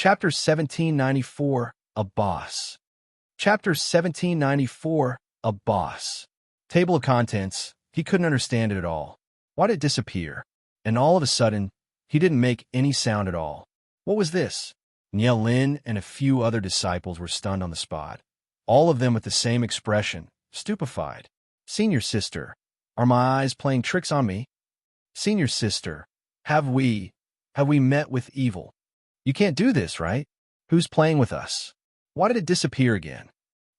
Chapter 1794, A Boss. Chapter 1794, A Boss. Table of contents. He couldn't understand it at all. Why did it disappear? And all of a sudden, he didn't make any sound at all. What was this? Niel Lin and a few other disciples were stunned on the spot. All of them with the same expression, stupefied. Senior sister, are my eyes playing tricks on me? Senior sister, have we met with evil? You can't do this, right? Who's playing with us? Why did it disappear again?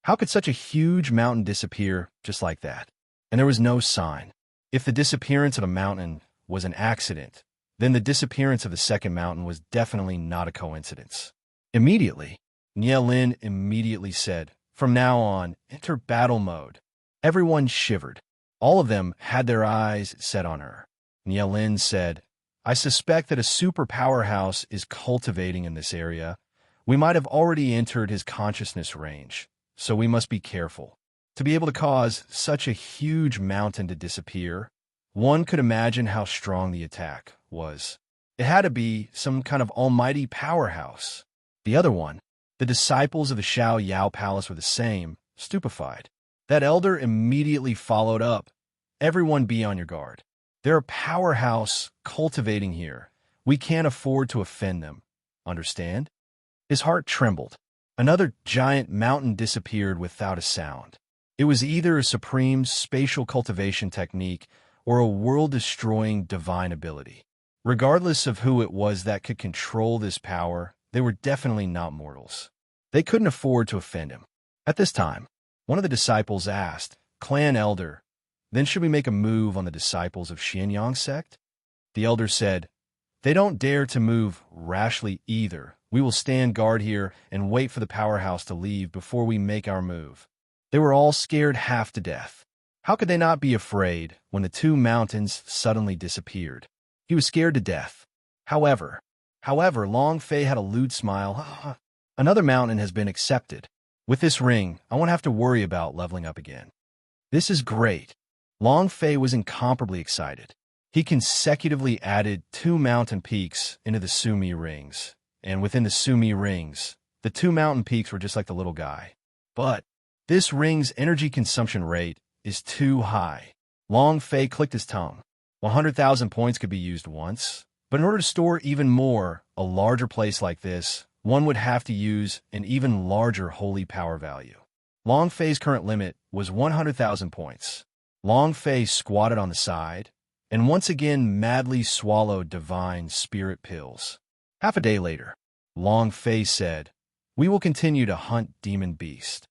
How could such a huge mountain disappear just like that? And there was no sign. If the disappearance of a mountain was an accident, then the disappearance of the second mountain was definitely not a coincidence. Immediately, Niel Lin immediately said, "From now on, enter battle mode." Everyone shivered. All of them had their eyes set on her. Niel Lin said, "I suspect that a super powerhouse is cultivating in this area. We might have already entered his consciousness range, so we must be careful. To be able to cause such a huge mountain to disappear, one could imagine how strong the attack was. It had to be some kind of almighty powerhouse." The other one, the disciples of the Xiao Yao Palace, were the same, stupefied. That elder immediately followed up. "Everyone be on your guard. They're a powerhouse cultivating here. We can't afford to offend them. Understand?" His heart trembled. Another giant mountain disappeared without a sound. It was either a supreme spatial cultivation technique or a world-destroying divine ability. Regardless of who it was that could control this power, they were definitely not mortals. They couldn't afford to offend him. At this time, one of the disciples asked, "Clan elder, then should we make a move on the disciples of Xianyang sect?" The elder said, "They don't dare to move rashly either. We will stand guard here and wait for the powerhouse to leave before we make our move." They were all scared half to death. How could they not be afraid when the two mountains suddenly disappeared? He was scared to death. However, Long Fei had a lewd smile. "Another mountain has been accepted. With this ring, I won't have to worry about leveling up again. This is great." Long Fei was incomparably excited. He consecutively added 2 mountain peaks into the Sumi rings, and within the Sumi rings, the 2 mountain peaks were just like the little guy. But this ring's energy consumption rate is too high. Long Fei clicked his tongue. 100,000 points could be used once, but in order to store even more, a larger place like this, one would have to use an even larger holy power value. Long Fei's current limit was 100,000 points. Long Fei squatted on the side, and once again madly swallowed divine spirit pills. Half a day later, Long Fei said, "We will continue to hunt demon beast."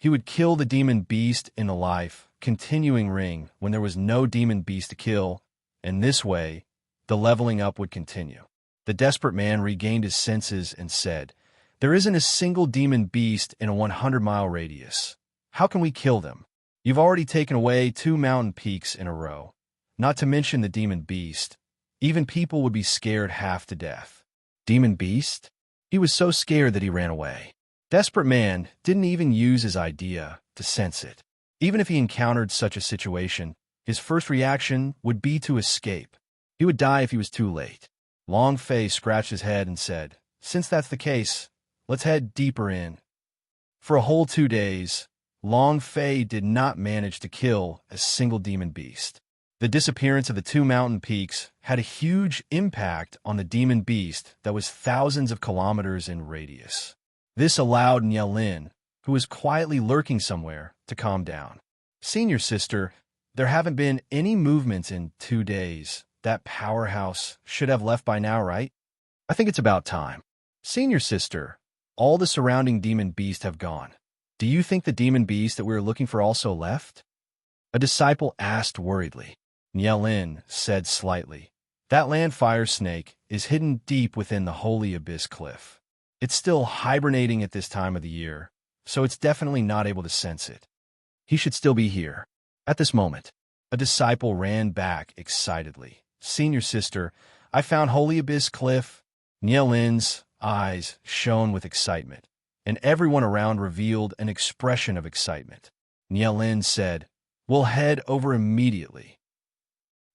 He would kill the demon beast in the life, continuing ring when there was no demon beast to kill, and this way, the leveling up would continue. The desperate man regained his senses and said, "There isn't a single demon beast in a 100-mile radius. How can we kill them? You've already taken away 2 mountain peaks in a row. Not to mention the demon beast. Even people would be scared half to death." Demon beast? He was so scared that he ran away. Desperate man didn't even use his idea to sense it. Even if he encountered such a situation, his first reaction would be to escape. He would die if he was too late. Long Fei scratched his head and said, "Since that's the case, let's head deeper in." For a whole 2 days, Long Fei did not manage to kill a single demon beast. The disappearance of the 2 mountain peaks had a huge impact on the demon beast that was thousands of kilometers in radius. This allowed Niel Lin, who was quietly lurking somewhere, to calm down. "Senior sister, there haven't been any movements in 2 days. That powerhouse should have left by now, right? I think it's about time." "Senior sister, all the surrounding demon beasts have gone. Do you think the demon beast that we were looking for also left?" A disciple asked worriedly. Niel Lin said slightly, "That land fire snake is hidden deep within the holy abyss cliff. It's still hibernating at this time of the year, so it's definitely not able to sense it. He should still be here." At this moment, a disciple ran back excitedly. "Senior sister, I found Holy Abyss Cliff." Niel Lin's eyes shone with excitement, and everyone around revealed an expression of excitement. Niel Lin said, "We'll head over immediately."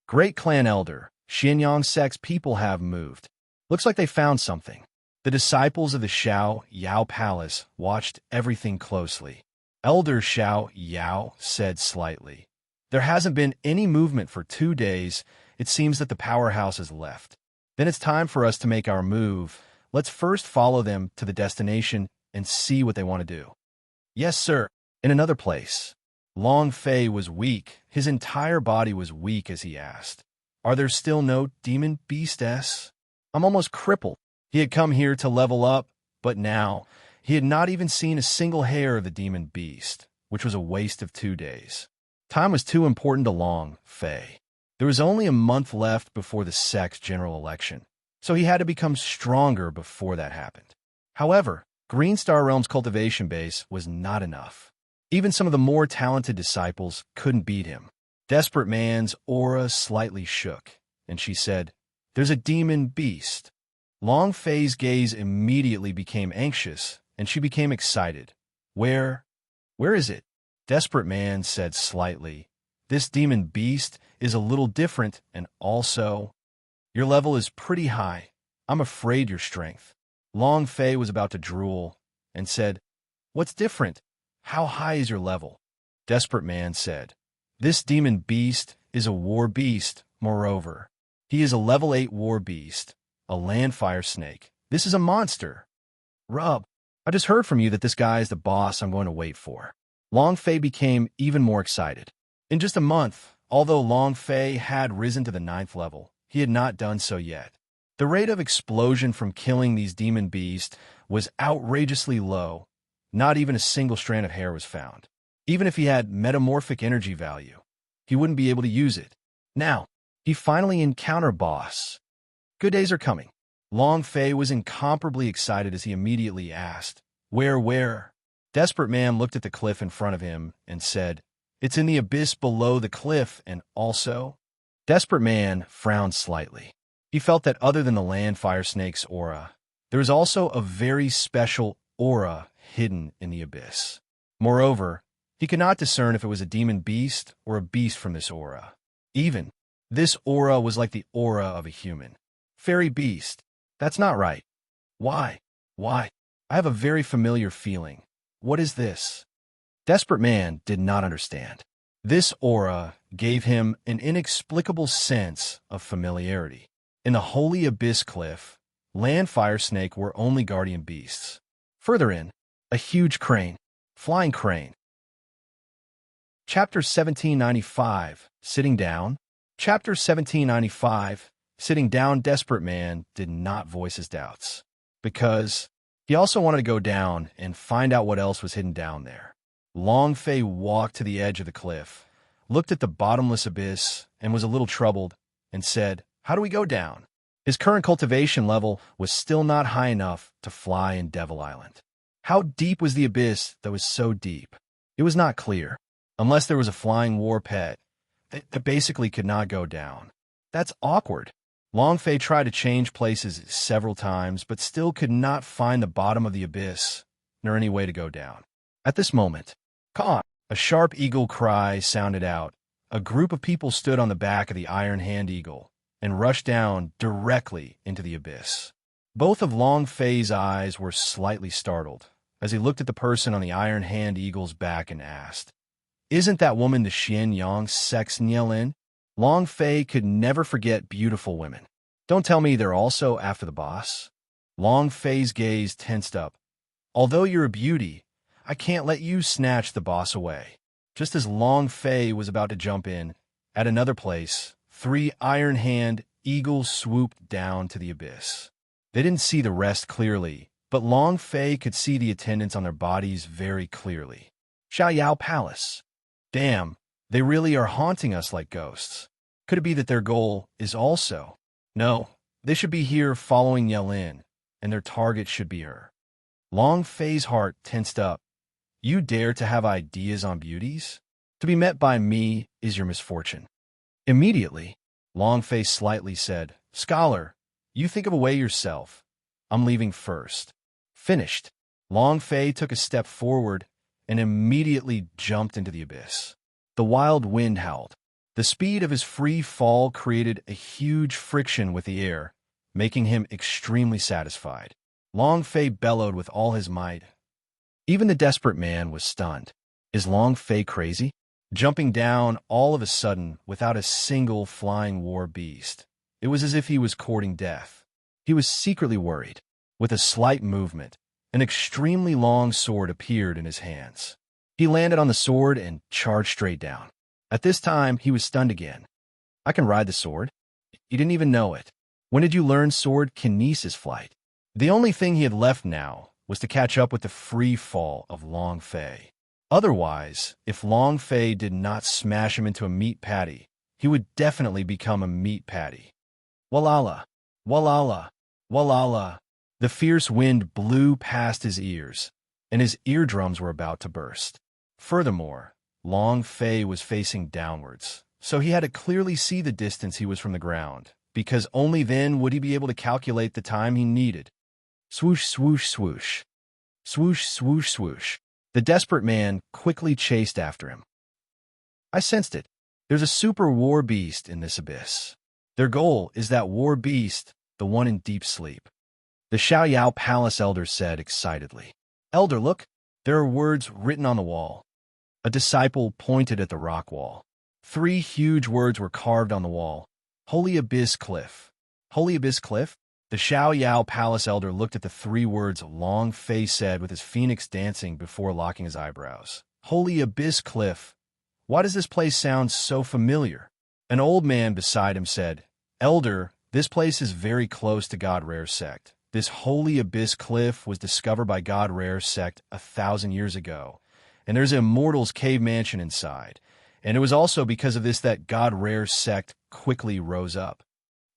"Great clan elder, Xianyang sect's people have moved. Looks like they found something." The disciples of the Xiao Yao Palace watched everything closely. Elder Xiao Yao said slightly, "There hasn't been any movement for 2 days. It seems that the powerhouse has left. Then it's time for us to make our move. Let's first follow them to the destination and see what they want to do." "Yes, sir." In another place, Long Fei was weak. His entire body was weak as he asked, "Are there still no demon beasts? I'm almost crippled." He had come here to level up, but now he had not even seen a single hair of the demon beast, which was a waste of 2 days. Time was too important to Long Fei. There was only a month left before the sect's general election, so he had to become stronger before that happened. However, Green Star Realm's cultivation base was not enough. Even some of the more talented disciples couldn't beat him. Desperate Man's aura slightly shook, and she said, "There's a demon beast." Long Fei's gaze immediately became anxious, and she became excited. Where is it?" Desperate Man said slightly, "This demon beast is a little different, and also, your level is pretty high. I'm afraid your strength." Long Fei was about to drool, and said, "What's different? How high is your level?" Desperate Man said, "This demon beast is a war beast. Moreover, he is a level 8 war beast, a land fire snake. This is a monster." "Rub, I just heard from you that this guy is the boss I'm going to wait for." Long Fei became even more excited. In just a month, although Long Fei had risen to the 9th level, he had not done so yet. The rate of explosion from killing these demon beasts was outrageously low. Not even a single strand of hair was found. Even if he had metamorphic energy value, he wouldn't be able to use it. Now, he finally encountered boss. Good days are coming. Long Fei was incomparably excited as he immediately asked, Where? Desperate Man looked at the cliff in front of him and said, "It's in the abyss below the cliff, and also..." Desperate Man frowned slightly. He felt that other than the land fire snake's aura, there was also a very special aura hidden in the abyss. Moreover, he could not discern if it was a demon beast or a beast from this aura. Even, this aura was like the aura of a human. Fairy beast. That's not right. Why? I have a very familiar feeling. What is this? Desperate Man did not understand. This aura gave him an inexplicable sense of familiarity. In the Holy Abyss Cliff, land fire snake were only guardian beasts. Further in, a huge crane, flying crane. Chapter 1795, Sitting Down. Chapter 1795, Sitting Down. Desperate Man did not voice his doubts, because he also wanted to go down and find out what else was hidden down there. Long Fei walked to the edge of the cliff, looked at the bottomless abyss, and was a little troubled, and said, "How do we go down?" His current cultivation level was still not high enough to fly in Devil Island. How deep was the abyss that was so deep? It was not clear. Unless there was a flying war pet, that basically could not go down. That's awkward. Long Fei tried to change places several times, but still could not find the bottom of the abyss, nor any way to go down. At this moment, "Caw!" A sharp eagle cry sounded out. A group of people stood on the back of the Iron Hand Eagle and rushed down directly into the abyss. Both of Long Fei's eyes were slightly startled as he looked at the person on the Iron Hand Eagle's back and asked, "Isn't that woman the Xian Yang sex Nielin?" Long Fei could never forget beautiful women. Don't tell me they're also after the boss. Long Fei's gaze tensed up. "Although you're a beauty, I can't let you snatch the boss away." Just as Long Fei was about to jump in, at another place, 3 Iron Hand Eagles swooped down to the abyss. They didn't see the rest clearly, but Long Fei could see the attendants on their bodies very clearly. Xiao Yao Palace. Damn, they really are haunting us like ghosts. Could it be that their goal is also? No, they should be here following Yelin, and their target should be her. Long Fei's heart tensed up. You dare to have ideas on beauties? To be met by me is your misfortune. Immediately, Long Fei slightly said, "Scholar, you think of a way yourself. I'm leaving first." Finished. Long Fei took a step forward and immediately jumped into the abyss. The wild wind howled. The speed of his free fall created a huge friction with the air, making him extremely satisfied. Long Fei bellowed with all his might. Even the desperate man was stunned. Is Long Fei crazy? Jumping down all of a sudden without a single flying war beast. It was as if he was courting death. He was secretly worried. With a slight movement, an extremely long sword appeared in his hands. He landed on the sword and charged straight down. At this time, he was stunned again. I can ride the sword. He didn't even know it. When did you learn sword kinesis flight? The only thing he had left now was to catch up with the free fall of Long Fei. Otherwise, if Long Fei did not smash him into a meat patty, he would definitely become a meat patty. Walala, walala, walala. The fierce wind blew past his ears, and his eardrums were about to burst. Furthermore, Long Fei was facing downwards, so he had to clearly see the distance he was from the ground, because only then would he be able to calculate the time he needed. Swoosh, swoosh, swoosh. Swoosh, swoosh, swoosh. The desperate man quickly chased after him. I sensed it. There's a super war beast in this abyss. Their goal is that war beast, the one in deep sleep. The Xiaoyao Palace Elder said excitedly. Elder, look, there are words written on the wall. A disciple pointed at the rock wall. 3 huge words were carved on the wall. Holy Abyss Cliff. Holy Abyss Cliff? The Xiaoyao Palace Elder looked at the 3 words Long Fei said with his phoenix dancing before locking his eyebrows. Holy Abyss Cliff. Why does this place sound so familiar? An old man beside him said, Elder, this place is very close to God Rare's sect. This Holy Abyss Cliff was discovered by God Rare's sect 1,000 years ago, and there's an Immortal's cave mansion inside. And it was also because of this that God Rare's sect quickly rose up.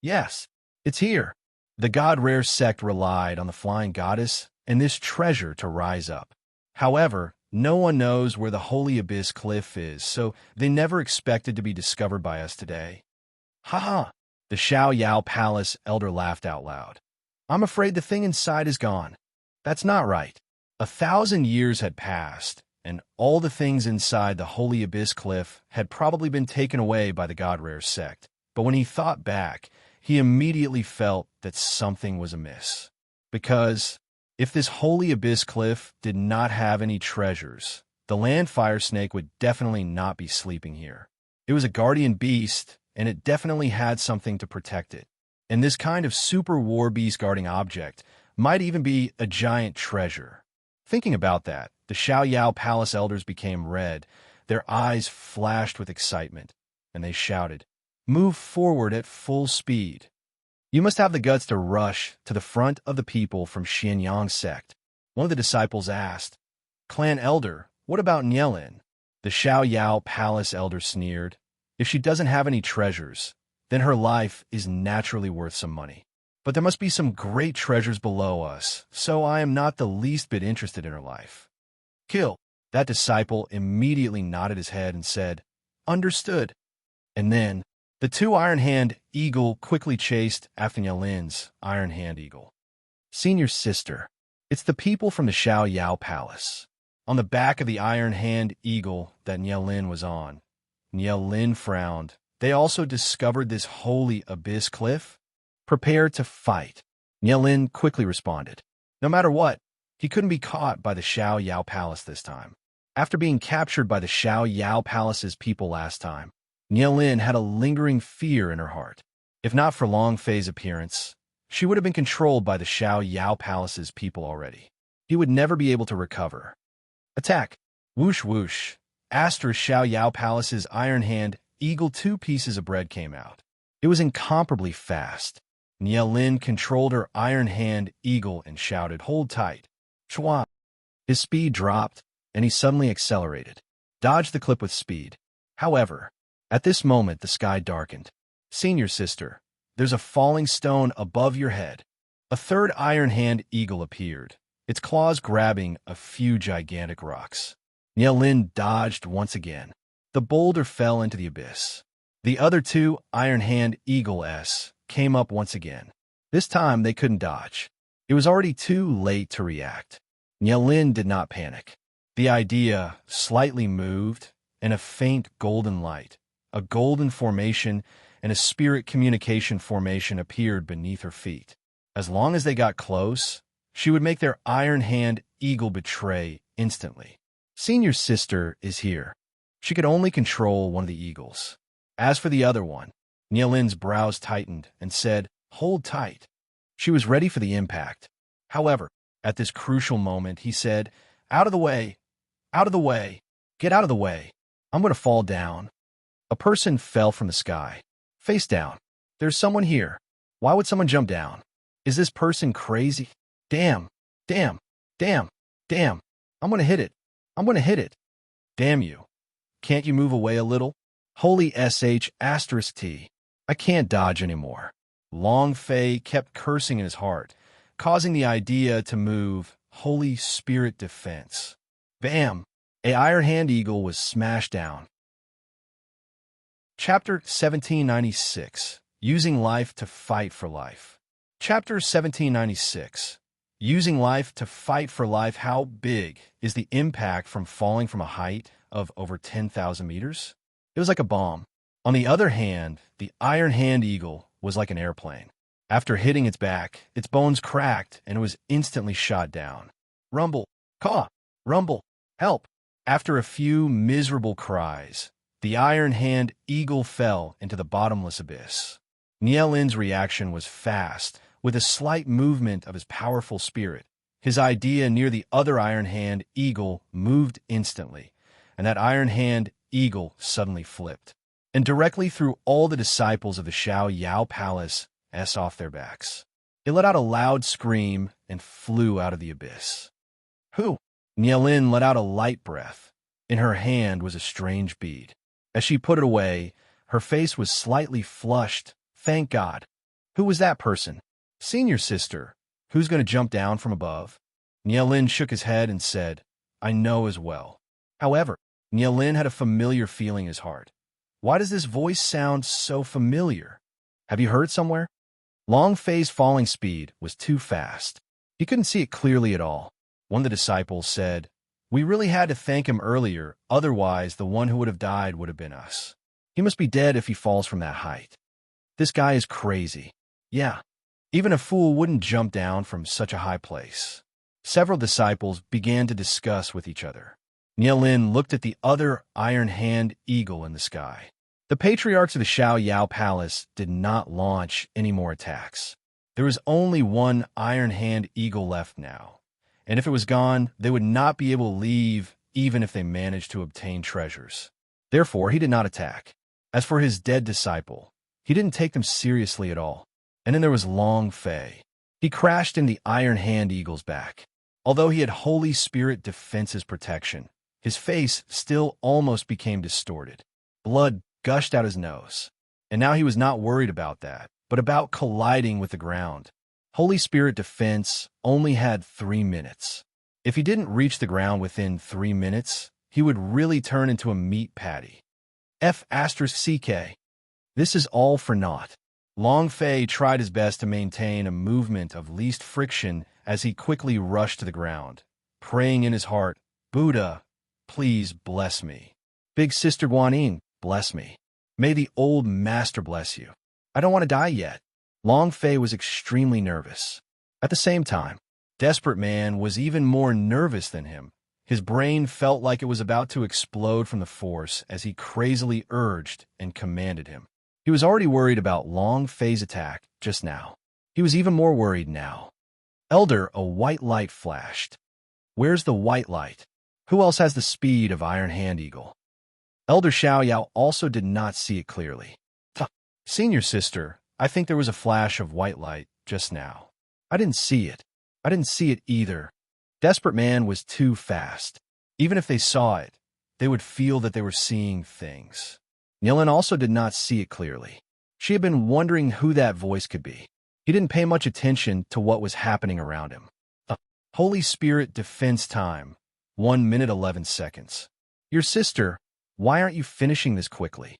Yes, it's here. The God Rare sect relied on the flying goddess and this treasure to rise up. However, no one knows where the Holy Abyss Cliff is, so they never expected to be discovered by us today. Ha ha! The Xiaoyao Palace Elder laughed out loud. I'm afraid the thing inside is gone. That's not right. 1,000 years had passed, and all the things inside the Holy Abyss Cliff had probably been taken away by the God Rare sect. But when he thought back, he immediately felt that something was amiss. Because if this Holy Abyss Cliff did not have any treasures, the land fire snake would definitely not be sleeping here. It was a guardian beast, and it definitely had something to protect it. And this kind of super war beast guarding object might even be a giant treasure. Thinking about that, the Xiaoyao Palace Elders became red. Their eyes flashed with excitement, and they shouted, Move forward at full speed. You must have the guts to rush to the front of the people from Xianyang sect. One of the disciples asked, Clan Elder, what about Nielin? The Xiaoyao Palace Elder sneered. If she doesn't have any treasures, then her life is naturally worth some money. But there must be some great treasures below us, so I am not the least bit interested in her life. Kill. That disciple immediately nodded his head and said, Understood. And then, the 2 Iron Hand Eagle quickly chased after Nielin's Iron Hand Eagle. Senior sister, it's the people from the Xiaoyao Palace. On the back of the Iron Hand Eagle that Nielin was on, Nielin frowned. They also discovered this Holy Abyss Cliff. Prepare to fight. Nielin quickly responded. No matter what, he couldn't be caught by the Xiaoyao Palace this time. After being captured by the Xiaoyao Palace's people last time, Nielin had a lingering fear in her heart. If not for Long Fei's appearance, she would have been controlled by the Xiaoyao Palace's people already. He would never be able to recover. Attack! Whoosh whoosh! After Xiaoyao Palace's Iron Hand Eagle, 2 pieces of bread came out. It was incomparably fast. Nielin controlled her Iron Hand Eagle and shouted, Hold tight. Chua! His speed dropped, and he suddenly accelerated. Dodged the clip with speed. However, at this moment the sky darkened. Senior sister, there's a falling stone above your head. A 3rd Iron Hand Eagle appeared, its claws grabbing a few gigantic rocks. Nielin dodged once again. The boulder fell into the abyss. The other 2 Iron Hand Eagle-s came up once again. This time they couldn't dodge. It was already too late to react. Nielin did not panic. The idea slightly moved, and a faint golden light, a golden formation, and a spirit communication formation appeared beneath her feet. As long as they got close, she would make their Iron Hand Eagle betray instantly. Senior's sister is here. She could only control one of the eagles. As for the other one, Nielin's brows tightened and said, "Hold tight." She was ready for the impact. However, at this crucial moment, he said, "Out of the way! Out of the way! Get out of the way! I'm going to fall down." A person fell from the sky, face down. There's someone here. Why would someone jump down? Is this person crazy? Damn, damn, damn, damn. I'm going to hit it. I'm going to hit it. Damn you. Can't you move away a little? Holy sh*t. I can't dodge anymore. Long Fei kept cursing in his heart, causing the idea to move. Holy Spirit defense. Bam! A Iron Hand Eagle was smashed down. Chapter 1796. Using Life to Fight for Life. Chapter 1796. Using life to fight for life. How big is the impact from falling from a height of over 10,000 meters? It was like a bomb. On the other hand, the Iron Hand Eagle was like an airplane. After hitting its back, its bones cracked and it was instantly shot down. Rumble, caw, rumble, help. After a few miserable cries, the Iron Hand Eagle fell into the bottomless abyss. Nielin's reaction was fast. With a slight movement of his powerful spirit, his idea near the other Iron Hand Eagle moved instantly, and that Iron Hand Eagle suddenly flipped, and directly threw all the disciples of the Xiao Yao Palace off their backs. It let out a loud scream and flew out of the abyss. Who? Nielin let out a light breath. In her hand was a strange bead. As she put it away, her face was slightly flushed. Thank God. Who was that person? Senior sister. Who's going to jump down from above? Nielin shook his head and said, I know as well. However, Nielin had a familiar feeling in his heart. Why does this voice sound so familiar? Have you heard it somewhere? Long Fei's falling speed was too fast. He couldn't see it clearly at all. One of the disciples said, We really had to thank him earlier, otherwise the one who would have died would have been us. He must be dead if he falls from that height. This guy is crazy. Yeah, even a fool wouldn't jump down from such a high place. Several disciples began to discuss with each other. Nielin looked at the other Iron Hand Eagle in the sky. The patriarchs of the Xiao Yao Palace did not launch any more attacks. There was only one Iron Hand Eagle left now, and if it was gone, they would not be able to leave even if they managed to obtain treasures. Therefore, he did not attack. As for his dead disciple, he didn't take them seriously at all. And then there was Long Fei. He crashed in the Iron Hand Eagle's back. Although he had Holy Spirit Defense's protection, his face still almost became distorted. Blood gushed out his nose. And now he was not worried about that, but about colliding with the ground. Holy Spirit Defense only had 3 minutes. If he didn't reach the ground within 3 minutes, he would really turn into a meat patty. F***CK. This is all for naught. Long Fei tried his best to maintain a movement of least friction as he quickly rushed to the ground, praying in his heart, Buddha, please bless me. Big Sister Guanyin, bless me. May the old master bless you. I don't want to die yet. Long Fei was extremely nervous. At the same time, Desperate Man was even more nervous than him. His brain felt like it was about to explode from the force as he crazily urged and commanded him. He was already worried about Long Fei's attack just now. He was even more worried now. Elder, a white light flashed. Where's the white light? Who else has the speed of Iron Hand Eagle? Elder Xiao Yao also did not see it clearly. Senior sister, I think there was a flash of white light just now. I didn't see it. I didn't see it either. Desperate Man was too fast. Even if they saw it, they would feel that they were seeing things. Nielin also did not see it clearly. She had been wondering who that voice could be. He didn't pay much attention to what was happening around him. Holy Spirit Defense time, 1 minute 11 seconds. Your sister, why aren't you finishing this quickly?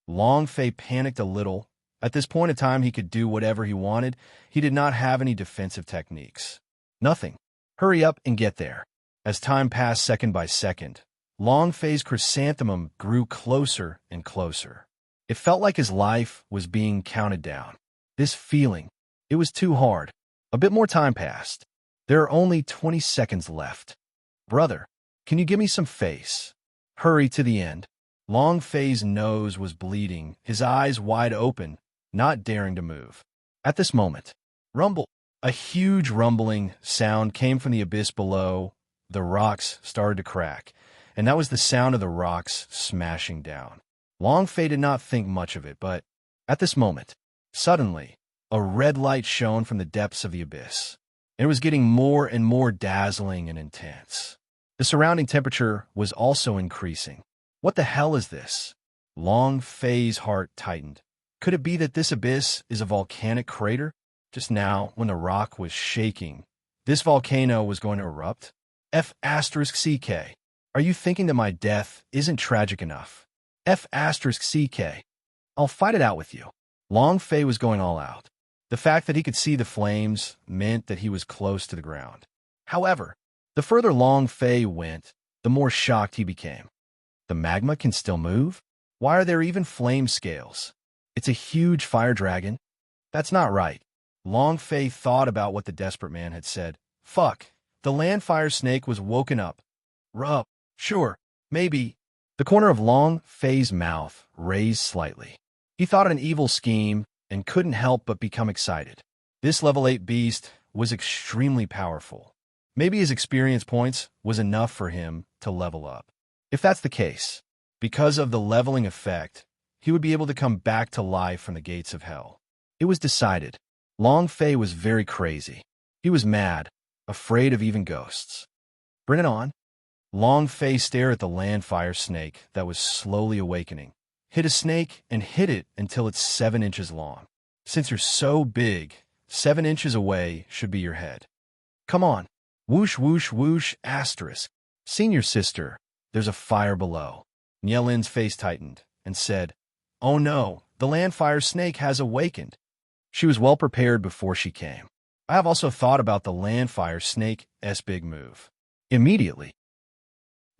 Long Fei panicked a little. At this point in time, he could do whatever he wanted. He did not have any defensive techniques. Nothing. Hurry up and get there. As time passed second by second, Long Fei's chrysanthemum grew closer and closer. It felt like his life was being counted down. This feeling, it was too hard. A bit more time passed. There are only 20 seconds left. Brother, can you give me some face? Hurry to the end. Long Fei's nose was bleeding, his eyes wide open, not daring to move. At this moment, rumble. A huge rumbling sound came from the abyss below. The rocks started to crack, and that was the sound of the rocks smashing down. Long Fei did not think much of it, but at this moment, suddenly, a red light shone from the depths of the abyss. It was getting more and more dazzling and intense. The surrounding temperature was also increasing. What the hell is this? Long Fei's heart tightened. Could it be that this abyss is a volcanic crater? Just now, when the rock was shaking, this volcano was going to erupt? F*CK. Are you thinking that my death isn't tragic enough? F*CK. I'll fight it out with you. Long Fei was going all out. The fact that he could see the flames meant that he was close to the ground. However, the further Long Fei went, the more shocked he became. The magma can still move? Why are there even flame scales? It's a huge fire dragon? That's not right. Long Fei thought about what the desperate man had said. Fuck, the land fire snake was woken up. Rub, sure, maybe. The corner of Long Fei's mouth raised slightly. He thought an evil scheme and couldn't help but become excited. This level 8 beast was extremely powerful. Maybe his experience points was enough for him to level up. If that's the case, because of the leveling effect, he would be able to come back to life from the gates of hell. It was decided. Long Fei was very crazy. He was mad, afraid of even ghosts. Bring it on. Long Fei stared at the land fire snake that was slowly awakening. Hit a snake and hit it until it's 7 inches long. Since you're so big, 7 inches away should be your head. Come on. Whoosh, whoosh, whoosh, asterisk. Senior sister, there's a fire below. Nielin's face tightened and said, Oh no, the land fire snake has awakened. She was well prepared before she came. I have also thought about the land fire snake's big move. Immediately.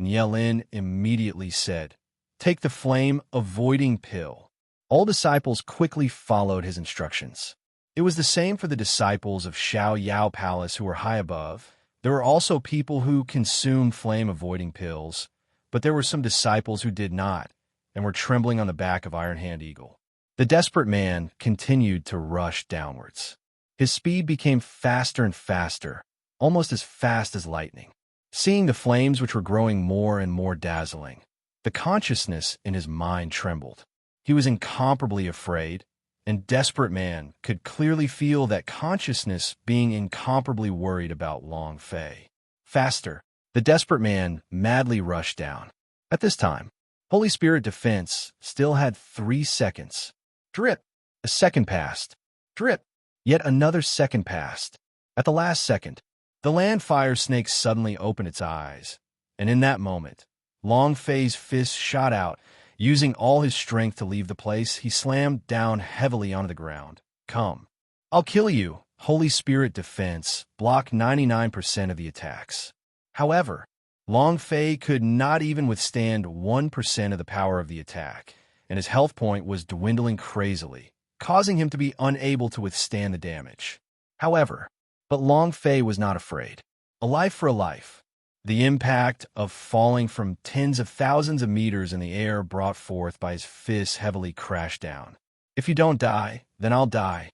Nielin immediately said, Take the flame-avoiding pill. All disciples quickly followed his instructions. It was the same for the disciples of Xiao Yao Palace who were high above. There were also people who consumed flame-avoiding pills, but there were some disciples who did not and were trembling on the back of Iron Hand Eagle. The desperate man continued to rush downwards. His speed became faster and faster, almost as fast as lightning. Seeing the flames which were growing more and more dazzling, the consciousness in his mind trembled. He was incomparably afraid, and desperate man could clearly feel that consciousness being incomparably worried about Long Fei. Faster, the desperate man madly rushed down. At this time, Holy Spirit defense still had 3 seconds. Drip. A second passed. Drip. Yet another second passed. At the last second, the land fire snake suddenly opened its eyes, and in that moment, Long Fei's fist shot out. Using all his strength to leave the place, he slammed down heavily onto the ground. Come. I'll kill you. Holy Spirit defense blocked 99% of the attacks. However, Long Fei could not even withstand 1% of the power of the attack, and his health point was dwindling crazily, causing him to be unable to withstand the damage. However, but Long Fei was not afraid. A life for a life. The impact of falling from tens of thousands of meters in the air brought forth by his fist heavily crashed down. If you don't die, then I'll die.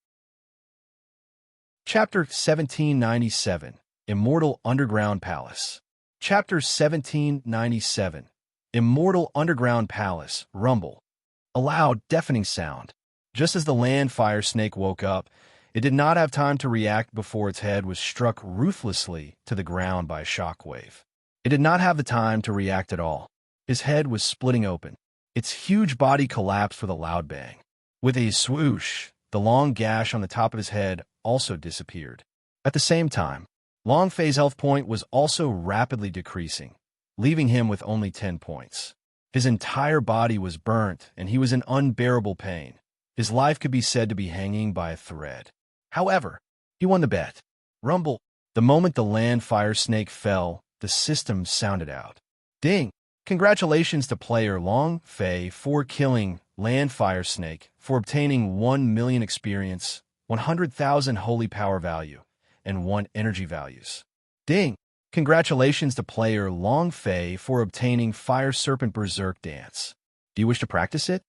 Chapter 1797, Immortal Underground Palace. Chapter 1797, Immortal Underground Palace, Rumble. A loud, deafening sound. Just as the land fire snake woke up, it did not have time to react before its head was struck ruthlessly to the ground by a shockwave. It did not have the time to react at all. His head was splitting open. Its huge body collapsed with a loud bang. With a swoosh, the long gash on the top of his head also disappeared. At the same time, Long Fei's health point was also rapidly decreasing, leaving him with only 10 points. His entire body was burnt, and he was in unbearable pain. His life could be said to be hanging by a thread. However, he won the bet. Rumble. The moment the land fire snake fell, the system sounded out. Ding! Congratulations to player Long Fei for killing land fire snake, for obtaining 1 million experience, 100,000 holy power value, and 1 energy values. Ding! Congratulations to player Long Fei for obtaining Fire Serpent Berserk Dance. Do you wish to practice it?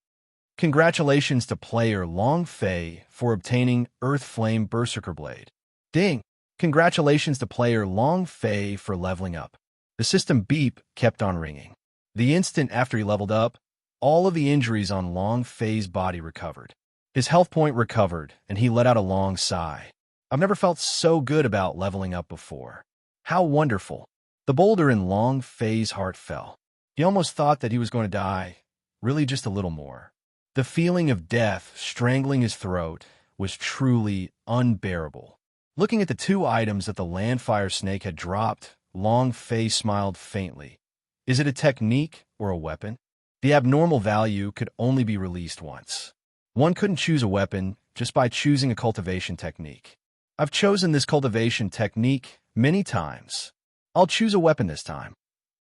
Congratulations to player Long Fei for obtaining Earth Flame Berserker Blade. Ding! Congratulations to player Long Fei for leveling up. The system beep kept on ringing. The instant after he leveled up, all of the injuries on Long Fei's body recovered. His health point recovered, and he let out a long sigh. I've never felt so good about leveling up before. How wonderful. The boulder in Long Fei's heart fell. He almost thought that he was going to die, really just a little more. The feeling of death strangling his throat was truly unbearable. Looking at the 2 items that the Landfire Snake had dropped, Long Fei smiled faintly. Is it a technique or a weapon? The abnormal value could only be released once. One couldn't choose a weapon just by choosing a cultivation technique. I've chosen this cultivation technique many times. I'll choose a weapon this time.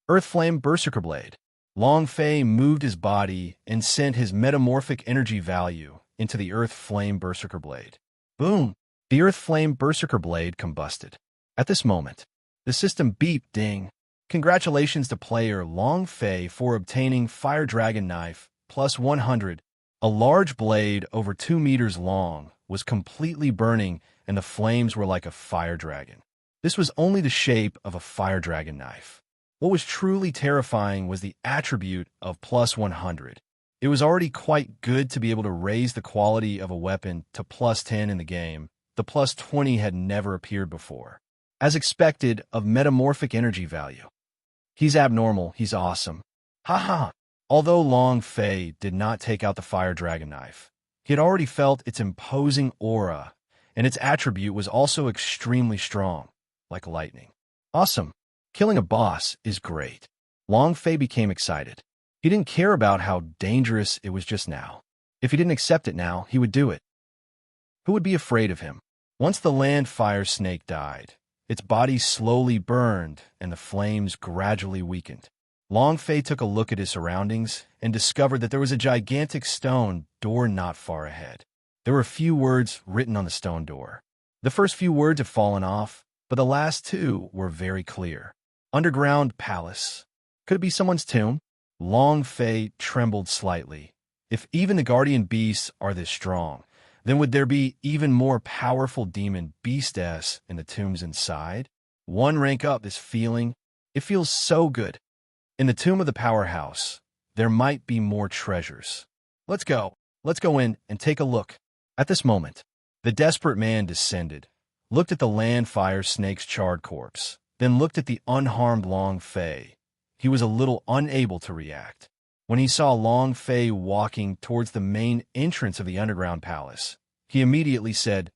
Earth Flame Berserker Blade. Long Fei moved his body and sent his metamorphic energy value into the Earth Flame Berserker Blade. Boom! The Earth Flame Berserker Blade combusted. At this moment, the system beeped ding. Congratulations to player Long Fei for obtaining Fire Dragon Knife plus 100. A large blade over 2 meters long was completely burning, and the flames were like a fire dragon. This was only the shape of a fire dragon knife. What was truly terrifying was the attribute of plus 100. It was already quite good to be able to raise the quality of a weapon to plus 10 in the game. The plus 20 had never appeared before. As expected, of metamorphic energy value. He's abnormal, he's awesome. Haha! Although Long Fei did not take out the fire dragon knife, he had already felt its imposing aura, and its attribute was also extremely strong, like lightning. Awesome! Killing a boss is great. Long Fei became excited. He didn't care about how dangerous it was just now. If he didn't accept it now, he would do it. Who would be afraid of him? Once the Landfire Snake died, its body slowly burned and the flames gradually weakened. Long Fei took a look at his surroundings and discovered that there was a gigantic stone door not far ahead. There were a few words written on the stone door. The first few words had fallen off, but the last 2 were very clear. Underground Palace. Could it be someone's tomb? Long Fei trembled slightly. If even the guardian beasts are this strong, then would there be even more powerful demon beastess in the tombs inside? One rank up this feeling. It feels so good. In the tomb of the powerhouse, there might be more treasures. Let's go. Let's go in and take a look. At this moment, the desperate man descended, looked at the Landfire Snake's charred corpse, then looked at the unharmed Long Fei. He was a little unable to react. When he saw Long Fei walking towards the main entrance of the underground palace, he immediately said,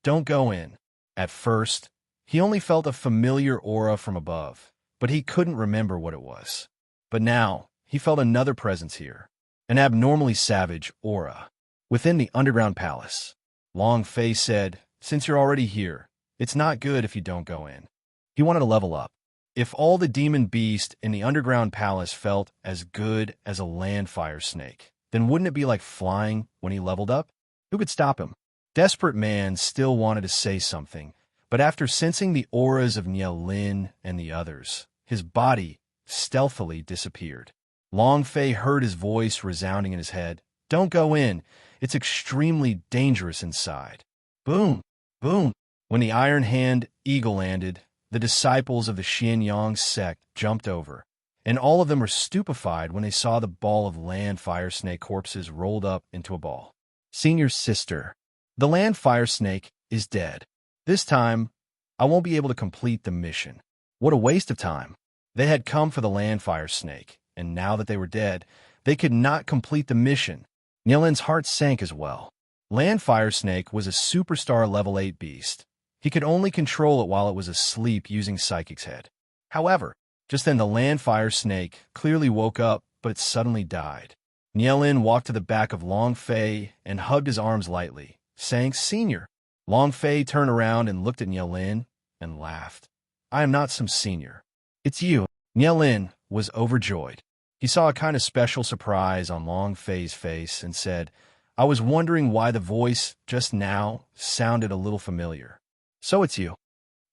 "Don't go in." At first, he only felt a familiar aura from above, but he couldn't remember what it was. But now, he felt another presence here, an abnormally savage aura. Within the underground palace, Long Fei said, "Since you're already here, it's not good if you don't go in." He wanted to level up. If all the demon beast in the underground palace felt as good as a Landfire Snake, then wouldn't it be like flying when he leveled up? Who could stop him? Desperate Man still wanted to say something, but after sensing the auras of Niel Lin and the others, his body stealthily disappeared. Long Fei heard his voice resounding in his head. "Don't go in. It's extremely dangerous inside." Boom! Boom! When the Iron Hand Eagle landed, the disciples of the Xianyang sect jumped over, and all of them were stupefied when they saw the ball of Landfire Snake corpses rolled up into a ball. Senior Sister. The Landfire Snake is dead. This time, I won't be able to complete the mission. What a waste of time. They had come for the Landfire Snake, and now that they were dead, they could not complete the mission. Nielin's heart sank as well. Landfire Snake was a superstar level 8 beast. He could only control it while it was asleep using Psychic's head. However, just then the Landfire Snake clearly woke up, but it suddenly died. Nielin walked to the back of Long Fei and hugged his arms lightly, saying, "Senior." Long Fei turned around and looked at Nielin and laughed. "I am not some senior. It's you." Nielin was overjoyed. He saw a kind of special surprise on Long Fei's face and said, "I was wondering why the voice just now sounded a little familiar." "So it's you."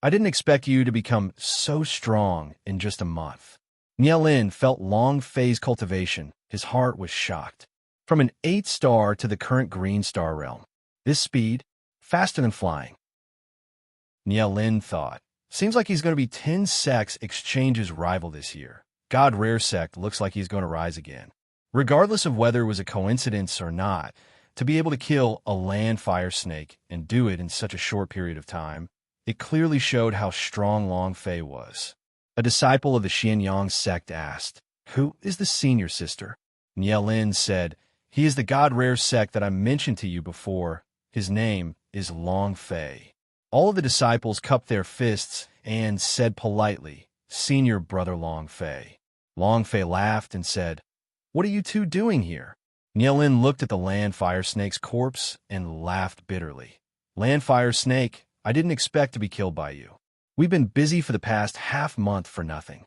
I didn't expect you to become so strong in just a month. Nielin felt Long Fei's cultivation. His heart was shocked. From an 8-star to the current green star realm. This speed, faster than flying. Nielin thought. Seems like he's going to be 10 sects exchanges rival this year. God Rare Sect looks like he's going to rise again. Regardless of whether it was a coincidence or not, to be able to kill a land fire snake and do it in such a short period of time, it clearly showed how strong Long Fei was. A disciple of the Xianyang sect asked, "Who is the senior sister?" Nielin said, "He is the God Rare sect that I mentioned to you before. His name is Long Fei." All of the disciples cupped their fists and said politely, "Senior brother Long Fei." Long Fei laughed and said, "What are you two doing here?" Nielin looked at the land fire snake's corpse and laughed bitterly. "Land fire snake, I didn't expect to be killed by you. We've been busy for the past half-month for nothing.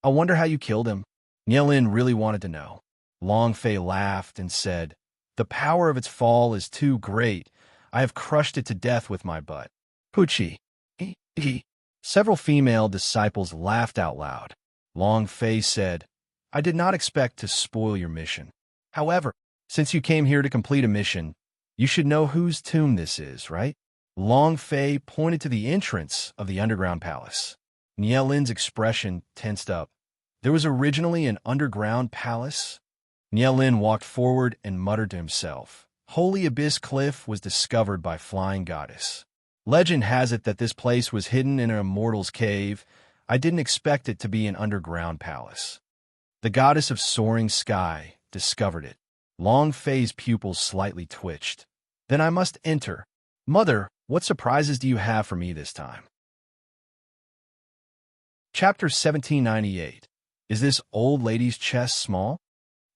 I wonder how you killed him." Nielin really wanted to know. Long Fei laughed and said, "The power of its fall is too great. I have crushed it to death with my butt." Pucci. Several female disciples laughed out loud. Long Fei said, "I did not expect to spoil your mission. However, since you came here to complete a mission, you should know whose tomb this is, right?" Long Fei pointed to the entrance of the underground palace. Nielin's expression tensed up. There was originally an underground palace? Nielin walked forward and muttered to himself. Holy Abyss Cliff was discovered by Flying Goddess. Legend has it that this place was hidden in an immortal's cave. I didn't expect it to be an underground palace. The goddess of soaring sky discovered it. Long Fei's pupils slightly twitched. Then I must enter. Mother, what surprises do you have for me this time? Chapter 1798. Is this old lady's chest small?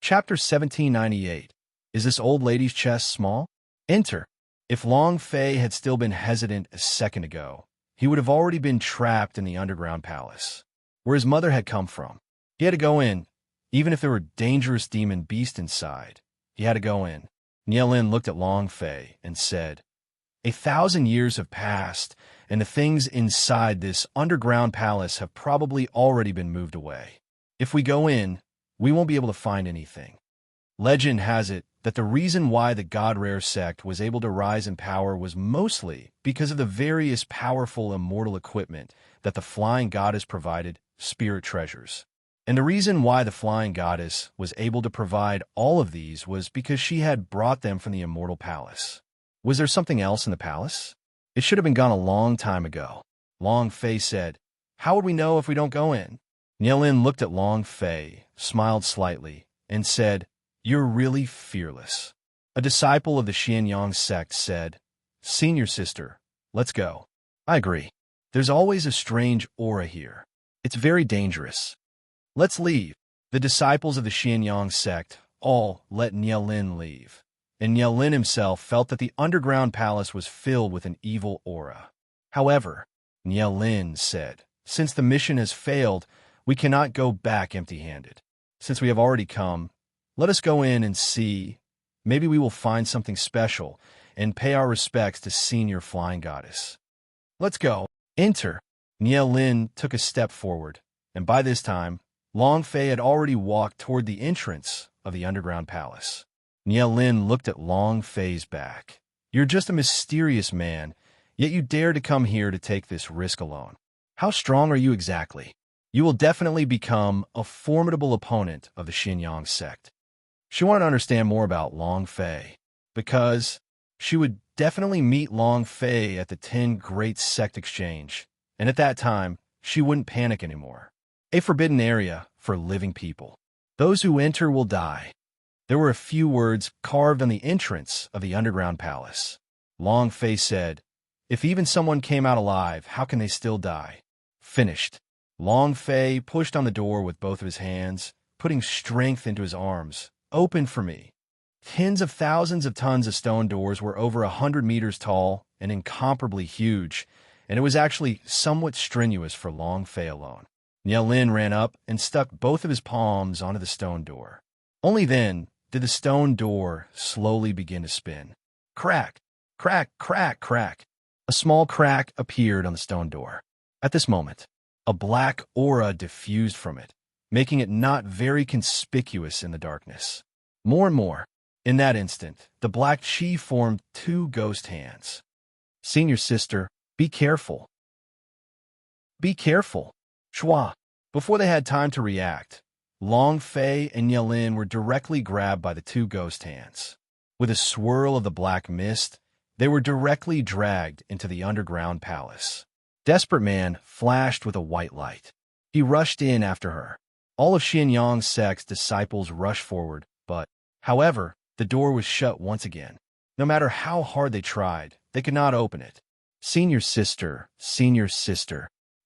Chapter 1798. Is this old lady's chest small? Enter. If Long Fei had still been hesitant a second ago, he would have already been trapped in the underground palace, where his mother had come from. He had to go in, even if there were dangerous demon beasts inside. He had to go in. Nielin looked at Long Fei and said, 1,000 years have passed, and the things inside this underground palace have probably already been moved away. If we go in, we won't be able to find anything. Legend has it that the reason why the God Rare sect was able to rise in power was mostly because of the various powerful immortal equipment that the Flying Goddess provided, spirit treasures. And the reason why the Flying Goddess was able to provide all of these was because she had brought them from the immortal palace. Was there something else in the palace? It should have been gone a long time ago. Long Fei said, "How would we know if we don't go in?" Nielin looked at Long Fei, smiled slightly, and said, "You're really fearless." A disciple of the Xianyang sect said, "Senior sister, let's go." I agree. There's always a strange aura here. It's very dangerous. Let's leave. The disciples of the Xianyang sect all let Nielin leave. And Nielin himself felt that the underground palace was filled with an evil aura. However, Nielin said, "Since the mission has failed, we cannot go back empty-handed. Since we have already come, let us go in and see. Maybe we will find something special and pay our respects to Senior Flying Goddess." Let's go. Enter. Nielin took a step forward, and by this time, Long Fei had already walked toward the entrance of the underground palace. Nielin looked at Long Fei's back. "You're just a mysterious man, yet you dare to come here to take this risk alone. How strong are you exactly? You will definitely become a formidable opponent of the Xianyang sect." She wanted to understand more about Long Fei, because she would definitely meet Long Fei at the 10 Great Sect Exchange, and at that time, she wouldn't panic anymore. A forbidden area for living people. Those who enter will die. There were a few words carved on the entrance of the underground palace. Long Fei said, "If even someone came out alive, how can they still die?" Finished. Long Fei pushed on the door with both of his hands, putting strength into his arms. "Open for me." Tens of thousands of tons of stone doors were over 100 meters tall and incomparably huge, and it was actually somewhat strenuous for Long Fei alone. Nielin ran up and stuck both of his palms onto the stone door. Only then did the stone door slowly begin to spin. Crack, crack, crack, crack. A small crack appeared on the stone door. At this moment, a black aura diffused from it, making it not very conspicuous in the darkness. More and more, in that instant, the black chi formed two ghost hands. Senior sister, be careful. Be careful. Shua. Before they had time to react, Long Fei and Yelin were directly grabbed by the two ghost hands. With a swirl of the black mist, they were directly dragged into the underground palace. Desperate Man flashed with a white light. He rushed in after her. All of Xianyang's sect's disciples rushed forward, but, however, the door was shut once again. No matter how hard they tried, they could not open it. Senior sister,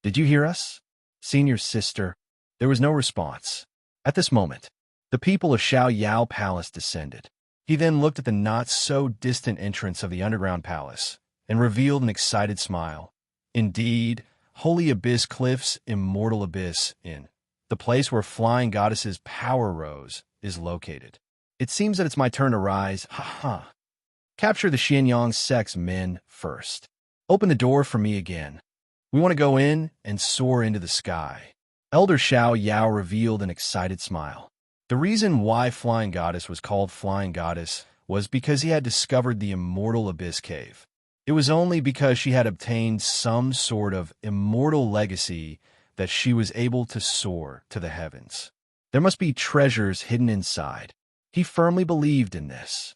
did you hear us? Senior sister. There was no response. At this moment, the people of Xiao Yao Palace descended. He then looked at the not-so-distant entrance of the underground palace and revealed an excited smile. Indeed, Holy Abyss Cliff's immortal abyss in the place where Flying Goddess's power rose is located. It seems that it's my turn to rise. Ha ha. Capture the Xianyang sect's men first. Open the door for me again. We want to go in and soar into the sky. Elder Xiao Yao revealed an excited smile. The reason why Flying Goddess was called Flying Goddess was because he had discovered the immortal Abyss Cave. It was only because she had obtained some sort of immortal legacy that she was able to soar to the heavens. There must be treasures hidden inside. He firmly believed in this.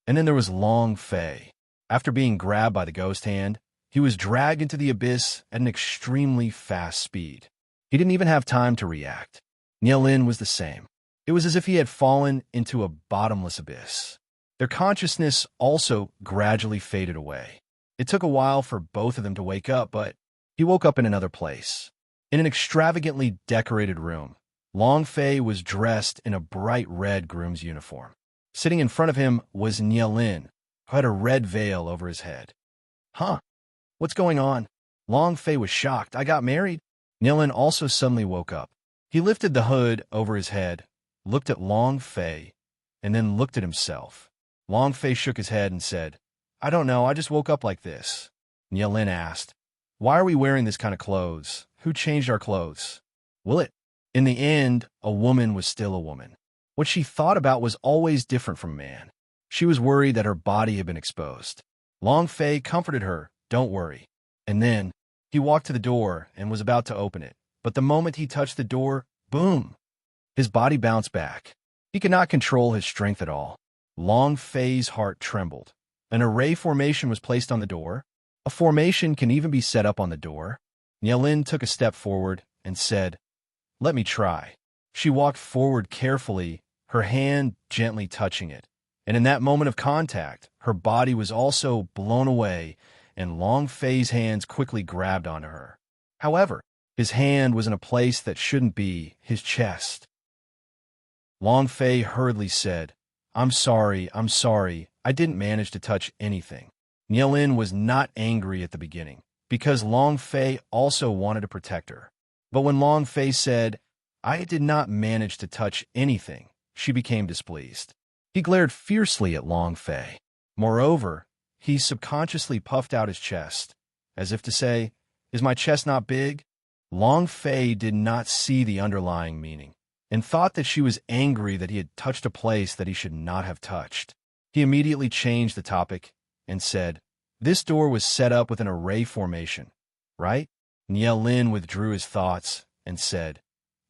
And then there was Long Fei. After being grabbed by the ghost hand, he was dragged into the abyss at an extremely fast speed. He didn't even have time to react. Nielin was the same. It was as if he had fallen into a bottomless abyss. Their consciousness also gradually faded away. It took a while for both of them to wake up, but he woke up in another place. In an extravagantly decorated room, Long Fei was dressed in a bright red groom's uniform. Sitting in front of him was Nielin, who had a red veil over his head. Huh? What's going on? Long Fei was shocked. I got married? Nielin also suddenly woke up. He lifted the hood over his head, looked at Long Fei, and then looked at himself. Long Fei shook his head and said, I don't know, I just woke up like this. Nielin asked, Why are we wearing this kind of clothes? Who changed our clothes? Will it? In the end, a woman was still a woman. What she thought about was always different from man. She was worried that her body had been exposed. Long Fei comforted her, Don't worry. And then, he walked to the door and was about to open it. But the moment he touched the door, boom! His body bounced back. He could not control his strength at all. Long Fei's heart trembled. An array formation was placed on the door. A formation can even be set up on the door. Nielin took a step forward and said, Let me try. She walked forward carefully, her hand gently touching it. And in that moment of contact, her body was also blown away, and Long Fei's hands quickly grabbed onto her. However, his hand was in a place that shouldn't be, his chest. Long Fei hurriedly said, I'm sorry, I didn't manage to touch anything. Nielin was not angry at the beginning, because Long Fei also wanted to protect her. But when Long Fei said, I did not manage to touch anything, she became displeased. He glared fiercely at Long Fei. Moreover, he subconsciously puffed out his chest, as if to say, Is my chest not big? Long Fei did not see the underlying meaning, and thought that she was angry that he had touched a place that he should not have touched. He immediately changed the topic and said, This door was set up with an array formation, right? Nielin withdrew his thoughts and said,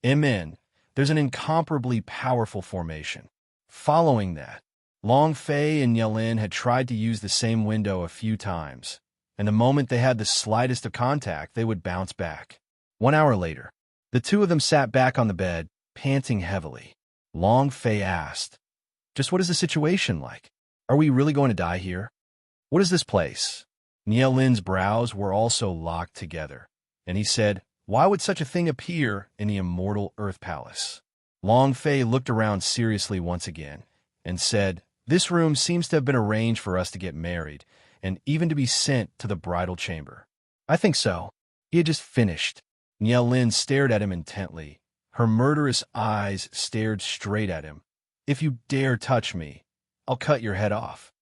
Amen. There's an incomparably powerful formation. Following that, Long Fei and Nielin had tried to use the same window a few times, and the moment they had the slightest of contact, they would bounce back. 1 hour later, the two of them sat back on the bed, panting heavily. Long Fei asked, Just what is the situation like? Are we really going to die here? What is this place? Nielin's brows were also locked together, and he said, Why would such a thing appear in the immortal Earth Palace? Long Fei looked around seriously once again and said, This room seems to have been arranged for us to get married and even to be sent to the bridal chamber. I think so. He had just finished. Nielin stared at him intently. Her murderous eyes stared straight at him. If you dare touch me, I'll cut your head off.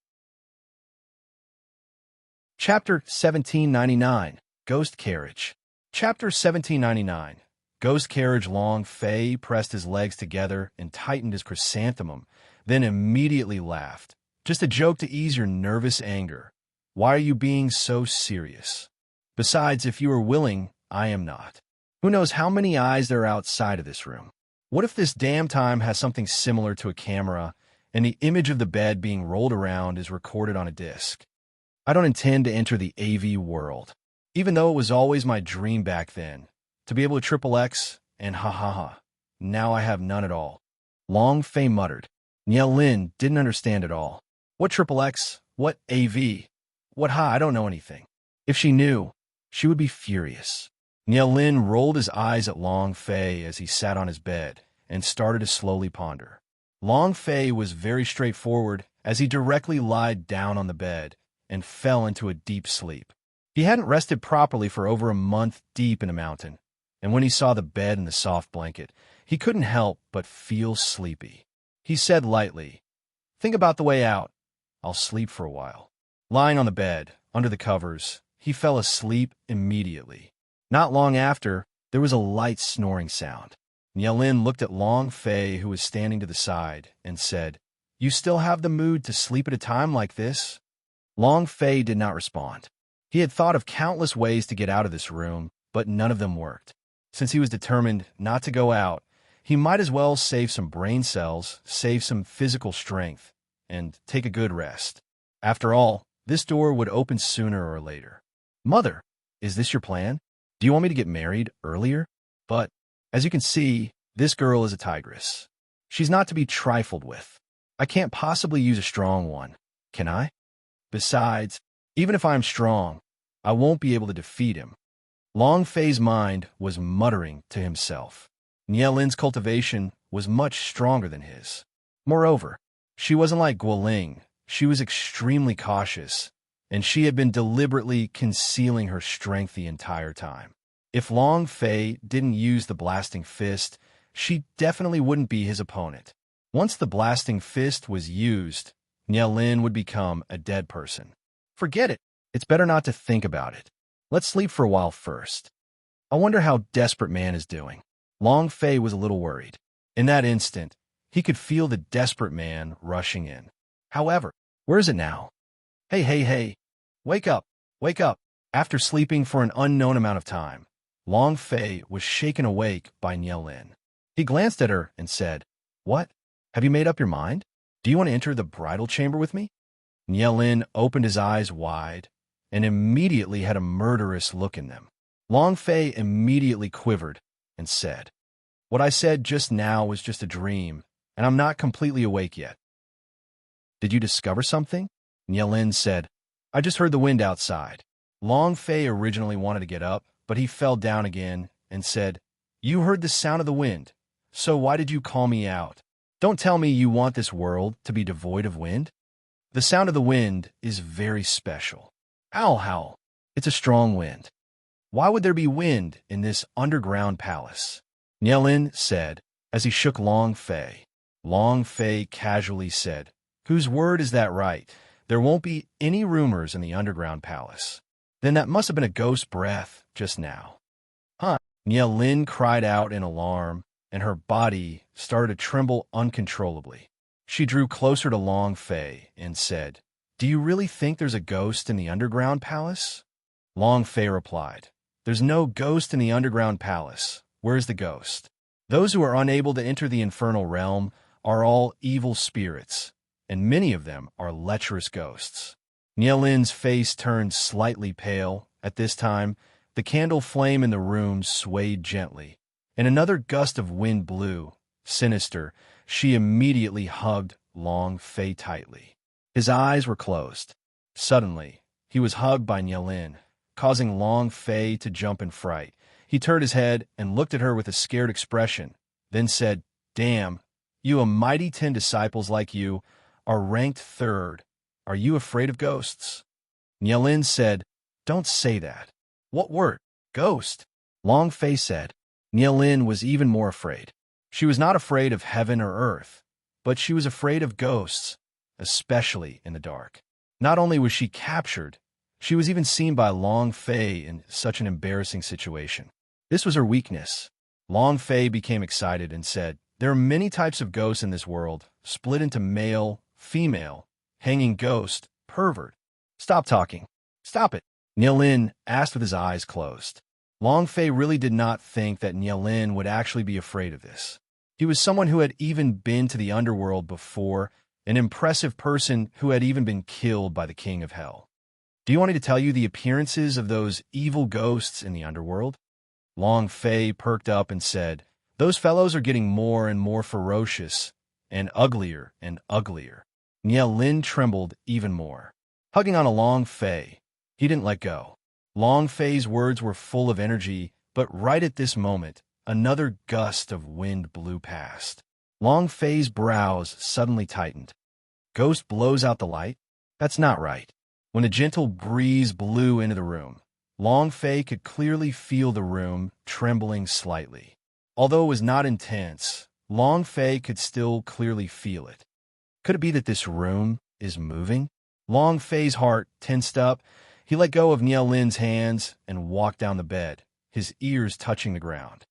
Chapter 1799, Ghost Carriage. Chapter 1799. Ghost Carriage. Long Fei pressed his legs together and tightened his chrysanthemum, then immediately laughed. Just a joke to ease your nervous anger. Why are you being so serious? Besides, if you are willing, I am not. Who knows how many eyes there are outside of this room? What if this damn time has something similar to a camera, and the image of the bed being rolled around is recorded on a disc? I don't intend to enter the AV world, even though it was always my dream back then, to be able to triple X, and ha ha ha. Now I have none at all. Long Fei muttered. Niel Lin didn't understand at all. What triple X? What AV? What ha? I don't know anything. If she knew, she would be furious. Niel Lin rolled his eyes at Long Fei as he sat on his bed and started to slowly ponder. Long Fei was very straightforward as he directly lied down on the bed and fell into a deep sleep. He hadn't rested properly for over a month deep in a mountain, and when he saw the bed and the soft blanket, he couldn't help but feel sleepy. He said lightly, "Think about the way out. I'll sleep for a while." Lying on the bed, under the covers, he fell asleep immediately. Not long after, there was a light snoring sound. Niel Lin looked at Long Fei, who was standing to the side, and said, "You still have the mood to sleep at a time like this?" Long Fei did not respond. He had thought of countless ways to get out of this room, but none of them worked. Since he was determined not to go out, he might as well save some brain cells, save some physical strength, and take a good rest. After all, this door would open sooner or later. "Mother, is this your plan? Do you want me to get married earlier?" But, as you can see, this girl is a tigress. She's not to be trifled with. I can't possibly use a strong one, can I? Besides, even if I'm strong, I won't be able to defeat him. Long Fei's mind was muttering to himself. Niel Lin's cultivation was much stronger than his. Moreover, she wasn't like Guoling. She was extremely cautious, and she had been deliberately concealing her strength the entire time. If Long Fei didn't use the blasting fist, she definitely wouldn't be his opponent. Once the blasting fist was used, Niel Lin would become a dead person. Forget it. It's better not to think about it. Let's sleep for a while first. I wonder how Desperate Man is doing. Long Fei was a little worried. In that instant, he could feel the Desperate Man rushing in. However, where is it now? Hey. Wake up. Wake up. After sleeping for an unknown amount of time, Long Fei was shaken awake by Niel Lin. He glanced at her and said, "What? Have you made up your mind? Do you want to enter the bridal chamber with me?" Niel Lin opened his eyes wide and immediately had a murderous look in them. Long Fei immediately quivered and said, "What I said just now was just a dream, and I'm not completely awake yet." "Did you discover something?" Niel Lin said, "I just heard the wind outside." Long Fei originally wanted to get up, but he fell down again and said, "You heard the sound of the wind, so why did you call me out? Don't tell me you want this world to be devoid of wind. The sound of the wind is very special. Owl howl. It's a strong wind. Why would there be wind in this underground palace?" Niel Lin said as he shook Long Fei. Long Fei casually said, "Whose word is that right? There won't be any rumors in the underground palace." "Then that must have been a ghost breath just now." "Huh?" Niel Lin cried out in alarm, and her body started to tremble uncontrollably. She drew closer to Long Fei and said, "Do you really think there's a ghost in the underground palace?" Long Fei replied, "There's no ghost in the underground palace. Where's the ghost? Those who are unable to enter the infernal realm are all evil spirits, and many of them are lecherous ghosts." Niel Lin's face turned slightly pale. At this time, the candle flame in the room swayed gently, and another gust of wind blew. Sinister, she immediately hugged Long Fei tightly. His eyes were closed. Suddenly, he was hugged by Niel Lin, causing Long Fei to jump in fright. He turned his head and looked at her with a scared expression, then said, "Damn, you a mighty 10 disciples like you are ranked 3rd. Are you afraid of ghosts?" Niel Lin said, "Don't say that." "What word? Ghost?" Long Fei said. Niel Lin was even more afraid. She was not afraid of heaven or earth, but she was afraid of ghosts, especially in the dark. Not only was she captured, She was even seen by Long Fei in such an embarrassing situation. This was her weakness. Long Fei became excited and said, "There are many types of ghosts in this world, split into male, female, hanging ghost, pervert." "Stop talking. Stop it," Nielin asked with his eyes closed. Long Fei really did not think that Nielin would actually be afraid of this. He was someone who had even been to the underworld before, an impressive person who had even been killed by the King of Hell. "Do you want me to tell you the appearances of those evil ghosts in the underworld?" Long Fei perked up and said, "Those fellows are getting more and more ferocious, and uglier and uglier." Nielin trembled even more. Hugging on a Long Fei, he didn't let go. Long Fei's words were full of energy, but right at this moment, another gust of wind blew past. Long Fei's brows suddenly tightened. "Ghost blows out the light? That's not right." When a gentle breeze blew into the room, Long Fei could clearly feel the room trembling slightly. Although it was not intense, Long Fei could still clearly feel it. Could it be that this room is moving? Long Fei's heart tensed up. He let go of Nielin's hands and walked down the bed, his ears touching the ground.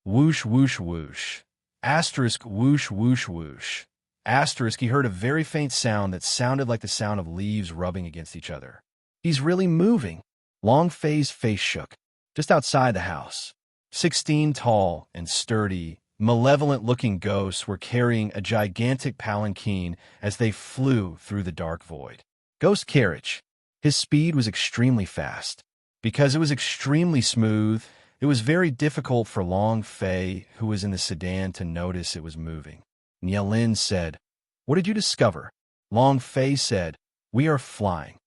Whoosh, whoosh, whoosh. Asterisk, whoosh, whoosh, whoosh. Asterisk, he heard a very faint sound that sounded like the sound of leaves rubbing against each other. "He's really moving." Long Fei's face shook. Just outside the house, 16 tall and sturdy, malevolent-looking ghosts were carrying a gigantic palanquin as they flew through the dark void. Ghost carriage. His speed was extremely fast. Because it was extremely smooth, it was very difficult for Long Fei, who was in the sedan, to notice it was moving. Nielin said, "What did you discover?" Long Fei said, "We are flying."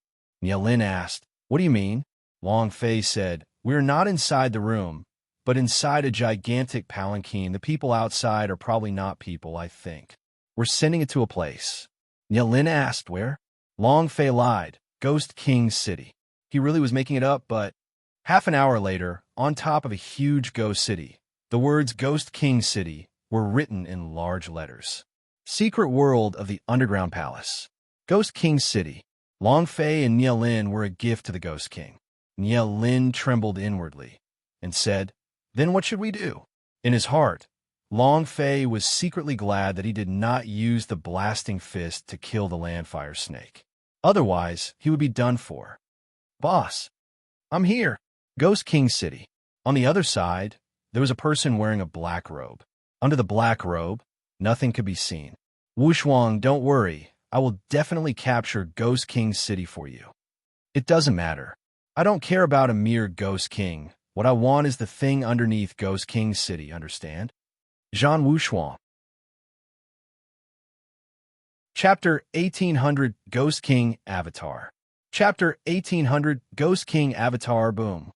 Nielin asked, "What do you mean?" Long Fei said, "We are not inside the room, but inside a gigantic palanquin. The people outside are probably not people, I think. We're sending it to a place." Nielin asked, "Where?" Long Fei lied, "Ghost King City." He really was making it up, but half an hour later, on top of a huge ghost city, the words Ghost King City were written in large letters. Secret world of the underground palace. Ghost King City. Long Fei and Nielin were a gift to the Ghost King. Nielin trembled inwardly and said, "Then what should we do?" In his heart, Long Fei was secretly glad that he did not use the blasting fist to kill the landfire snake. Otherwise, he would be done for. "Boss, I'm here." Ghost King City. On the other side, there was a person wearing a black robe. Under the black robe, nothing could be seen. "Wushuang, don't worry. I will definitely capture Ghost King City for you. It doesn't matter. I don't care about a mere Ghost King. What I want is the thing underneath Ghost King City, understand?" Jean Wushuang. Chapter 1800 Ghost King Avatar. Chapter 1800 Ghost King Avatar. Boom.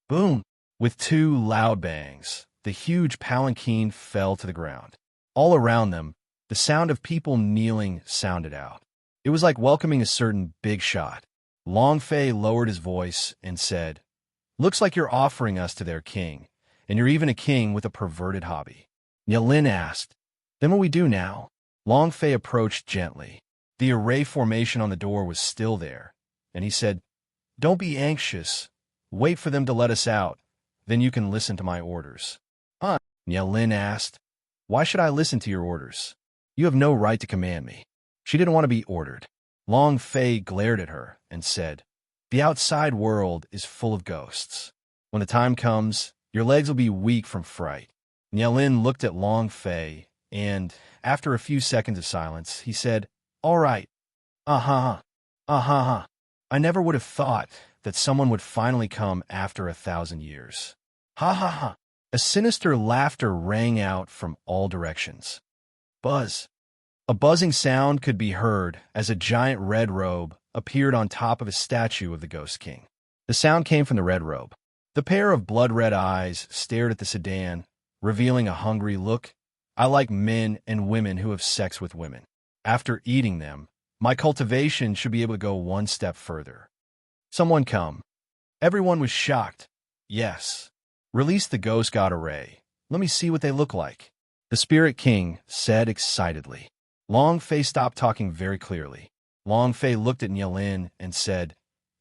Boom. With two loud bangs, the huge palanquin fell to the ground. All around them, the sound of people kneeling sounded out. It was like welcoming a certain big shot. Long Fei lowered his voice and said, "Looks like you're offering us to their king, and you're even a king with a perverted hobby." Nielin asked, "Then what we do now?" Long Fei approached gently. The array formation on the door was still there, and he said, "Don't be anxious. Wait for them to let us out. Then you can listen to my orders." "Huh?" Nielin asked. "Why should I listen to your orders? You have no right to command me." She didn't want to be ordered. Long Fei glared at her and said, "The outside world is full of ghosts. When the time comes, your legs will be weak from fright." Nielin looked at Long Fei, and, after a few seconds of silence, he said, "All right. Uh-huh. Uh-huh. I never would have thought that someone would finally come after 1,000 years. Ha ha ha." A sinister laughter rang out from all directions. Buzz. A buzzing sound could be heard as a giant red robe appeared on top of a statue of the Ghost King. The sound came from the red robe. The pair of blood-red eyes stared at the sedan, revealing a hungry look. "I like men and women who have sex with women. After eating them, my cultivation should be able to go one step further. Someone come." Everyone was shocked. "Yes. Release the Ghost God Array. Let me see what they look like," the Spirit King said excitedly. Long Fei stopped talking very clearly. Long Fei looked at Nielin and said,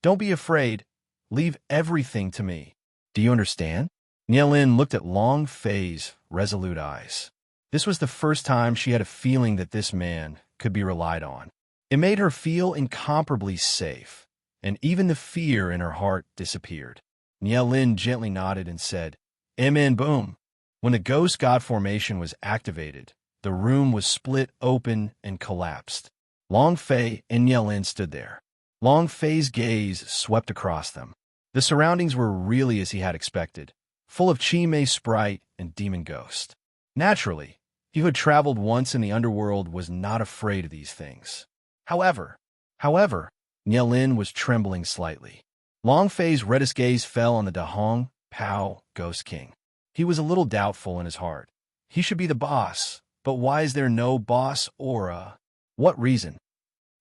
Don't be afraid. Leave everything to me. Do you understand? Nielin looked at Long Fei's resolute eyes. This was the first time she had a feeling that this man could be relied on. It made her feel incomparably safe, and even the fear in her heart disappeared. Nielin gently nodded and said, "Amen, boom." When the ghost god formation was activated, the room was split open and collapsed. Long Fei and Nielin stood there. Long Fei's gaze swept across them. The surroundings were really as he had expected, full of Chi-Mei sprite and demon ghost. Naturally, he who had traveled once in the underworld was not afraid of these things. However, Nielin was trembling slightly. Long Fei's reddish gaze fell on the Dahong Pao Ghost King. He was a little doubtful in his heart. He should be the boss, but why is there no boss aura? What reason?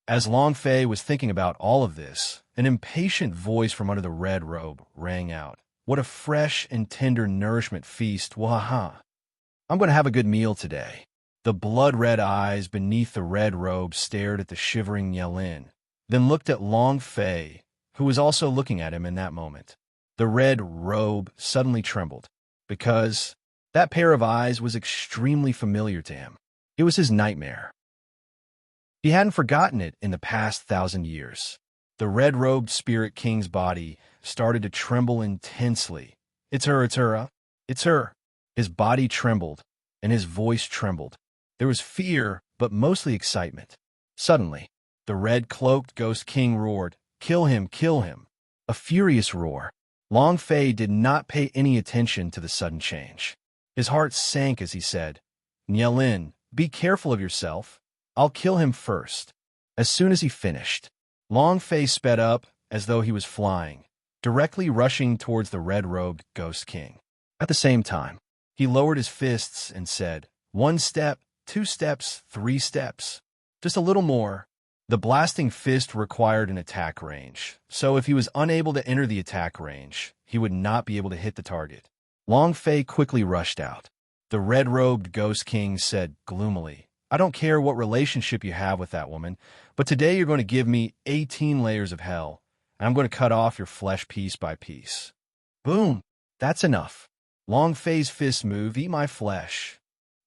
As Long Fei was thinking about all of this, an impatient voice from under the red robe rang out. What a fresh and tender nourishment feast, waha! I'm going to have a good meal today. The blood-red eyes beneath the red robe stared at the shivering Nielin, then looked at Long Fei, who was also looking at him in that moment. The red robe suddenly trembled, because that pair of eyes was extremely familiar to him. It was his nightmare. He hadn't forgotten it in the past 1,000 years. The red-robed spirit king's body started to tremble intensely. It's her. His body trembled, and his voice trembled. There was fear, but mostly excitement. Suddenly, the red-cloaked ghost king roared, "Kill him, kill him!" A furious roar. Long Fei did not pay any attention to the sudden change. His heart sank as he said, "Nielin, be careful of yourself. I'll kill him first." As soon as he finished, Long Fei sped up as though he was flying, directly rushing towards the red-robed ghost king. At the same time, he lowered his fists and said, "1 step, 2 steps, 3 steps. Just a little more." The blasting fist required an attack range, so if he was unable to enter the attack range, he would not be able to hit the target. Long Fei quickly rushed out. The red-robed ghost king said gloomily, "I don't care what relationship you have with that woman, but today you're going to give me 18 layers of hell, and I'm going to cut off your flesh piece by piece." Boom! That's enough. Long Fei's fist moved, "Eat my flesh."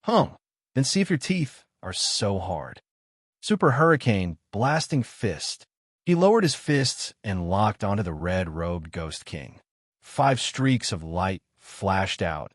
Then see if your teeth are so hard. Super Hurricane, blasting fist. He lowered his fists and locked onto the red-robed ghost king. 5 streaks of light flashed out.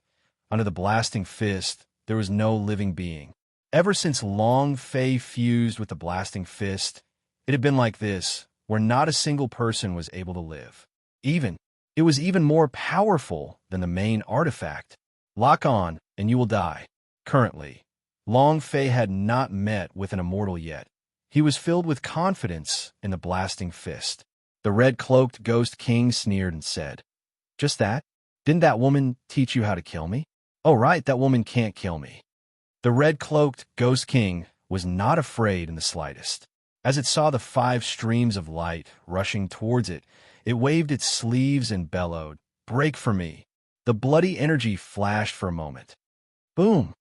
Under the blasting fist, there was no living being. Ever since Long Fei fused with the blasting fist, it had been like this, where not a single person was able to live. It was even more powerful than the main artifact. Lock on, and you will die. Currently, Long Fei had not met with an immortal yet. He was filled with confidence in the blasting fist. The red-cloaked ghost king sneered and said, "Just that? Didn't that woman teach you how to kill me?" "Oh right, that woman can't kill me." The red-cloaked ghost king was not afraid in the slightest. As it saw the 5 streams of light rushing towards it, it waved its sleeves and bellowed, "Break for me." The bloody energy flashed for a moment. Boom!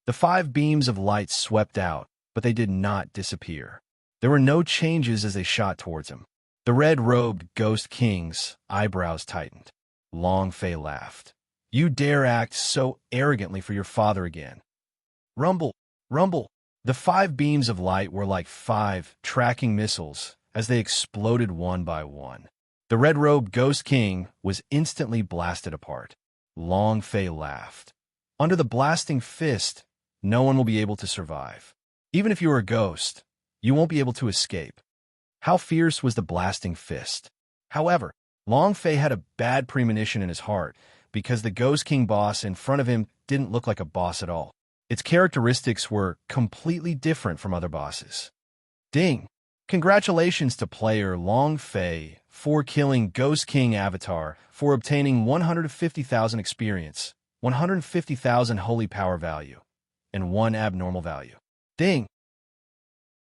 The 5 beams of light swept out, but they did not disappear. There were no changes as they shot towards him. The red-robed ghost king's eyebrows tightened. Long Fei laughed. "You dare act so arrogantly for your father again." Rumble, rumble. The 5 beams of light were like 5 tracking missiles as they exploded one by one. The red-robed ghost king was instantly blasted apart. Long Fei laughed. Under the blasting fist, no one will be able to survive. Even if you are a ghost, you won't be able to escape. How fierce was the blasting fist? However, Long Fei had a bad premonition in his heart because the Ghost King boss in front of him didn't look like a boss at all. Its characteristics were completely different from other bosses. Ding! Congratulations to player Long Fei for killing Ghost King Avatar for obtaining 150,000 experience, 150,000 holy power value, and 1 abnormal value. Ding!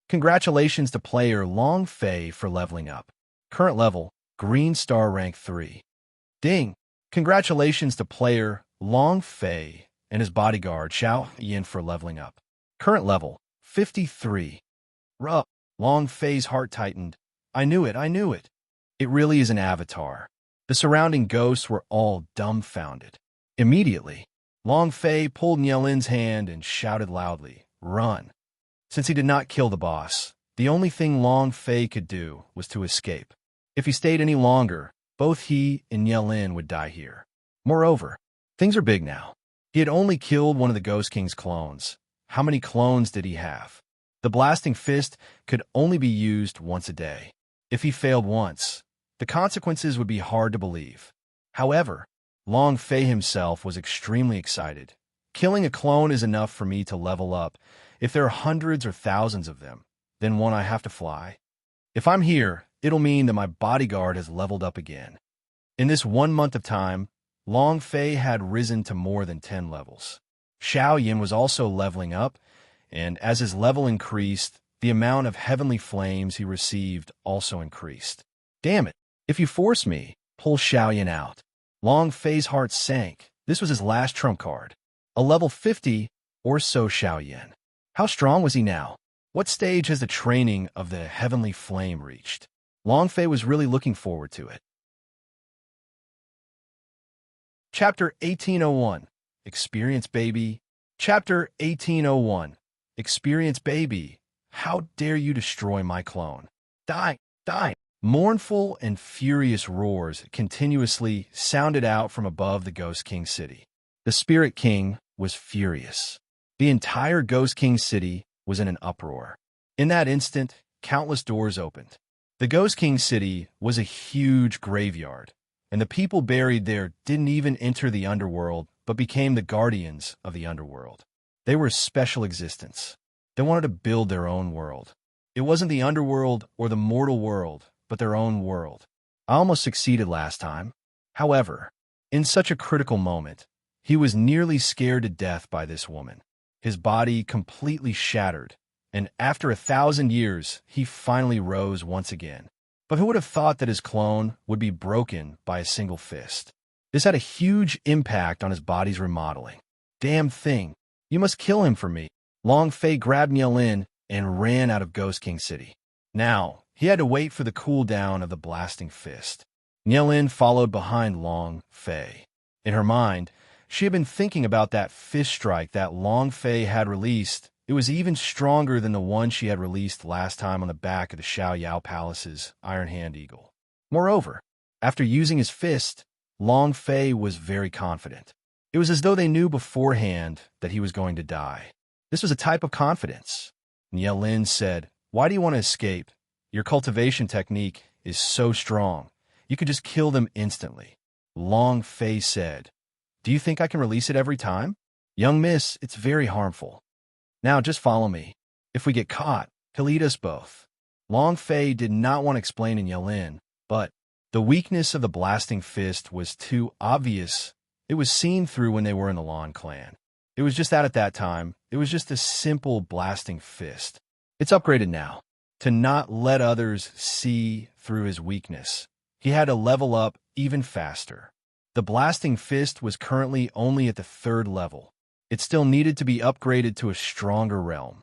Congratulations to player Long Fei for leveling up. Current level, Green Star Rank 3. Ding! Congratulations to player Long Fei and his bodyguard Xiao Yin for leveling up. Current level, 53. Long Fei's heart tightened. I knew it. It really is an avatar. The surrounding ghosts were all dumbfounded. Immediately, Long Fei pulled Nielin's hand and shouted loudly, "Run!" Since he did not kill the boss, the only thing Long Fei could do was to escape. If he stayed any longer, both he and Nielin would die here. Moreover, things are big now. He had only killed one of the Ghost King's clones. How many clones did he have? The blasting fist could only be used once a day. If he failed once, the consequences would be hard to believe. However, Long Fei himself was extremely excited. Killing a clone is enough for me to level up. If there are hundreds or thousands of them, then won't I have to fly? If I'm here, it'll mean that my bodyguard has leveled up again. In this 1 month of time, Long Fei had risen to more than 10 levels. Xiaoyan was also leveling up, and as his level increased, the amount of heavenly flames he received also increased. Damn it, if you force me, pull Xiaoyan out. Long Fei's heart sank. This was his last trump card. A level 50 or so Xiaoyan. How strong was he now? What stage has the training of the heavenly flame reached? Long Fei was really looking forward to it. Chapter 1801. Experience Baby. Chapter 1801. Experience Baby. How dare you destroy my clone? Die! Die! Mournful and furious roars continuously sounded out from above the Ghost King city. The Spirit King was furious. The entire Ghost King city was in an uproar. In that instant, countless doors opened. The Ghost King city was a huge graveyard, and the people buried there didn't even enter the underworld, but became the guardians of the underworld. They were a special existence. They wanted to build their own world. It wasn't the underworld or the mortal world, but their own world. I almost succeeded last time. However, in such a critical moment, he was nearly scared to death by this woman. His body completely shattered, and after 1,000 years, he finally rose once again. But who would have thought that his clone would be broken by a single fist? This had a huge impact on his body's remodeling. Damn thing. You must kill him for me. Long Fei grabbed Nielin and ran out of Ghost King City. Now, he had to wait for the cooldown of the blasting fist. Nielin followed behind Long Fei. In her mind, she had been thinking about that fist strike that Long Fei had released. It was even stronger than the one she had released last time on the back of the Xiaoyao Palace's Iron Hand Eagle. Moreover, after using his fist, Long Fei was very confident. It was as though they knew beforehand that he was going to die. This was a type of confidence. Nielin said, "Why do you want to escape? Your cultivation technique is so strong. You could just kill them instantly." Long Fei said, "Do you think I can release it every time? Young miss, it's very harmful. Now just follow me. If we get caught, he'll eat us both." Long Fei did not want to explain to Nielin, but the weakness of the blasting fist was too obvious. It was seen through when they were in the Lan clan. It was just that at that time, it was just a simple blasting fist. It's upgraded now. To not let others see through his weakness, he had to level up even faster. The blasting fist was currently only at the 3rd level. It still needed to be upgraded to a stronger realm.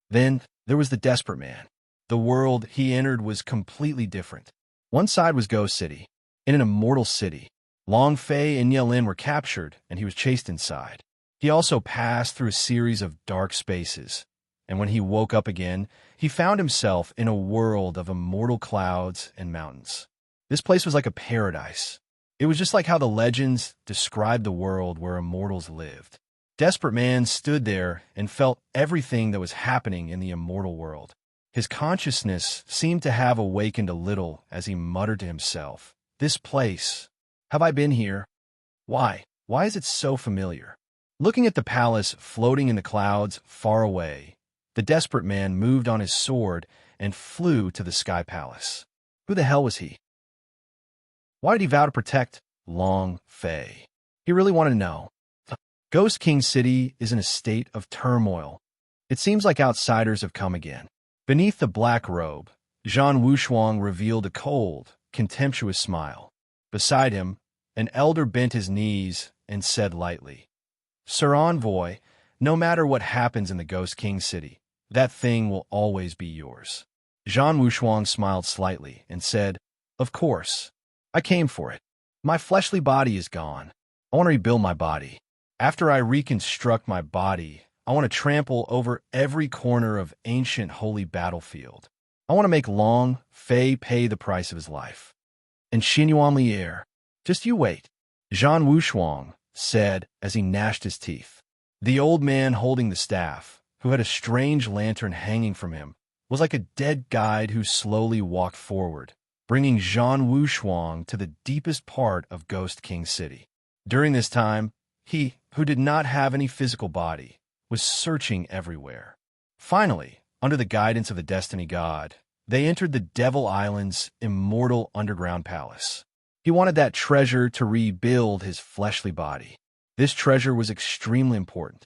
Then there was the Desperate Man. The world he entered was completely different. One side was Ghost City. In an immortal city, Long Fei and Nielin were captured, and he was chased inside. He also passed through a series of dark spaces, and when he woke up again, he found himself in a world of immortal clouds and mountains. This place was like a paradise. It was just like how the legends described the world where immortals lived. Desperate Man stood there and felt everything that was happening in the immortal world. His consciousness seemed to have awakened a little as he muttered to himself, "This place. Have I been here? Why? Why is it so familiar?" Looking at the palace floating in the clouds far away, the Desperate Man moved on his sword and flew to the Sky Palace. Who the hell was he? Why did he vow to protect Long Fei? He really wanted to know. Ghost King City is in a state of turmoil. It seems like outsiders have come again. Beneath the black robe, Zhan Wushuang revealed a cold, contemptuous smile. Beside him, an elder bent his knees and said lightly, "Sir Envoy, no matter what happens in the Ghost King City, that thing will always be yours." Zhan Wushuang smiled slightly and said, Of course. I came for it. My fleshly body is gone. I want to rebuild my body. After I reconstruct my body, I want to trample over every corner of ancient holy battlefield. I want to make Long Fei pay the price of his life. And Xinyuan Lier, just you wait, Zhan Wushuang said as he gnashed his teeth. The old man holding the staff, who had a strange lantern hanging from him, was like a dead guide who slowly walked forward, bringing Zhan Wushuang to the deepest part of Ghost King City. During this time, he, who did not have any physical body, was searching everywhere. Finally, under the guidance of the Destiny God, they entered the Devil Island's immortal underground palace. He wanted that treasure to rebuild his fleshly body. This treasure was extremely important.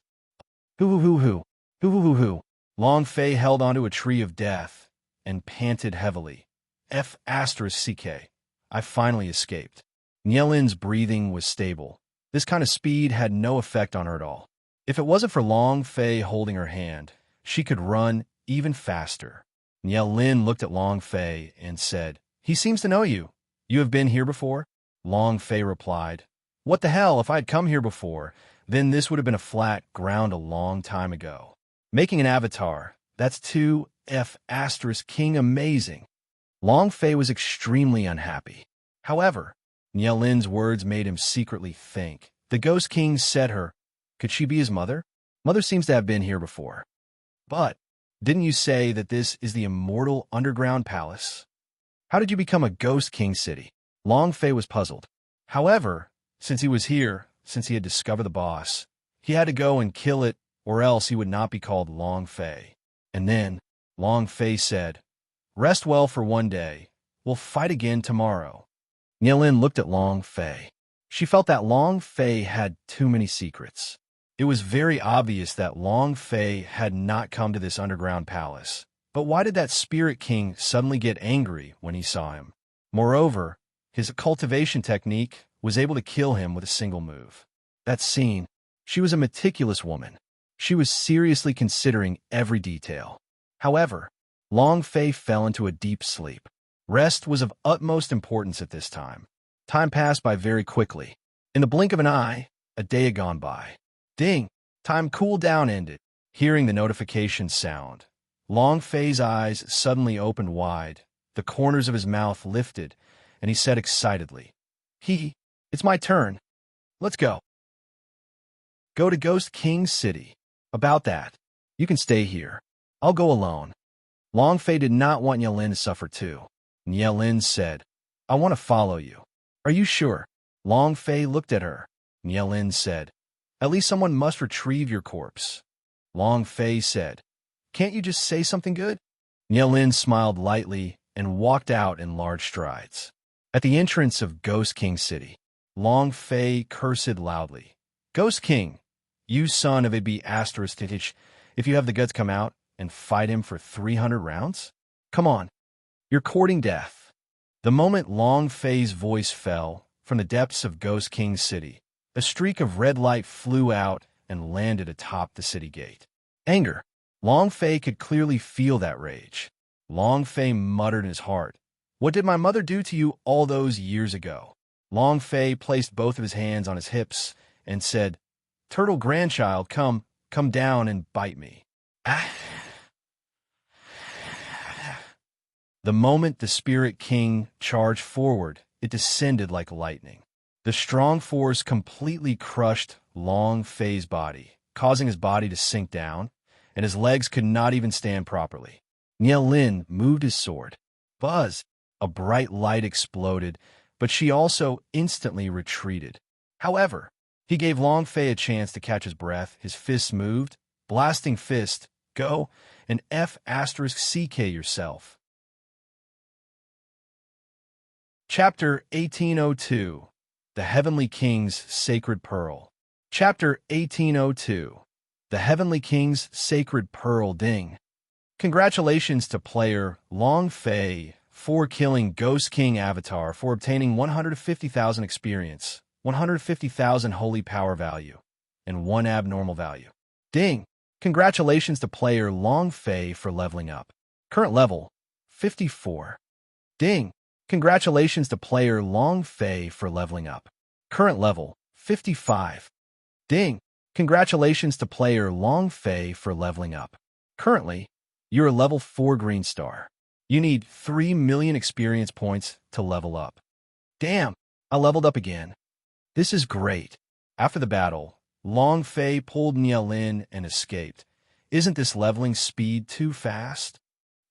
Hoo-hoo-hoo-hoo. Long Fei held onto a tree of death and panted heavily. F***CK. I finally escaped. Nielin's breathing was stable. This kind of speed had no effect on her at all. If it wasn't for Long Fei holding her hand, she could run even faster. Nielin looked at Long Fei and said, "He seems to know you. You have been here before?" Long Fei replied, "What the hell, if I had come here before, then this would have been a flat ground a long time ago. Making an avatar, that's 2F***king amazing." Long Fei was extremely unhappy. However, Nielin's words made him secretly think. The Ghost King said her, could she be his mother? Mother seems to have been here before. But, didn't you say that this is the immortal underground palace? How did you become a Ghost King city? Long Fei was puzzled. However, since he was here, since he had discovered the boss, he had to go and kill it, or else he would not be called Long Fei. And then, Long Fei said, "Rest well for one day. We'll fight again tomorrow." Nielin looked at Long Fei. She felt that Long Fei had too many secrets. It was very obvious that Long Fei had not come to this underground palace. But why did that Spirit King suddenly get angry when he saw him? Moreover, his cultivation technique was able to kill him with a single move. That scene, she was a meticulous woman. She was seriously considering every detail. However, Long Fei fell into a deep sleep. Rest was of utmost importance at this time. Time passed by very quickly. In the blink of an eye, a day had gone by. Ding! Time cool down ended. Hearing the notification sound, Long Fei's eyes suddenly opened wide. The corners of his mouth lifted, and he said excitedly, It's my turn. Let's go. Go to Ghost King City. About that, you can stay here. I'll go alone." Long Fei did not want Nielin to suffer too. Nielin said, "I want to follow you." "Are you sure?" Long Fei looked at her. Nielin said, "At least someone must retrieve your corpse." Long Fei said, "Can't you just say something good?" Nielin smiled lightly and walked out in large strides. At the entrance of Ghost King City, Long Fei cursed loudly. "Ghost King, you son of a B***, if you have the guts, come out and fight him for 300 rounds? Come on, you're courting death." The moment Long Fei's voice fell from the depths of Ghost King City, a streak of red light flew out and landed atop the city gate. Anger. Long Fei could clearly feel that rage. Long Fei muttered in his heart, "What did my mother do to you all those years ago?" Long Fei placed both of his hands on his hips and said, "Turtle grandchild, come down and bite me." The moment the Spirit King charged forward, it descended like lightning. The strong force completely crushed Long Fei's body, causing his body to sink down, and his legs could not even stand properly. Nielin moved his sword. Buzz! A bright light exploded, but she also instantly retreated. However, he gave Long Fei a chance to catch his breath. His fists moved. Blasting fist, go, and F***CK yourself. Chapter 1802. The Heavenly King's Sacred Pearl. Chapter 1802. The Heavenly King's Sacred Pearl. Ding. Congratulations to player Long Fei for killing Ghost King Avatar for obtaining 150,000 experience, 150,000 holy power value, and 1 abnormal value. Ding. Congratulations to player Long Fei for leveling up. Current level, 54. Ding. Congratulations to player Long Fei for leveling up. Current level, 55. Ding! Congratulations to player Long Fei for leveling up. Currently, you're a level 4 green star. You need 3 million experience points to level up. Damn! I leveled up again. This is great. After the battle, Long Fei pulled Nielin and escaped. Isn't this leveling speed too fast?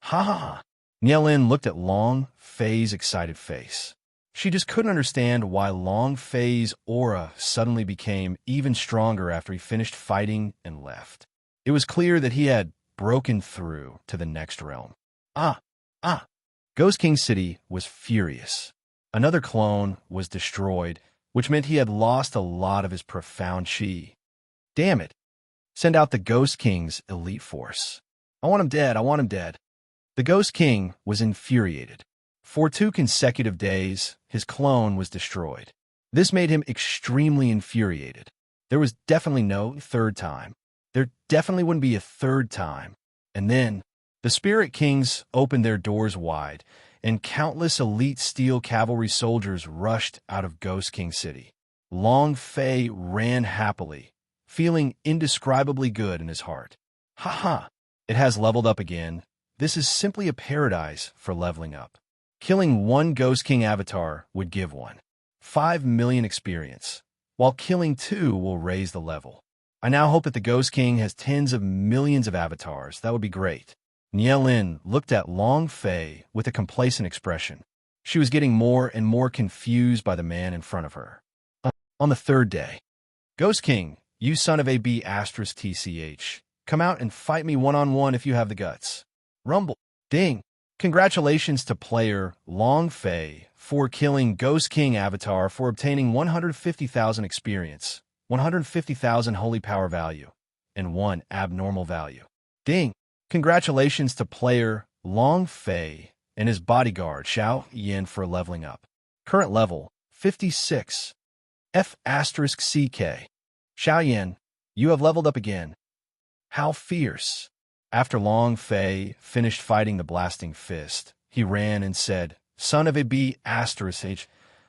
Ha ha ha! Nielin looked at Long Fei's excited face. She just couldn't understand why Long Fei's aura suddenly became even stronger after he finished fighting and left. It was clear that he had broken through to the next realm. Ah! Ghost King City was furious. Another clone was destroyed, which meant he had lost a lot of his profound chi. Damn it! Send out the Ghost King's elite force. I want him dead, I want him dead. The Ghost King was infuriated. For 2 consecutive days, his clone was destroyed. This made him extremely infuriated. There was definitely no third time. There definitely wouldn't be a third time. And then, the Spirit Kings opened their doors wide, and countless elite steel cavalry soldiers rushed out of Ghost King City. Long Fei ran happily, feeling indescribably good in his heart. Ha ha! It has leveled up again. This is simply a paradise for leveling up. Killing 1 Ghost King avatar would give 5 million experience, while killing 2 will raise the level. I now hope that the Ghost King has tens of millions of avatars. That would be great. Nielin looked at Long Fei with a complacent expression. She was getting more and more confused by the man in front of her. On the 3rd day, Ghost King, you son of a b****, come out and fight me one-on-one if you have the guts. Rumble. Ding. Congratulations to player Long Fei for killing Ghost King avatar for obtaining 150,000 experience, 150,000 holy power value, and 1 abnormal value. Ding. Congratulations to player Long Fei and his bodyguard Xiao Yin for leveling up. Current level, 56. F***CK. Xiao Yin, you have leveled up again. How fierce. After Long Fei finished fighting the blasting fist, he ran and said, Son of a b****,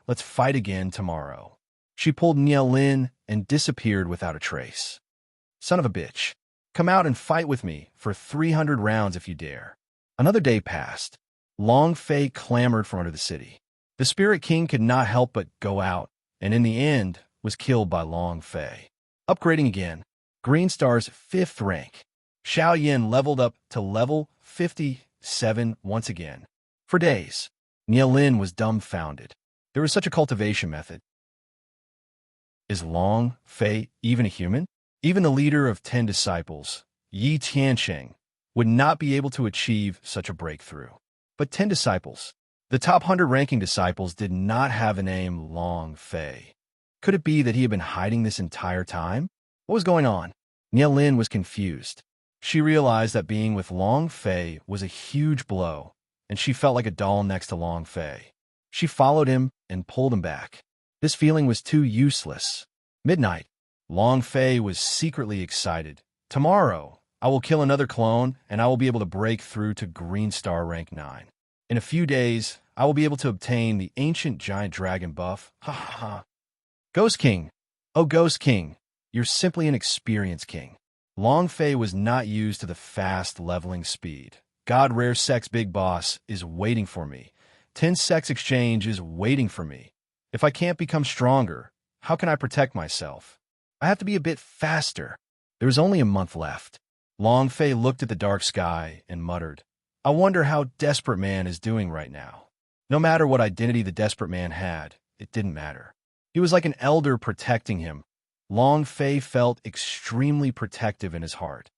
let's fight again tomorrow. She pulled Nielin and disappeared without a trace. Son of a bitch. Come out and fight with me for 300 rounds if you dare. Another day passed. Long Fei clamored from under the city. The Spirit King could not help but go out, and in the end was killed by Long Fei. Upgrading again. Green Star's 5th rank. Xiao Yin leveled up to level 57 once again. For days, Nielin was dumbfounded. There was such a cultivation method. Is Long Fei even a human? Even the leader of 10 disciples, Yi Tiansheng, would not be able to achieve such a breakthrough. But 10 disciples, the top 100 ranking disciples, did not have a name Long Fei. Could it be that he had been hiding this entire time? What was going on? Nielin was confused. She realized that being with Long Fei was a huge blow, and she felt like a doll next to Long Fei. She followed him and pulled him back. This feeling was too useless. Midnight. Long Fei was secretly excited. Tomorrow, I will kill another clone, and I will be able to break through to Green Star rank 9. In a few days, I will be able to obtain the Ancient Giant Dragon buff. Ha ha ha. Ghost King. Oh, Ghost King, you're simply an experienced king. Long Fei was not used to the fast leveling speed. God Rare Sex Big Boss is waiting for me. 10 Sex Exchange is waiting for me. If I can't become stronger, how can I protect myself? I have to be a bit faster. There was only a month left. Long Fei looked at the dark sky and muttered, I wonder how Desperate Man is doing right now. No matter what identity the Desperate Man had, it didn't matter. He was like an elder protecting him. Long Fei felt extremely protective in his heart.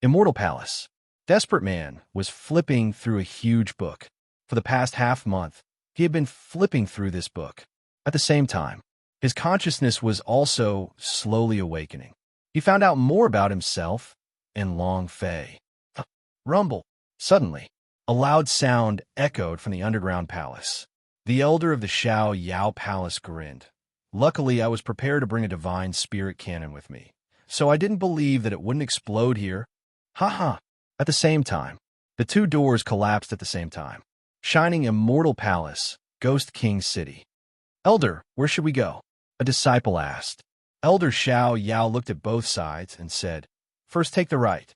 Immortal Palace. Desperate Man was flipping through a huge book. For the past half-month, he had been flipping through this book. At the same time, his consciousness was also slowly awakening. He found out more about himself and Long Fei. Rumble. Suddenly, a loud sound echoed from the underground palace. The elder of the Xiao Yao Palace grinned. Luckily, I was prepared to bring a divine spirit cannon with me, so I didn't believe that it wouldn't explode here. Ha ha. At the same time, the 2 doors collapsed at the same time. Shining immortal palace, Ghost King City. Elder, where should we go? A disciple asked. Elder Xiao Yao looked at both sides and said, First take the right.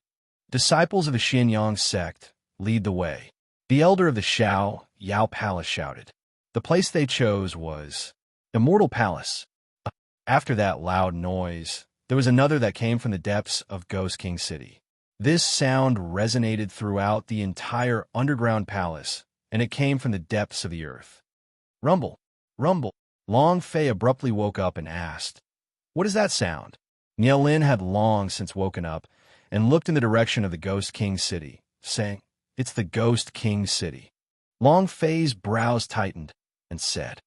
Disciples of the Xianyang sect, lead the way. The elder of the Xiao Yao Palace shouted. The place they chose was Immortal Palace. After that loud noise, there was another that came from the depths of Ghost King City. This sound resonated throughout the entire underground palace, and it came from the depths of the earth. Rumble, rumble. Long Fei abruptly woke up and asked, What is that sound? Nielin had long since woken up and looked in the direction of the Ghost King City, saying, It's the Ghost King City. Long Fei's brows tightened and said,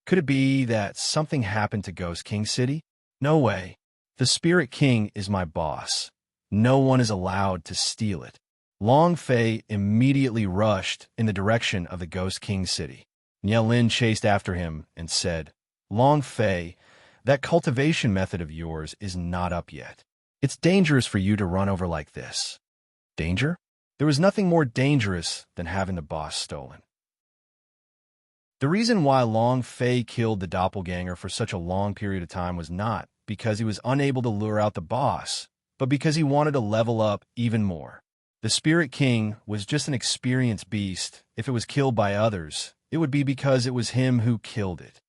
Could it be that something happened to Ghost King City? No way. The Spirit King is my boss. No one is allowed to steal it. Long Fei immediately rushed in the direction of the Ghost King City. Nielin chased after him and said, Long Fei, that cultivation method of yours is not up yet. It's dangerous for you to run over like this. Danger? There was nothing more dangerous than having the boss stolen. The reason why Long Fei killed the doppelganger for such a long period of time was not because he was unable to lure out the boss, but because he wanted to level up even more. The Spirit King was just an experienced beast. If it was killed by others, it would be because it was him who killed it.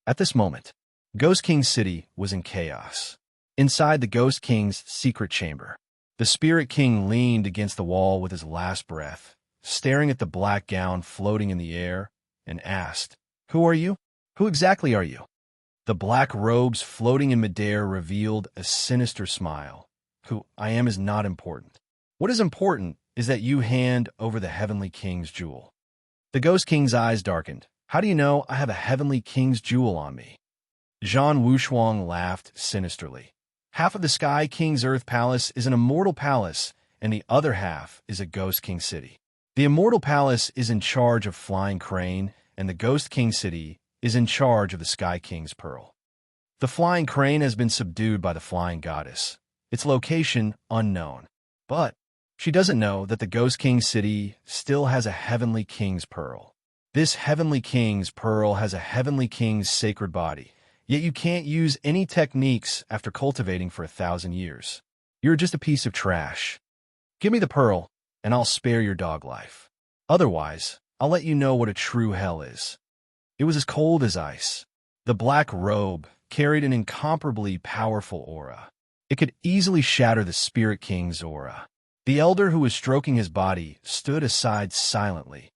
At this moment, Ghost King City was in chaos. Inside the Ghost King's secret chamber, the Spirit King leaned against the wall with his last breath, staring at the black gown floating in the air, and asked, Who are you? Who exactly are you? The black robes floating in midair revealed a sinister smile. Who I am is not important. What is important is that you hand over the Heavenly King's jewel. The Ghost King's eyes darkened. How do you know I have a Heavenly King's jewel on me? Zhan Wushuang laughed sinisterly. Half of the Sky King's Earth Palace is an immortal palace, and the other half is a Ghost King City. The Immortal Palace is in charge of Flying Crane, and the Ghost King City is in charge of the Sky King's Pearl. The Flying Crane has been subdued by the Flying Goddess, its location unknown. But she doesn't know that the Ghost King City still has a Heavenly King's Pearl. This Heavenly King's Pearl has a Heavenly King's sacred body, yet you can't use any techniques after cultivating for 1,000 years. You're just a piece of trash. Give me the pearl, and I'll spare your dog life. Otherwise, I'll let you know what a true hell is. It was as cold as ice. The black robe carried an incomparably powerful aura. It could easily shatter the Spirit King's aura. The elder who was stroking his body stood aside silently,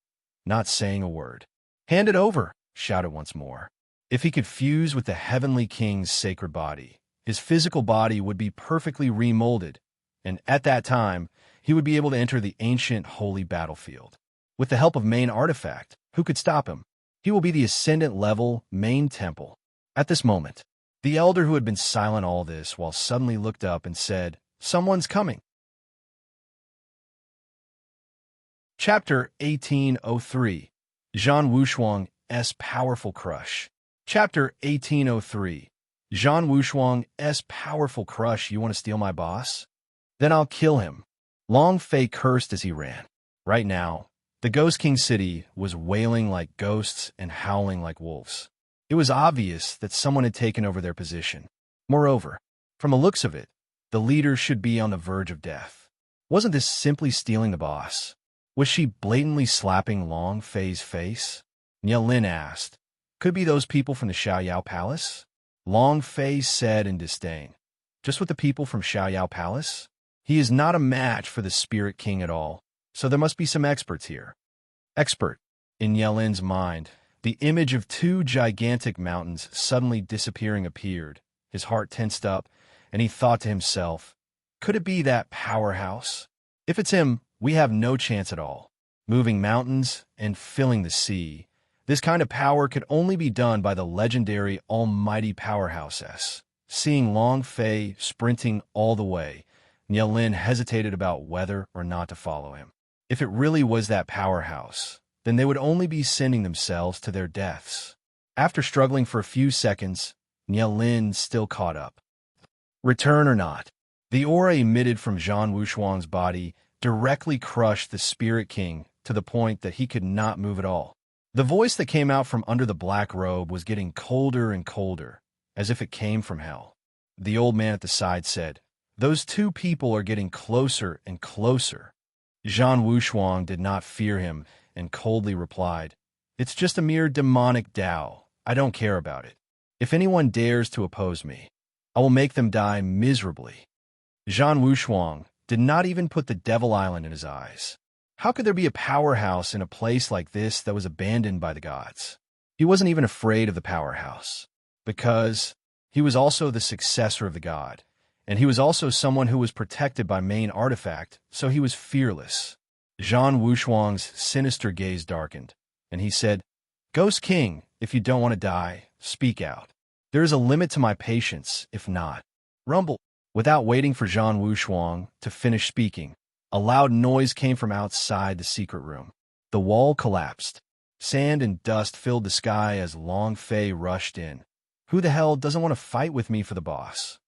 not saying a word. Hand it over, shouted once more. If he could fuse with the Heavenly King's sacred body, his physical body would be perfectly remolded, and at that time, he would be able to enter the ancient holy battlefield. With the help of main artifact, who could stop him? He will be the ascendant level main temple. At this moment, the elder who had been silent all this while suddenly looked up and said, Someone's coming. Chapter 1803. Zhan Wushuang's Powerful Crush. Chapter 1803. Zhan Wushuang's Powerful Crush. You want to steal my boss? Then I'll kill him. Long Fei cursed as he ran. Right now, the Ghost King City was wailing like ghosts and howling like wolves. It was obvious that someone had taken over their position. Moreover, from the looks of it, the leader should be on the verge of death. Wasn't this simply stealing the boss? Was she blatantly slapping Long Fei's face? Nielin asked. Could it be those people from the Xiaoyao Palace? Long Fei said in disdain. Just with the people from Xiaoyao Palace? He is not a match for the Spirit King at all, so there must be some experts here. Expert. In Yelin's mind, the image of two gigantic mountains suddenly disappearing appeared. His heart tensed up, and he thought to himself, could it be that powerhouse? If it's him, we have no chance at all. Moving mountains and filling the sea, this kind of power could only be done by the legendary almighty powerhouse. Seeing Long Fei sprinting all the way, Nielin hesitated about whether or not to follow him. If it really was that powerhouse, then they would only be sending themselves to their deaths. After struggling for a few seconds, Nielin still caught up. Return or not, the aura emitted from Zhan Wushuang's body directly crushed the Spirit King to the point that he could not move at all. The voice that came out from under the black robe was getting colder and colder, as if it came from hell. The old man at the side said, "Those two people are getting closer and closer." Zhan Wushuang did not fear him and coldly replied, "It's just a mere demonic Tao. I don't care about it. If anyone dares to oppose me, I will make them die miserably." Zhan Wushuang did not even put the Devil Island in his eyes. How could there be a powerhouse in a place like this that was abandoned by the gods? He wasn't even afraid of the powerhouse, because he was also the successor of the god, and he was also someone who was protected by main artifact, so he was fearless. Zhan Wushuang's sinister gaze darkened, and he said, "Ghost King, if you don't want to die, speak out. There is a limit to my patience, if not." Rumble. Without waiting for Zhan Wushuang to finish speaking, a loud noise came from outside the secret room. The wall collapsed. Sand and dust filled the sky as Long Fei rushed in. "Who the hell doesn't want to fight with me for the boss?"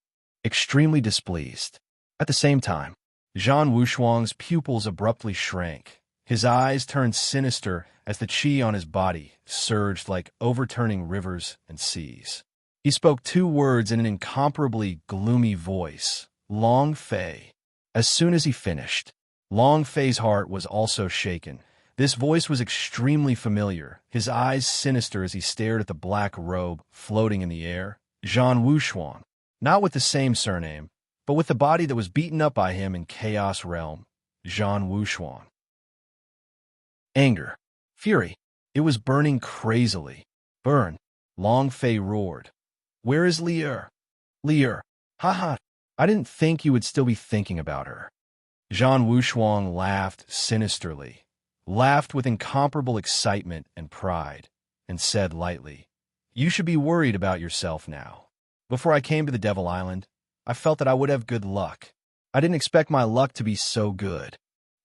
Extremely displeased. At the same time, Zhan Wushuang's pupils abruptly shrank. His eyes turned sinister as the qi on his body surged like overturning rivers and seas. He spoke two words in an incomparably gloomy voice, "Long Fei." As soon as he finished, Long Fei's heart was also shaken. This voice was extremely familiar, his eyes sinister as he stared at the black robe floating in the air. Zhan Wushuang, not with the same surname, but with the body that was beaten up by him in Chaos Realm. Zhan Wushuang. Anger. Fury. It was burning crazily. "Burn!" Long Fei roared. "Where is Lier?" "Lier. Haha. I didn't think you would still be thinking about her." Zhan Wushuang laughed sinisterly, laughed with incomparable excitement and pride, and said lightly, "You should be worried about yourself now. Before I came to the Devil Island, I felt that I would have good luck. I didn't expect my luck to be so good.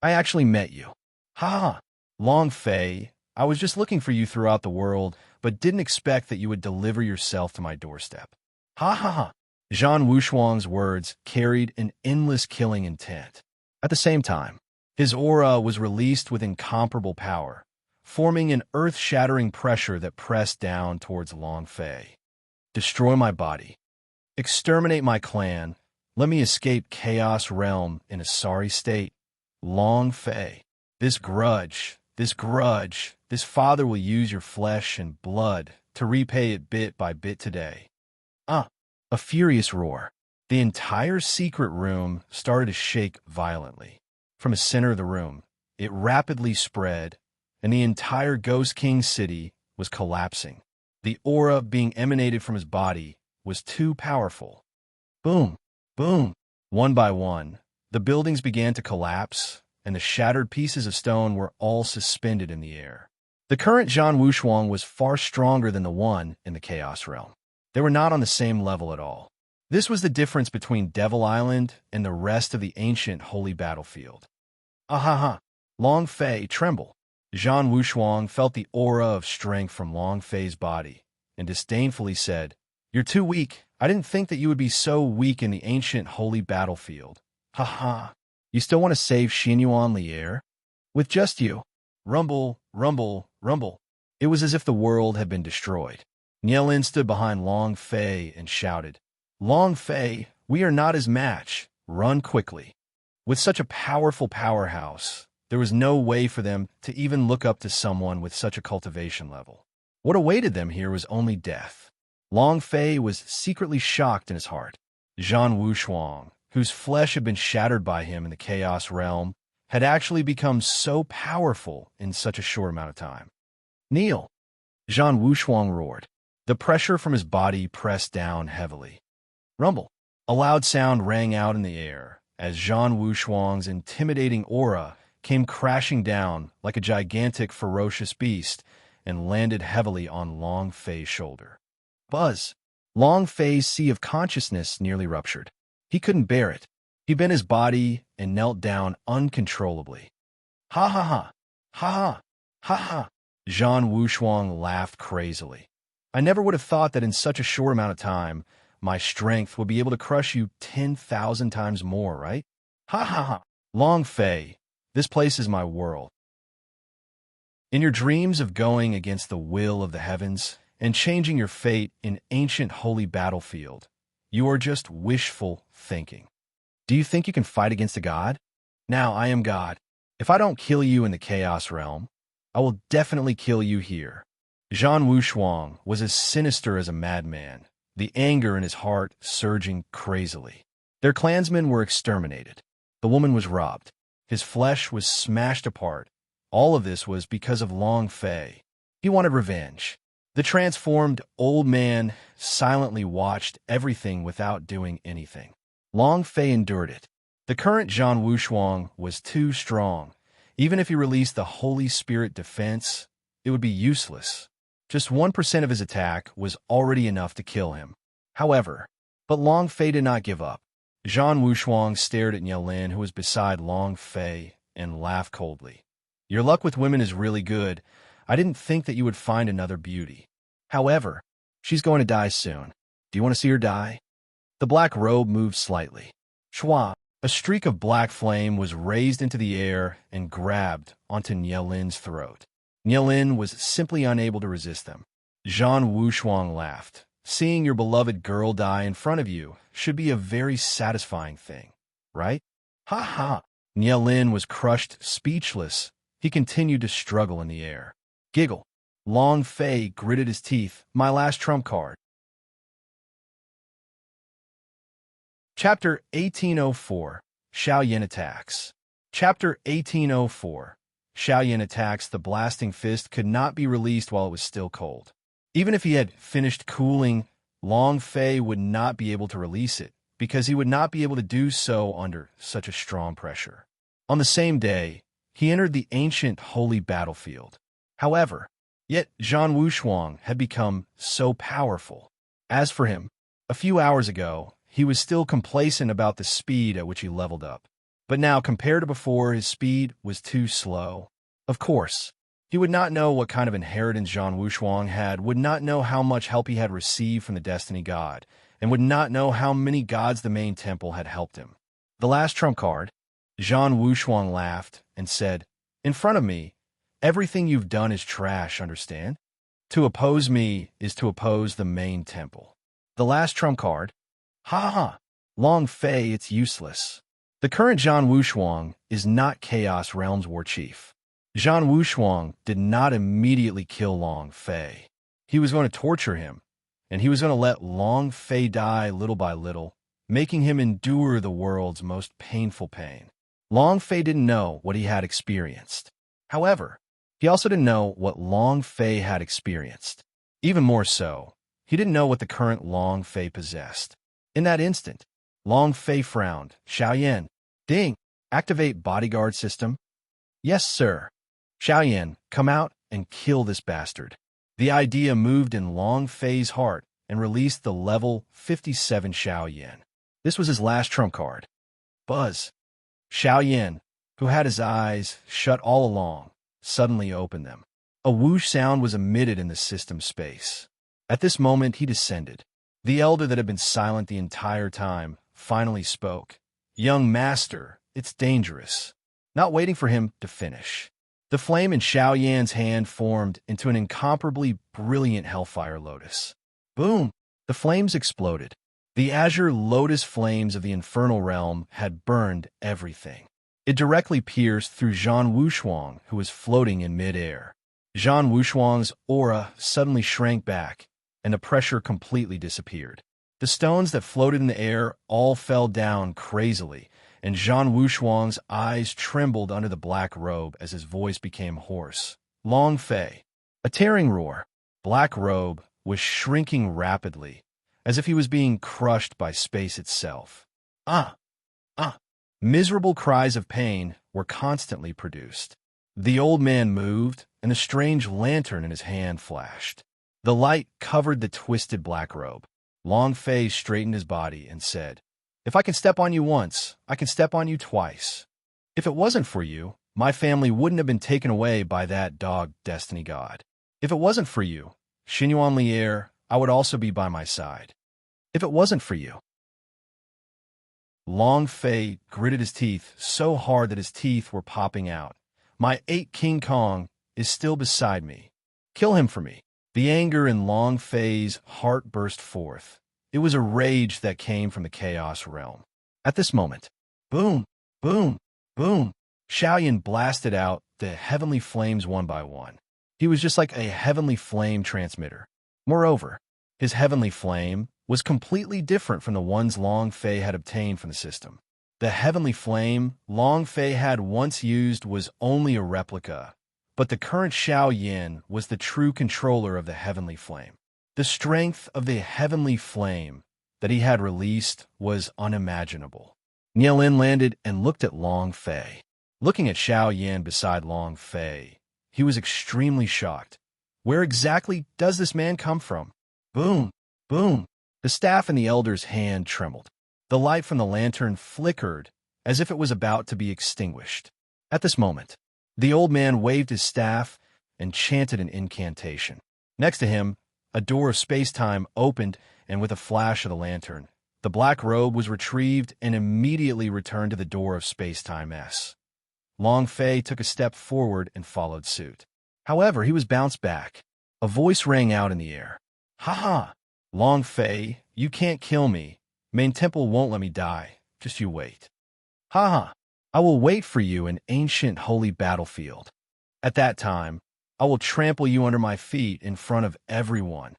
I actually met you. Ha! Long Fei, I was just looking for you throughout the world, but didn't expect that you would deliver yourself to my doorstep. Ha ha ha." Zhan Wushuang's words carried an endless killing intent. At the same time, his aura was released with incomparable power, forming an earth-shattering pressure that pressed down towards Long Fei. "Destroy my body. Exterminate my clan. Let me escape Chaos Realm in a sorry state. Long Fei. This grudge, this father will use your flesh and blood to repay it bit by bit today." A furious roar. The entire secret room started to shake violently. From the center of the room, it rapidly spread, and the entire Ghost King city was collapsing. The aura being emanated from his body was too powerful. Boom, boom. One by one, the buildings began to collapse, and the shattered pieces of stone were all suspended in the air. The current Zhan Wushuang was far stronger than the one in the Chaos Realm. They were not on the same level at all. This was the difference between Devil Island and the rest of the ancient holy battlefield. Ahaha! Long Fei, tremble. Zhan Wushuang felt the aura of strength from Long Fei's body, and disdainfully said, "You're too weak. I didn't think that you would be so weak in the ancient holy battlefield. Haha! You still want to save Xinyuan Lier? With just you?" Rumble, rumble, rumble. It was as if the world had been destroyed. Nielin stood behind Long Fei and shouted, "Long Fei, we are not his match. Run quickly." With such a powerful powerhouse, there was no way for them to even look up to someone with such a cultivation level. What awaited them here was only death. Long Fei was secretly shocked in his heart. Zhan Wushuang, whose flesh had been shattered by him in the Chaos Realm, had actually become so powerful in such a short amount of time. "Kneel!" Zhan Wushuang roared. The pressure from his body pressed down heavily. Rumble. A loud sound rang out in the air as Zhan Wushuang's intimidating aura came crashing down like a gigantic, ferocious beast and landed heavily on Long Fei's shoulder. Buzz. Long Fei's sea of consciousness nearly ruptured. He couldn't bear it. He bent his body and knelt down uncontrollably. Ha ha ha! Ha ha! Ha ha! Zhan Wushuang laughed crazily. "I never would have thought that in such a short amount of time, my strength would be able to crush you 10,000 times more, right? Ha ha ha! Long Fei, this place is my world. In your dreams of going against the will of the heavens and changing your fate in ancient holy battlefield, you are just wishful thinking. Do you think you can fight against a god? Now I am God. If I don't kill you in the chaos realm, I will definitely kill you here. Zhan Wushuang was as sinister as a madman, the anger in his heart surging crazily. Their clansmen were exterminated. The woman was robbed. His flesh was smashed apart. All of this was because of Long Fei. He wanted revenge. The transformed old man silently watched everything without doing anything. Long Fei endured it. The current Zhan Wushuang was too strong. Even if he released the Holy Spirit defense, it would be useless. Just 1% of his attack was already enough to kill him. However, but Long Fei did not give up. Zhan Wushuang stared at Nielin, who was beside Long Fei, and laughed coldly. Your luck with women is really good. I didn't think that you would find another beauty. However, she's going to die soon. Do you want to see her die? The black robe moved slightly. Shua, a streak of black flame was raised into the air and grabbed onto Nielin's throat. Nielin was simply unable to resist them. Zhan Wushuang laughed. Seeing your beloved girl die in front of you should be a very satisfying thing, right? Ha ha! Nielin was crushed, speechless. He continued to struggle in the air. Giggle. Long Fei gritted his teeth. My last trump card. Chapter 1804. Xiaoyan attacks. Chapter 1804. Xiaoyan attacks. The blasting fist could not be released while it was still cold. Even if he had finished cooling, Long Fei would not be able to release it, because he would not be able to do so under such a strong pressure. On the same day, he entered the ancient holy battlefield. However, yet Zhan Wushuang had become so powerful. As for him, a few hours ago, he was still complacent about the speed at which he leveled up. But now, compared to before, his speed was too slow. Of course, he would not know what kind of inheritance Zhan Wushuang had, would not know how much help he had received from the Destiny God, and would not know how many gods the main temple had helped him. The last trump card, Zhan Wushuang laughed and said, In front of me, everything you've done is trash, understand? To oppose me is to oppose the main temple. The last trump card, ha ha, Long Fei, it's useless. The current Zhan Wushuang is not Chaos Realm's war chief. Zhan Wushuang did not immediately kill Long Fei. He was going to torture him, and he was going to let Long Fei die little by little, making him endure the world's most painful pain. Long Fei didn't know what he had experienced. However, he also didn't know what Long Fei had experienced. Even more so, he didn't know what the current Long Fei possessed. In that instant, Long Fei frowned. Xiaoyan, ding, activate bodyguard system. Yes, sir. Xiaoyan, come out and kill this bastard. The idea moved in Long Fei's heart and released the level 57 Xiaoyan. This was his last trump card. Buzz. Xiaoyan, who had his eyes shut all along, suddenly opened them. A whoosh sound was emitted in the system space. At this moment, he descended. The elder that had been silent the entire time finally spoke. Young master, it's dangerous. Not waiting for him to finish. The flame in Xiaoyan's hand formed into an incomparably brilliant hellfire lotus. Boom! The flames exploded. The azure lotus flames of the infernal realm had burned everything. It directly pierced through Zhan Wushuang, who was floating in midair. Zhan Wushuang's aura suddenly shrank back, and the pressure completely disappeared. The stones that floated in the air all fell down crazily, and Zhan Wushuang's eyes trembled under the black robe as his voice became hoarse. Long Fei. A tearing roar. Black robe was shrinking rapidly, as if he was being crushed by space itself. Ah! Ah! Miserable cries of pain were constantly produced. The old man moved, and a strange lantern in his hand flashed. The light covered the twisted black robe. Long Fei straightened his body and said, If I can step on you once, I can step on you twice. If it wasn't for you, my family wouldn't have been taken away by that dog Destiny God. If it wasn't for you, Xinyuan Lier, I would also be by my side. If it wasn't for you. Long Fei gritted his teeth so hard that his teeth were popping out. My 8 King Kong, is still beside me. Kill him for me." The anger in Long Fei's heart burst forth. It was a rage that came from the chaos realm. At this moment, boom, boom, boom, Xiaoyan blasted out the heavenly flames one by one. He was just like a heavenly flame transmitter. Moreover, his heavenly flame was completely different from the ones Long Fei had obtained from the system. The heavenly flame Long Fei had once used was only a replica, but the current Xiaoyan was the true controller of the heavenly flame. The strength of the heavenly flame that he had released was unimaginable. Nielin landed and looked at Long Fei. Looking at Xiaoyan beside Long Fei, he was extremely shocked. Where exactly does this man come from? Boom, boom. The staff in the elder's hand trembled. The light from the lantern flickered as if it was about to be extinguished. At this moment, the old man waved his staff and chanted an incantation. Next to him, a door of space-time opened, and with a flash of the lantern, the black robe was retrieved and immediately returned to the door of space-time S. Long Fei took a step forward and followed suit. However, he was bounced back. A voice rang out in the air. "Ha ha! Long Fei, you can't kill me. Main Temple won't let me die. Just you wait. Ha ha! I will wait for you in ancient holy battlefield. At that time, I will trample you under my feet in front of everyone."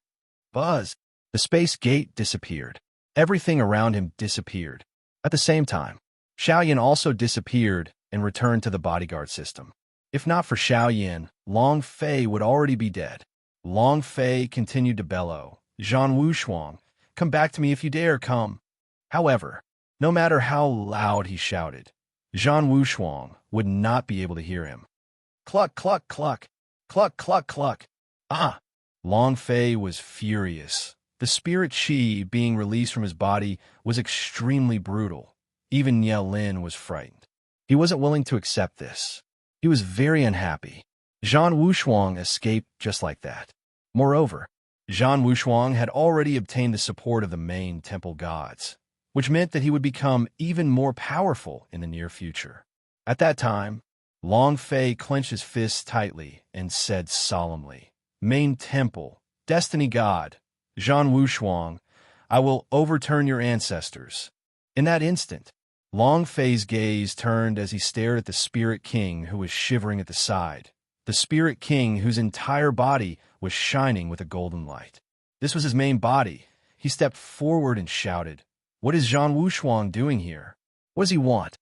Buzz! The space gate disappeared. Everything around him disappeared. At the same time, Xiaoyan also disappeared and returned to the bodyguard system. If not for Xiaoyan, Long Fei would already be dead. Long Fei continued to bellow, "Zhan Wushuang, come back to me if you dare, come." However, no matter how loud he shouted, Zhan Wushuang would not be able to hear him. Cluck, cluck, cluck, cluck, cluck, cluck. Ah! Long Fei was furious. The spirit chi being released from his body was extremely brutal. Even Ye Lin was frightened. He wasn't willing to accept this. He was very unhappy. Zhan Wushuang escaped just like that. Moreover, Zhan Wushuang had already obtained the support of the main temple gods, which meant that he would become even more powerful in the near future. At that time, Long Fei clenched his fists tightly and said solemnly, "Main temple, destiny god, Zhan Wushuang, I will overturn your ancestors." In that instant, Long Fei's gaze turned as he stared at the Spirit King who was shivering at the side, the Spirit King whose entire body was shining with a golden light. This was his main body. He stepped forward and shouted, "What is Zhan Wushuang doing here? What does he want?"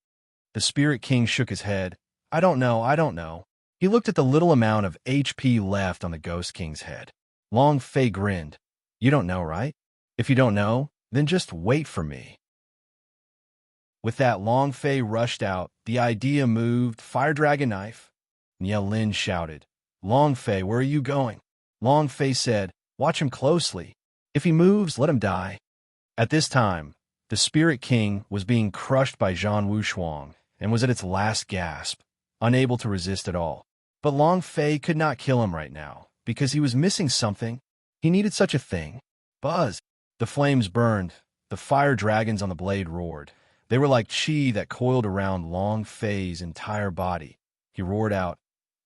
The Spirit King shook his head. I don't know. He looked at the little amount of HP left on the Ghost King's head. Long Fei grinned. "You don't know, right? If you don't know, then just wait for me." With that, Long Fei rushed out. The idea moved. Fire Dragon Knife. Ye Lin shouted, "Long Fei, where are you going?" Long Fei said, "Watch him closely. If he moves, let him die." At this time, the Spirit King was being crushed by Zhan Wushuang and was at its last gasp, unable to resist at all. But Long Fei could not kill him right now, because he was missing something. He needed such a thing. Buzz! The flames burned. The fire dragons on the blade roared. They were like chi that coiled around Long Fei's entire body. He roared out,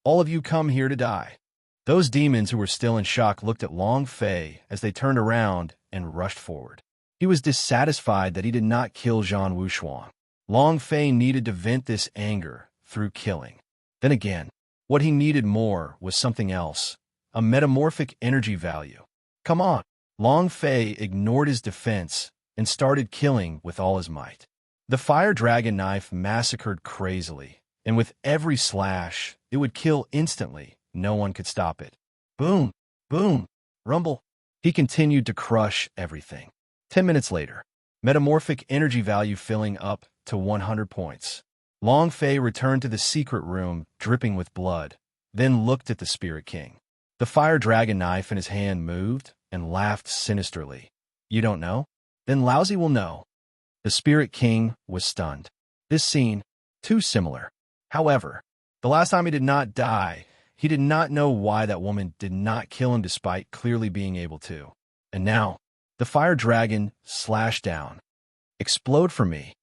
"All of you come here to die." Those demons who were still in shock looked at Long Fei as they turned around and rushed forward. He was dissatisfied that he did not kill Zhan Wushuang. Long Fei needed to vent this anger through killing. Then again, what he needed more was something else, a metamorphic energy value. Come on! Long Fei ignored his defense and started killing with all his might. The Fire Dragon Knife massacred crazily, and with every slash, it would kill instantly. No one could stop it. Boom! Boom! Rumble! He continued to crush everything. 10 minutes later, metamorphic energy value filling up to 100 points. Long Fei returned to the secret room, dripping with blood, then looked at the Spirit King. The Fire Dragon Knife in his hand moved and laughed sinisterly. "You don't know? Then Lousy will know." The Spirit King was stunned. This scene, too similar. However, the last time he did not die, he did not know why that woman did not kill him despite clearly being able to. And now, the Fire Dragon slashed down. Explode for me.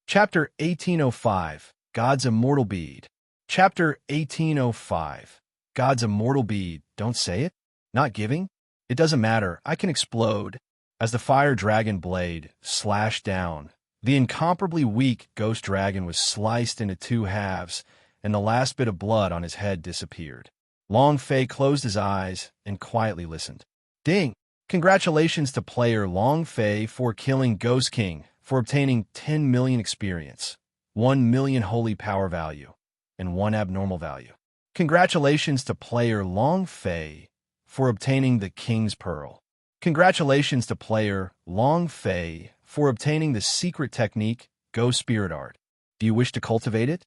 Chapter 1805, God's Immortal Bead. Chapter 1805. God's Immortal Bead. Don't say it? Not giving? It doesn't matter. I can explode. As the fire dragon blade slashed down, the incomparably weak ghost dragon was sliced into two halves, and the last bit of blood on his head disappeared. Long Fei closed his eyes and quietly listened. Ding! Congratulations to player Long Fei for killing Ghost King, for obtaining 10 million experience, 1 million holy power value, and 1 abnormal value. Congratulations to player Long Fei for obtaining the King's Pearl. Congratulations to player Long Fei for obtaining the secret technique Ghost Spirit Art. Do you wish to cultivate it?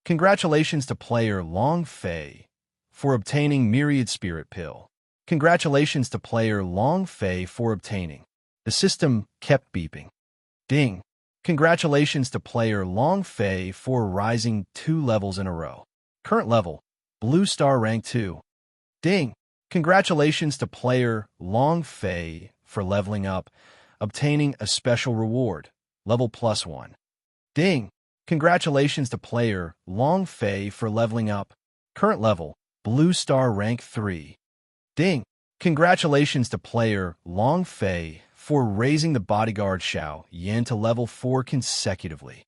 Congratulations to player Long Fei for obtaining Myriad Spirit Pill. Congratulations to player Long Fei for obtaining. The system kept beeping. Ding! Congratulations to player Long Fei for rising 2 levels in a row. Current level, Blue Star Rank 2. Ding! Congratulations to player Long Fei for leveling up, obtaining a special reward, level +1. Ding! Congratulations to player Long Fei for leveling up, current level, Blue Star Rank 3. Ding! Congratulations to player Long Fei for raising the bodyguard Xiao Yan to level 4 consecutively.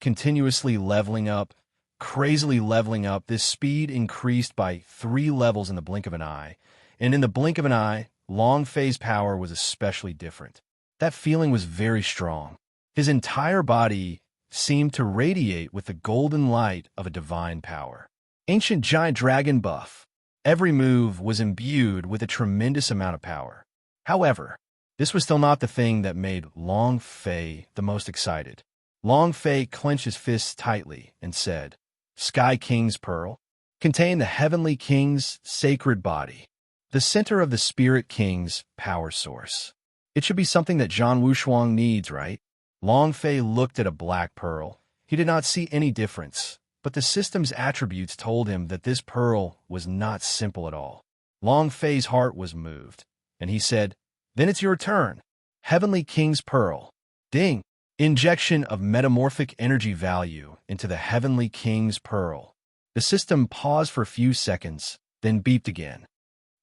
Continuously leveling up, crazily leveling up, this speed increased by 3 levels in the blink of an eye, and in the blink of an eye, Long Fei's power was especially different. That feeling was very strong. His entire body seemed to radiate with the golden light of a divine power. Ancient Giant Dragon buff. Every move was imbued with a tremendous amount of power. However, this was still not the thing that made Long Fei the most excited. Long Fei clenched his fists tightly and said, Sky King's Pearl, contain the Heavenly King's sacred body, the center of the Spirit King's power source. It should be something that Zhan Wushuang needs, right? Long Fei looked at a black pearl. He did not see any difference, but the system's attributes told him that this pearl was not simple at all. Long Fei's heart was moved, and he said, Then it's your turn. Heavenly King's Pearl. Ding! Injection of metamorphic energy value into the Heavenly King's Pearl. The system paused for a few seconds, then beeped again.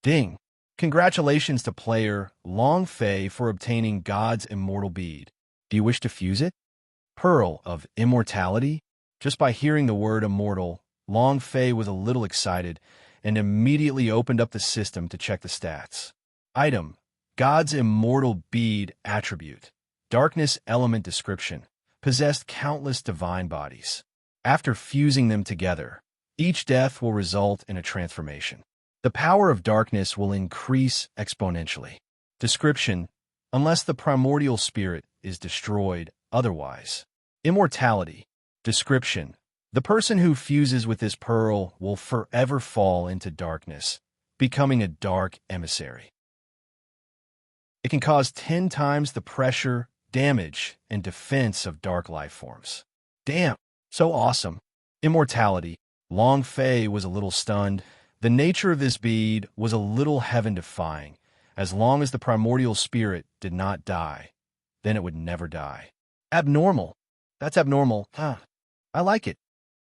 Ding! Congratulations to player Long Fei for obtaining God's Immortal Bead. Do you wish to fuse it? Pearl of Immortality? Just by hearing the word immortal, Long Fei was a little excited and immediately opened up the system to check the stats. Item: God's Immortal Bead attribute. Darkness element description. Possessed countless divine bodies. After fusing them together, each death will result in a transformation. The power of darkness will increase exponentially. Description: Unless the primordial spirit is destroyed otherwise. Immortality. Description: The person who fuses with this pearl will forever fall into darkness, becoming a dark emissary. It can cause 10 times the pressure, damage, and defense of dark life forms. Damn, so awesome. Immortality. Long Fei was a little stunned. The nature of this bead was a little heaven-defying. As long as the primordial spirit did not die, then it would never die. Abnormal. That's abnormal. I like it.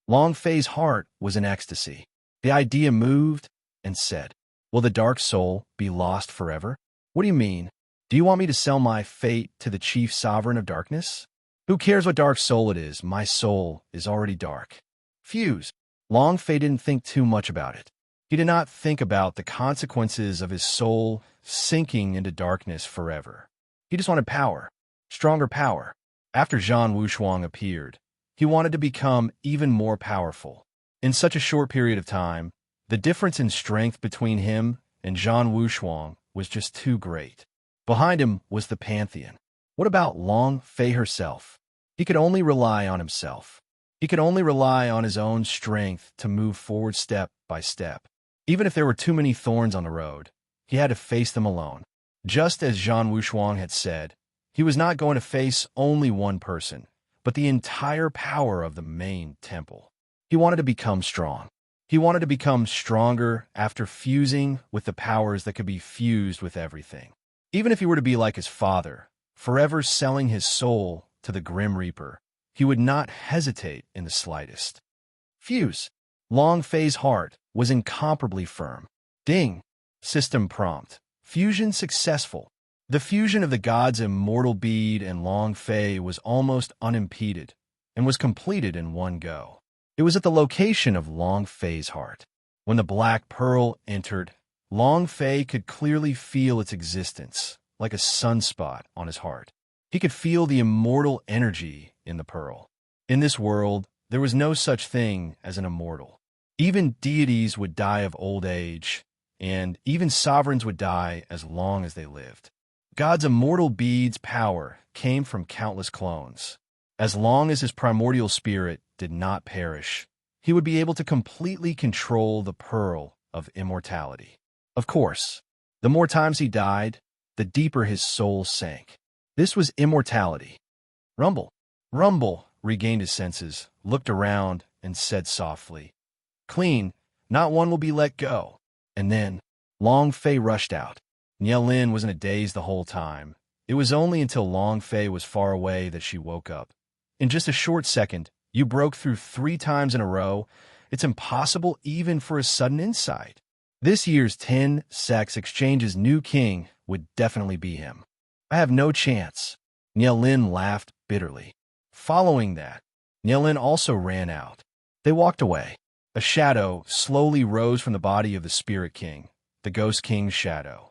Long Fei's heart was in ecstasy. The idea moved and said, Will the dark soul be lost forever? What do you mean? Do you want me to sell my fate to the chief sovereign of darkness? Who cares what dark soul it is? My soul is already dark. Fuse. Long Fei didn't think too much about it. He did not think about the consequences of his soul sinking into darkness forever. He just wanted power. Stronger power. After Zhan Wushuang appeared, he wanted to become even more powerful. In such a short period of time, the difference in strength between him and Zhan Wushuang was just too great. Behind him was the Pantheon. What about Long Fei herself? He could only rely on himself. He could only rely on his own strength to move forward step by step. Even if there were too many thorns on the road, he had to face them alone. Just as Zhan Wushuang had said, he was not going to face only one person, but the entire power of the main temple. He wanted to become strong. He wanted to become stronger after fusing with the powers that could be fused with everything. Even if he were to be like his father, forever selling his soul to the Grim Reaper, he would not hesitate in the slightest. Fuse. Long Fei's heart was incomparably firm. Ding. System prompt. Fusion successful. The fusion of the god's immortal bead and Long Fei was almost unimpeded and was completed in one go. It was at the location of Long Fei's heart. When the black pearl entered, Long Fei could clearly feel its existence, like a sunspot on his heart. He could feel the immortal energy in the pearl. In this world, there was no such thing as an immortal. Even deities would die of old age, and even sovereigns would die as long as they lived. God's immortal bead's power came from countless clones. As long as his primordial spirit did not perish, he would be able to completely control the pearl of immortality. Of course, the more times he died, the deeper his soul sank. This was immortality. Rumble. Rumble regained his senses, looked around, and said softly, "Clean, not one will be let go." And then, Long Fei rushed out. Nielin was in a daze the whole time. It was only until Long Fei was far away that she woke up. In just a short second, you broke through 3 times in a row. It's impossible even for a sudden insight. This year's 10 sex exchange's new king would definitely be him. I have no chance. Nielin laughed bitterly. Following that, Nielin also ran out. They walked away. A shadow slowly rose from the body of the Spirit King, the Ghost King's shadow.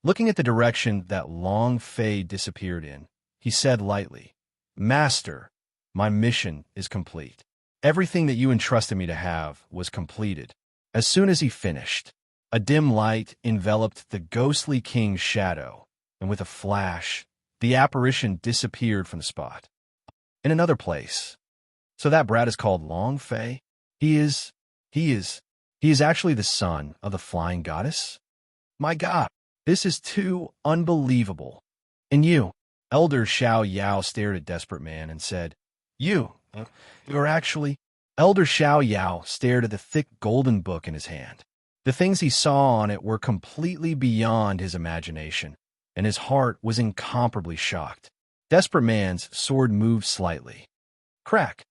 Looking at the direction that Long Fei disappeared in, he said lightly, "Master, my mission is complete. Everything that you entrusted me to have was completed." As soon as he finished, a dim light enveloped the ghostly king's shadow, and with a flash, the apparition disappeared from the spot. In another place. So that brat is called Long Fei? He is actually the son of the flying goddess? My God, this is too unbelievable. And you, Elder Xiao Yao stared at Desperate Man and said, You are actually... Elder Xiao Yao stared at the thick golden book in his hand. The things he saw on it were completely beyond his imagination, and his heart was incomparably shocked. Desperate Man's sword moved slightly. Crack!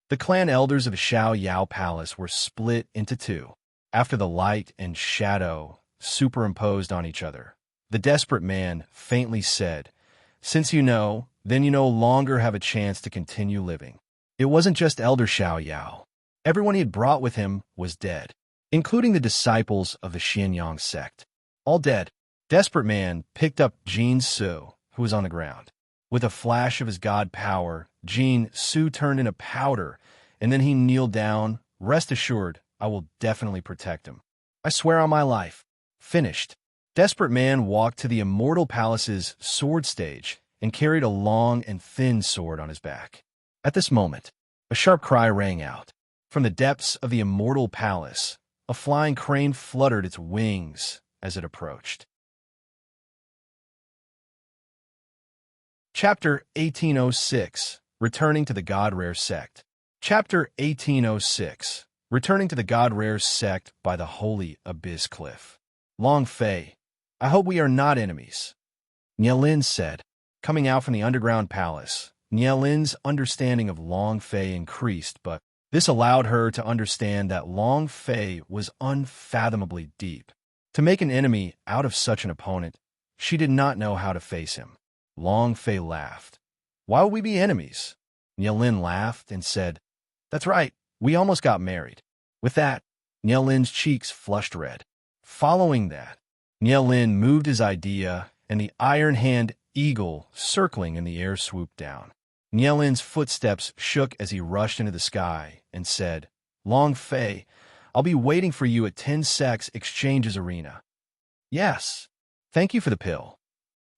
The clan elders of the Xiao Yao Palace were split into 2. After the light and shadow superimposed on each other, the Desperate Man faintly said, "Since you know, then you no longer have a chance to continue living." It wasn't just Elder Xiao Yao. Everyone he had brought with him was dead, including the disciples of the Xianyang sect. All dead. Desperate Man picked up Jin Su, who was on the ground. With a flash of his god power, Jin Su turned into powder, and then he kneeled down. "Rest assured, I will definitely protect him. I swear on my life." Finished. Desperate Man walked to the Immortal Palace's sword stage and carried a long and thin sword on his back. At this moment, a sharp cry rang out. From the depths of the Immortal Palace, a flying crane fluttered its wings as it approached. Chapter 1806, Returning to the God-Rare Sect. Chapter 1806, Returning to the God-Rare Sect by the Holy Abyss Cliff. Long Fei, I hope we are not enemies, Nielin said. Coming out from the underground palace, Nielin's understanding of Long Fei increased, but this allowed her to understand that Long Fei was unfathomably deep. To make an enemy out of such an opponent, she did not know how to face him. Long Fei laughed. "Why would we be enemies?" Nielin laughed and said, "That's right, we almost got married." With that, Nielin's cheeks flushed red. Following that, Nielin moved his idea, and the iron hand eagle circling in the air swooped down. Nielin's footsteps shook as he rushed into the sky and said, "Long Fei, I'll be waiting for you at 10 Sex Exchanges Arena." "Yes, thank you for the pill."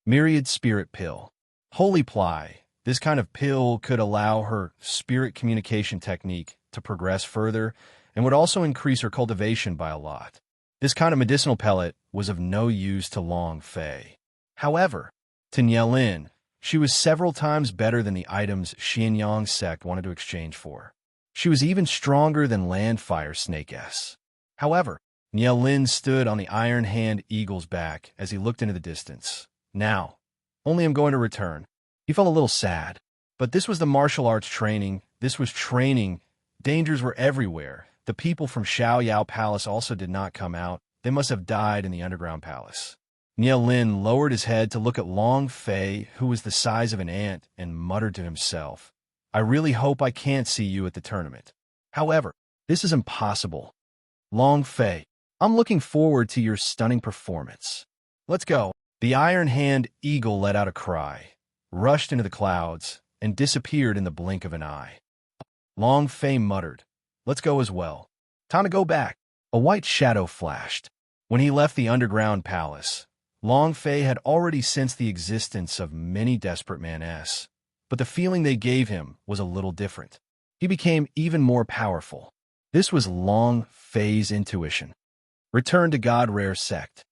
Myriad Spirit Pill. Holy Ply. This kind of pill could allow her spirit communication technique to progress further and would also increase her cultivation by a lot. This kind of medicinal pellet was of no use to Long Fei. However, to Nielin, she was several times better than the items Xianyang sect wanted to exchange for. She was even stronger than Landfire Snake S. However, Nielin stood on the Iron Hand Eagle's back as he looked into the distance. "Now, only I'm going to return." He felt a little sad. But this was the martial arts training. This was training. Dangers were everywhere. The people from Xiao Yao Palace also did not come out. They must have died in the underground palace. Niao Lin lowered his head to look at Long Fei, who was the size of an ant, and muttered to himself, I really hope I can't see you at the tournament. However, this is impossible. Long Fei, I'm looking forward to your stunning performance. Let's go. The Iron Hand Eagle let out a cry, rushed into the clouds, and disappeared in the blink of an eye. Long Fei muttered, Let's go as well. Time to go back. A white shadow flashed. When he left the underground palace, Long Fei had already sensed the existence of many desperate manes, but the feeling they gave him was a little different. He became even more powerful. This was Long Fei's intuition. Return to God Rare Sect.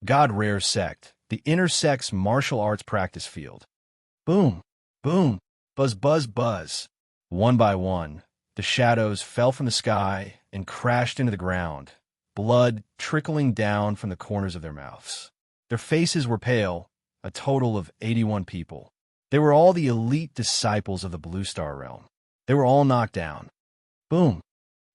God Rare Sect, the inner sect's martial arts practice field. Boom, boom, buzz, buzz, buzz. One by one, the shadows fell from the sky and crashed into the ground, blood trickling down from the corners of their mouths. Their faces were pale, a total of 81 people. They were all the elite disciples of the Blue Star Realm. They were all knocked down. Boom!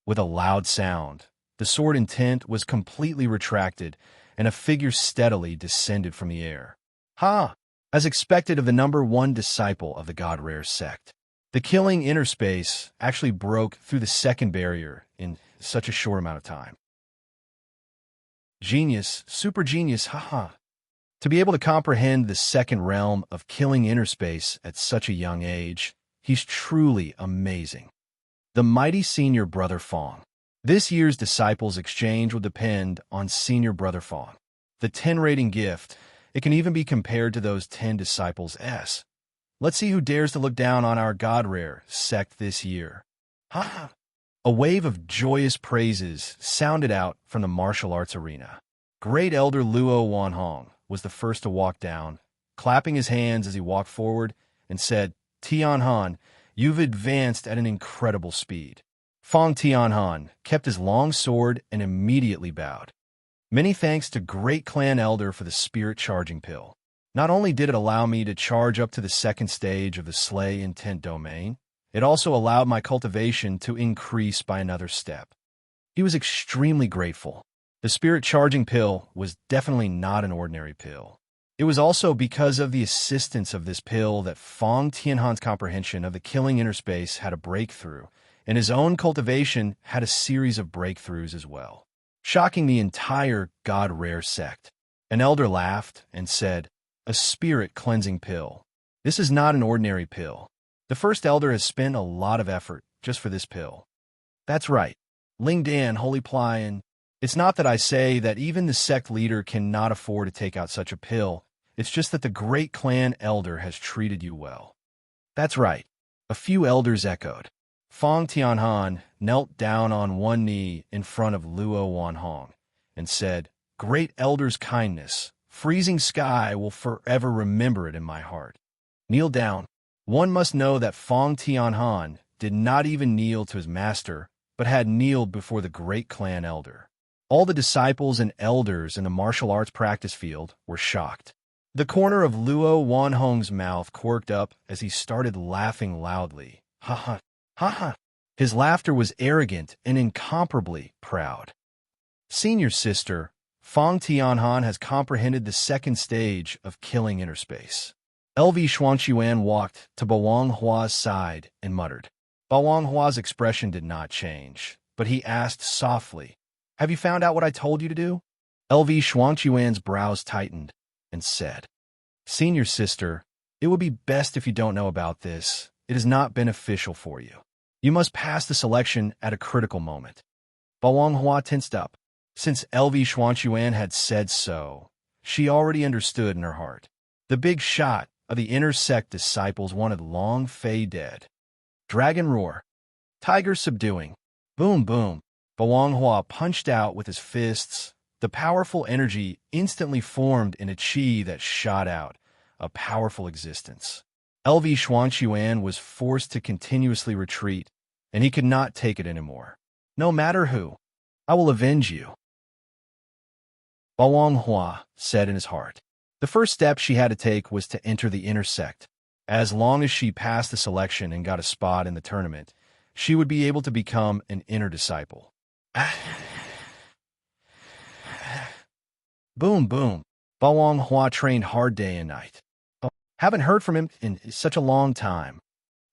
With a loud sound, the sword intent was completely retracted, and a figure steadily descended from the air. Ha! As expected of the #1 disciple of the God Rare Sect. The killing inner space actually broke through the second barrier in such a short amount of time. Genius, super genius, haha. To be able to comprehend the second realm of killing inner space at such a young age, he's truly amazing. The mighty senior brother Fong. This year's disciples exchange will depend on senior brother Fong. The 10 rating gift, it can even be compared to those 10 disciples S. Let's see who dares to look down on our God Rare Sect this year. Ha! A wave of joyous praises sounded out from the martial arts arena. Great Elder Luo Wanhong was the first to walk down, clapping his hands as he walked forward and said, Tianhan, you've advanced at an incredible speed. Fong Tianhan kept his long sword and immediately bowed. Many thanks to Great Clan Elder for the spirit charging pill. Not only did it allow me to charge up to the second stage of the Slay Intent domain, it also allowed my cultivation to increase by another step. He was extremely grateful. The spirit charging pill was definitely not an ordinary pill. It was also because of the assistance of this pill that Fong Tianhan's comprehension of the killing inner space had a breakthrough, and his own cultivation had a series of breakthroughs as well, shocking the entire God Rare Sect. An elder laughed and said, A spirit cleansing pill. This is not an ordinary pill. The first elder has spent a lot of effort just for this pill. That's right. Ling Dan, Holy Plion. It's not that I say that even the sect leader cannot afford to take out such a pill. It's just that the great clan elder has treated you well. That's right. A few elders echoed. Fong Tianhan knelt down on one knee in front of Luo Wanhong and said, Great elder's kindness. Freezing sky will forever remember it in my heart. Kneel down. One must know that Fong Tianhan did not even kneel to his master, but had kneeled before the great clan elder. All the disciples and elders in the martial arts practice field were shocked. The corner of Luo Wanhong's mouth quirked up as he started laughing loudly. Ha ha, ha ha. His laughter was arrogant and incomparably proud. Senior sister, Fong Tianhan has comprehended the second stage of killing inner space. LV Xuanquan walked to Bawang Hua's side and muttered. Bawang Hua's expression did not change, but he asked softly, Have you found out what I told you to do? LV Xuanquan's brows tightened and said, Senior sister, it would be best if you don't know about this. It is not beneficial for you. You must pass the selection at a critical moment. Bawang Hua tensed up. Since LV Xuanquan had said so, she already understood in her heart. The big shot of the inner sect disciples wanted Long Fei dead. Dragon roar. Tiger subduing. Boom, boom. Bawang Hua punched out with his fists. The powerful energy instantly formed in a chi that shot out, a powerful existence. LV Xuanquan was forced to continuously retreat, and he could not take it anymore. No matter who, I will avenge you. Bawang Hua said in his heart. The first step she had to take was to enter the inner sect. As long as she passed the selection and got a spot in the tournament, she would be able to become an inner disciple. Boom, boom. Bao Hua trained hard day and night. Oh, haven't heard from him in such a long time.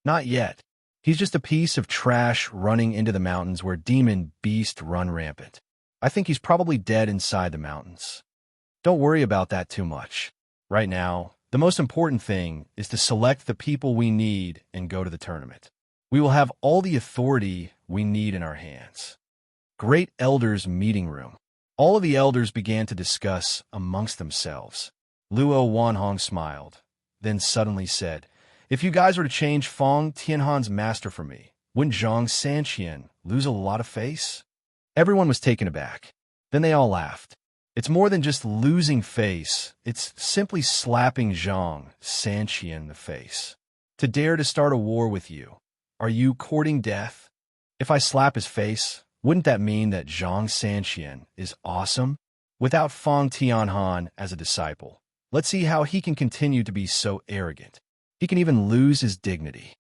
Not yet. He's just a piece of trash running into the mountains where demon beasts run rampant. I think he's probably dead inside the mountains. Don't worry about that too much. Right now, the most important thing is to select the people we need and go to the tournament. We will have all the authority we need in our hands. Great Elders Meeting Room. All of the elders began to discuss amongst themselves. Luo Wanhong smiled, then suddenly said, "If you guys were to change Fong Tianhan's master for me, wouldn't Zhang Sanqian lose a lot of face?" Everyone was taken aback. Then they all laughed. It's more than just losing face. It's simply slapping Zhang Sanqian in the face. To dare to start a war with you. Are you courting death? If I slap his face, wouldn't that mean that Zhang Sanqian is awesome? Without Fong Tianhan as a disciple, let's see how he can continue to be so arrogant. He can even lose his dignity.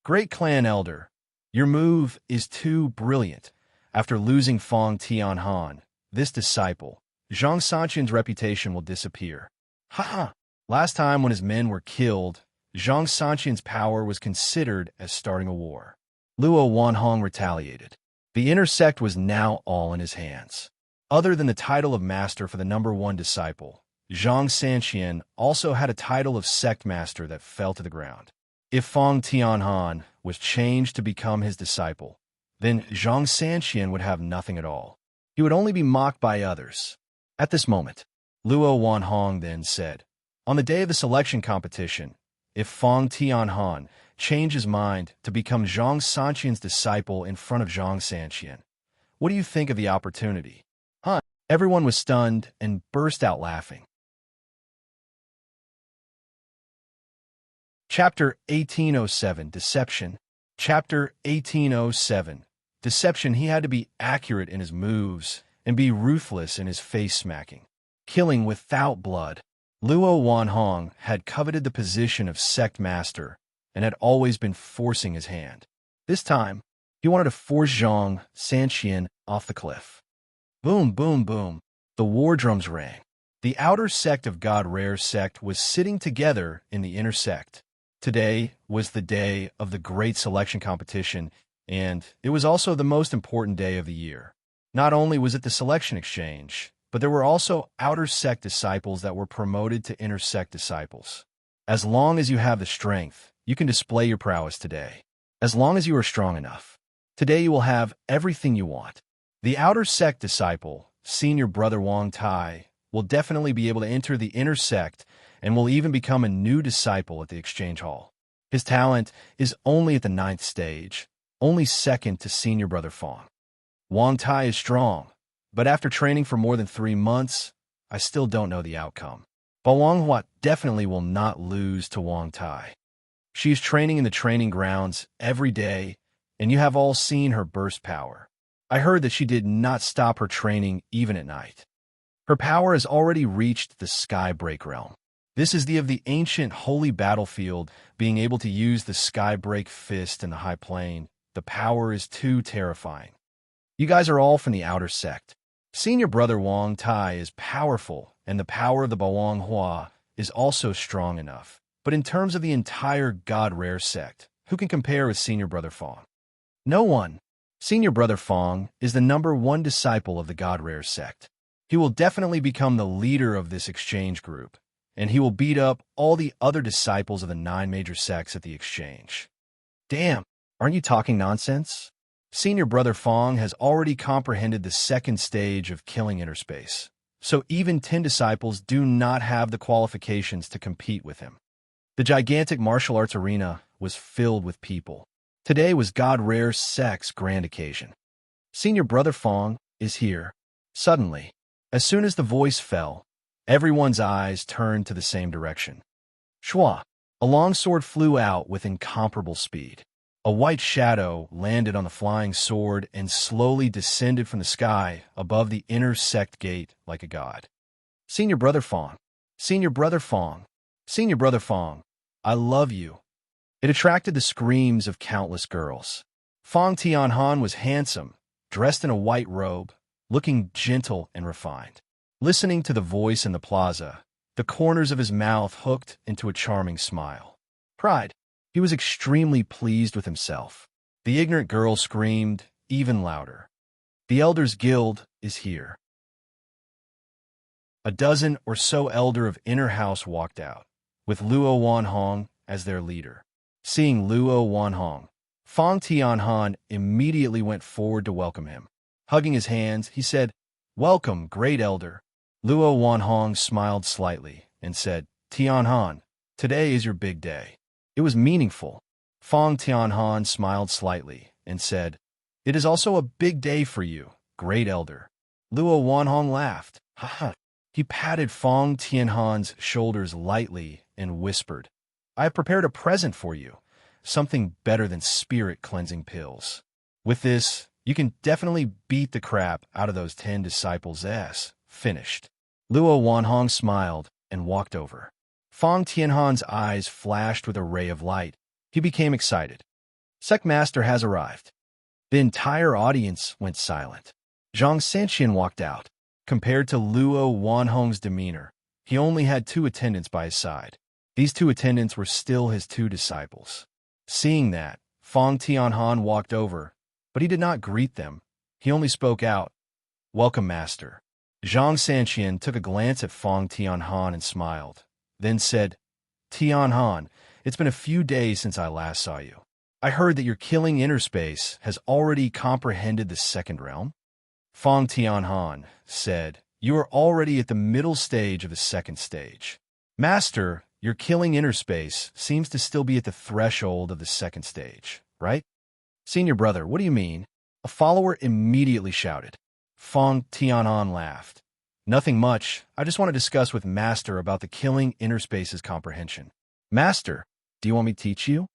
Great clan elder, your move is too brilliant. After losing Fong Tianhan, this disciple, Zhang Sanqian's reputation will disappear. Ha! Last time when his men were killed, Zhang Sanqian's power was considered as starting a war. Luo Wanhong retaliated. The inner sect was now all in his hands. Other than the title of master for the #1 disciple, Zhang Sanqian also had a title of sect master that fell to the ground. If Fong Tianhan was changed to become his disciple, then Zhang Sanqian would have nothing at all. He would only be mocked by others. At this moment, Luo Wanhong then said, "On the day of the selection competition, if Fong Tianhan changed his mind to become Zhang Sanqian's disciple in front of Zhang Sanqian, what do you think of the opportunity?" Huh? Everyone was stunned and burst out laughing. Chapter 1807, Deception. Chapter 1807, Deception. He had to be accurate in his moves and be ruthless in his face-smacking, killing without blood. Luo Wanhong had coveted the position of sect master and had always been forcing his hand. This time, he wanted to force Zhang Sanqian off the cliff. Boom, boom, boom. The war drums rang. The outer sect of God Rare sect was sitting together in the inner sect. Today was the day of the great selection competition, and it was also the most important day of the year. Not only was it the selection exchange, but there were also outer sect disciples that were promoted to inner sect disciples. As long as you have the strength, you can display your prowess today. As long as you are strong enough, today you will have everything you want. The outer sect disciple, senior brother Wang Tai, will definitely be able to enter the inner sect and will even become a new disciple at the exchange hall. His talent is only at the 9th stage, only second to senior brother Fong. Wang Tai is strong, but after training for more than 3 months, I still don't know the outcome. But Wang Hua definitely will not lose to Wang Tai. She is training in the training grounds every day, and you have all seen her burst power. I heard that she did not stop her training even at night. Her power has already reached the sky break realm. This is the ancient holy battlefield, being able to use the sky break fist in the high plane. The power is too terrifying. You guys are all from the outer sect. Senior brother Wang Tai is powerful, and the power of the Bawang Hua is also strong enough. But in terms of the entire God Rare sect, who can compare with senior brother Fong? No one. Senior brother Fong is the #1 disciple of the God Rare sect. He will definitely become the leader of this exchange group, and he will beat up all the other disciples of the 9 major sects at the exchange. Damn, aren't you talking nonsense? Senior brother Fong has already comprehended the 2nd stage of killing inner space, so even 10 disciples do not have the qualifications to compete with him. The gigantic martial arts arena was filled with people. Today was God Rare sect's grand occasion. Senior brother Fong is here. Suddenly, as soon as the voice fell, everyone's eyes turned to the same direction. Shua, a long sword flew out with incomparable speed. A white shadow landed on the flying sword and slowly descended from the sky above the inner sect gate like a god. Senior brother Fong, Senior brother Fong, Senior brother Fong. I love you. It attracted the screams of countless girls. Fong Tianhan was handsome, dressed in a white robe, looking gentle and refined. Listening to the voice in the plaza, the corners of his mouth hooked into a charming smile. Pride. He was extremely pleased with himself. The ignorant girl screamed even louder. The Elders Guild is here. A dozen or so elder of inner house walked out, with Luo Wanhong as their leader. Seeing Luo Wanhong, Fong Tianhan immediately went forward to welcome him. Hugging his hands, he said, "Welcome, great elder." Luo Wanhong smiled slightly and said, "Tianhan, today is your big day." It was meaningful. Fong Tianhan smiled slightly and said, "It is also a big day for you, great elder." Luo Wanhong laughed. "Ha ha." He patted Fong Tianhan's shoulders lightly and whispered, "I have prepared a present for you, something better than spirit-cleansing pills. With this, you can definitely beat the crap out of those 10 disciples' ass." Finished. Luo Wanhong smiled and walked over. Fong Tianhan's eyes flashed with a ray of light. He became excited. Sect Master has arrived. The entire audience went silent. Zhang Sanxian walked out. Compared to Luo Wanhong's demeanor, he only had 2 attendants by his side. These 2 attendants were still his 2 disciples. Seeing that, Fong Tianhan walked over, but he did not greet them. He only spoke out, "Welcome, Master." Zhang Sanxian took a glance at Fong Tianhan and smiled, then said, "Tianhan, it's been a few days since I last saw you. I heard that your killing inner space has already comprehended the second realm?" Fong Tianhan said, "You are already at the middle stage of the second stage. Master, your killing inner space seems to still be at the threshold of the second stage, right?" "Senior brother, what do you mean?" A follower immediately shouted. Fong Tianhan laughed. "Nothing much. I just want to discuss with Master about the killing inner space's comprehension." "Master, do you want me to teach you?"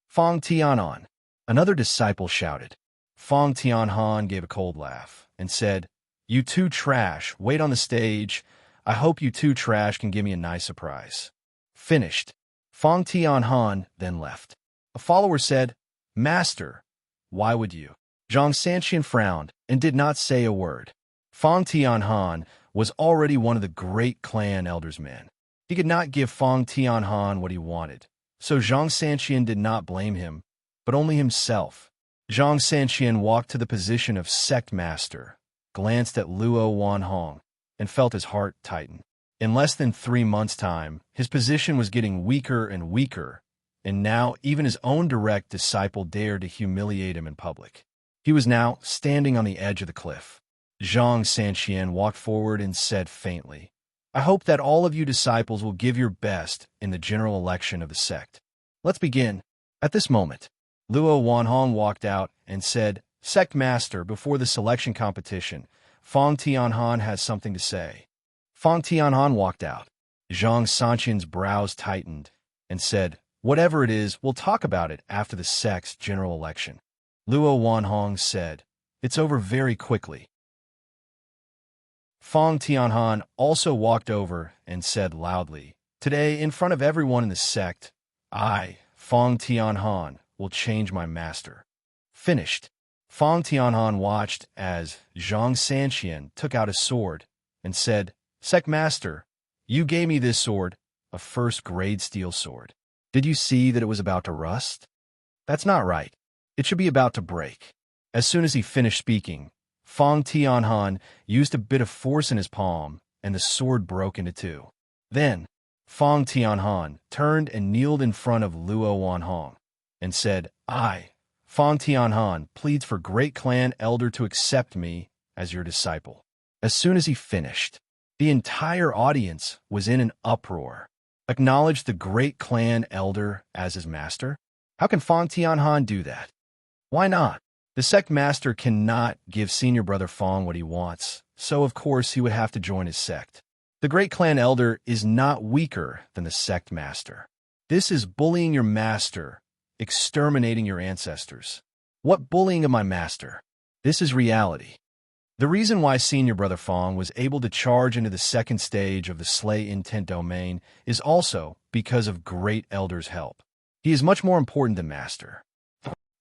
Fong Tianhan. Another disciple shouted. Fong Tianhan gave a cold laugh and said, "You 2 trash, wait on the stage. I hope you 2 trash can give me a nice surprise." Finished. Fong Tianhan then left. A follower said, "Master, why would you?" Zhang Sanxian frowned and did not say a word. Fong Tianhan was already one of the great clan elders' men. He could not give Fong Tianhan what he wanted, so Zhang Sanxian did not blame him, but only himself. Zhang Sanxian walked to the position of sect master, glanced at Luo Wanhong, and felt his heart tighten. In less than 3 months' time, his position was getting weaker and weaker, and now even his own direct disciple dared to humiliate him in public. He was now standing on the edge of the cliff. Zhang Sanxian walked forward and said faintly, "I hope that all of you disciples will give your best in the general election of the sect. Let's begin." At this moment, Luo Wanhong walked out and said, "Sect Master, before the selection competition, Fong Tianhan has something to say." Fong Tianhan walked out. Zhang Sanxian's brows tightened and said, "Whatever it is, we'll talk about it after the sect's general election." Luo Wanhong said, "It's over very quickly." Fong Tianhan also walked over and said loudly, "Today, in front of everyone in the sect, I, Fong Tianhan, will change my master." Finished. Fong Tianhan watched as Zhang Sanxian took out a sword and said, "Sect Master, you gave me this sword, a first-grade steel sword. Did you see that it was about to rust? That's not right. It should be about to break." As soon as he finished speaking, Fong Tianhan used a bit of force in his palm, and the sword broke into 2. Then, Fong Tianhan turned and kneeled in front of Luo Wanhong and said, "I, Fong Tianhan, pleads for great clan elder to accept me as your disciple." As soon as he finished, the entire audience was in an uproar. Acknowledge the great clan elder as his master? How can Fong Tianhan do that? Why not? The sect master cannot give senior brother Fong what he wants, so of course he would have to join his sect. The great clan elder is not weaker than the sect master. This is bullying your master, exterminating your ancestors. What bullying of my master? This is reality. The reason why senior brother Fong was able to charge into the second stage of the Slay Intent domain is also because of Great Elder's help. He is much more important than Master.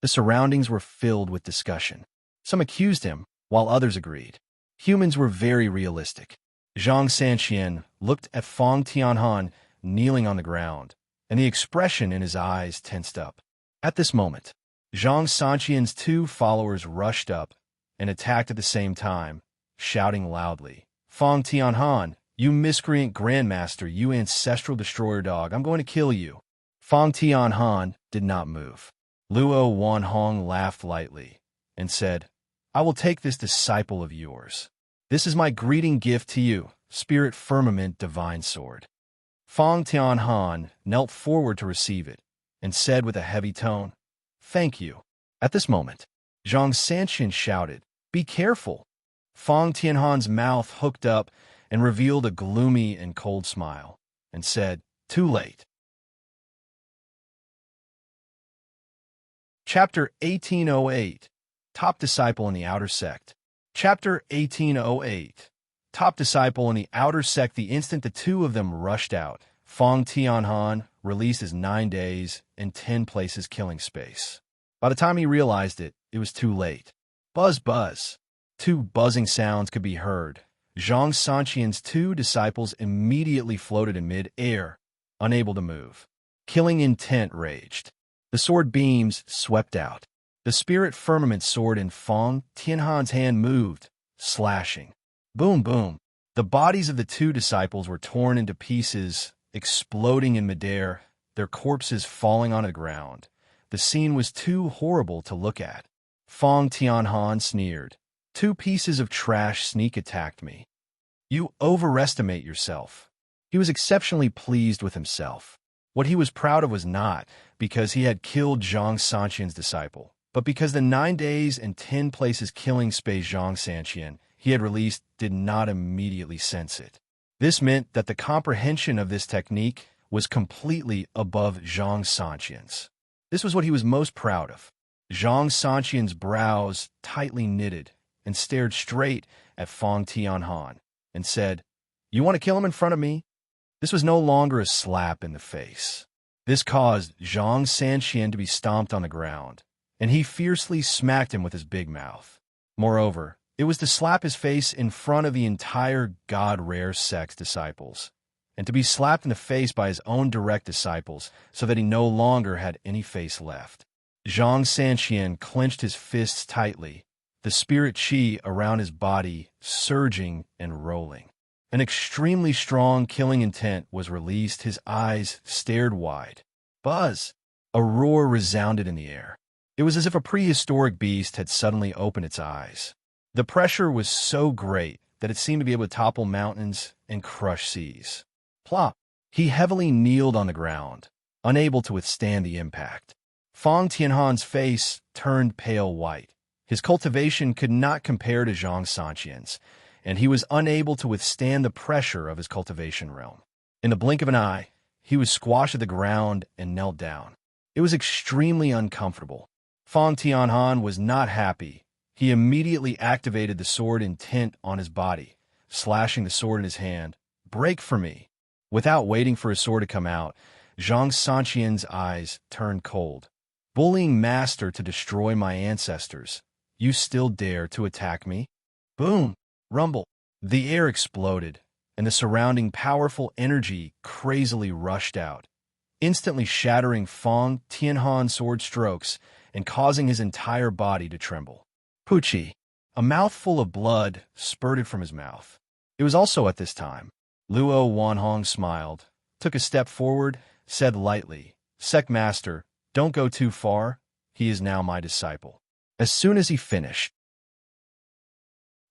The surroundings were filled with discussion. Some accused him, while others agreed. Humans were very realistic. Zhang Sanqian looked at Fong Tianhan kneeling on the ground, and the expression in his eyes tensed up. At this moment, Zhang Sanqian's two followers rushed up and attacked at the same time, shouting loudly, "Fong Tianhan, you miscreant grandmaster, you ancestral destroyer dog, I'm going to kill you." Fong Tianhan did not move. Luo Wanhong laughed lightly and said, "I will take this disciple of yours. This is my greeting gift to you, Spirit Firmament Divine Sword." Fong Tianhan knelt forward to receive it and said with a heavy tone, "Thank you." At this moment, Zhang Sanqian shouted, "Be careful." Fong Tianhan's mouth hooked up and revealed a gloomy and cold smile, and said, "Too late." Chapter 1808, Top Disciple in the Outer Sect. Chapter 1808, Top Disciple in the Outer Sect. The instant the two of them rushed out, Fong Tianhan released his 9 days and 10 places killing space. By the time he realized it, it was too late. Buzz, buzz. 2 buzzing sounds could be heard. Zhang Sanqian's 2 disciples immediately floated in mid-air, unable to move. Killing intent raged. The sword beams swept out. The Spirit Firmament sword in Fong Tianhan's hand moved, slashing. Boom, boom. The bodies of the 2 disciples were torn into pieces, exploding in midair, their corpses falling on the ground. The scene was too horrible to look at. Fong Tianhan sneered. 2 pieces of trash sneak attacked me. You overestimate yourself. He was exceptionally pleased with himself. What he was proud of was not because he had killed Zhang Sanqian's disciple, but because the 9 days and 10 places killing space Zhang Sanqian he had released did not immediately sense it. This meant that the comprehension of this technique was completely above Zhang Sanqian's. This was what he was most proud of. Zhang Sanqian's brows tightly knitted and stared straight at Fong Tianhan and said, "You want to kill him in front of me?" This was no longer a slap in the face. This caused Zhang Sanqian to be stomped on the ground, and he fiercely smacked him with his big mouth. Moreover, it was to slap his face in front of the entire God-Rare Sect's disciples, and to be slapped in the face by his own direct disciples so that he no longer had any face left. Zhang Sanqian clenched his fists tightly, the spirit chi around his body surging and rolling. An extremely strong killing intent was released. His eyes stared wide. Buzz! A roar resounded in the air. It was as if a prehistoric beast had suddenly opened its eyes. The pressure was so great that it seemed to be able to topple mountains and crush seas. Plop! He heavily kneeled on the ground, unable to withstand the impact. Fong Tianhan's face turned pale white. His cultivation could not compare to Zhang Sanqian's, and he was unable to withstand the pressure of his cultivation realm. In the blink of an eye, he was squashed to the ground and knelt down. It was extremely uncomfortable. Fong Tianhan was not happy. He immediately activated the sword intent on his body, slashing the sword in his hand. "Break for me." Without waiting for his sword to come out, Zhang Sanqian's eyes turned cold. "Bullying master to destroy my ancestors. You still dare to attack me?" Boom! Rumble! The air exploded, and the surrounding powerful energy crazily rushed out, instantly shattering Fong Tianhan's sword strokes and causing his entire body to tremble. Poochie! A mouthful of blood spurted from his mouth. It was also at this time. Luo Wanhong smiled, took a step forward, said lightly, "Sect Master, don't go too far. He is now my disciple." As soon as he finished,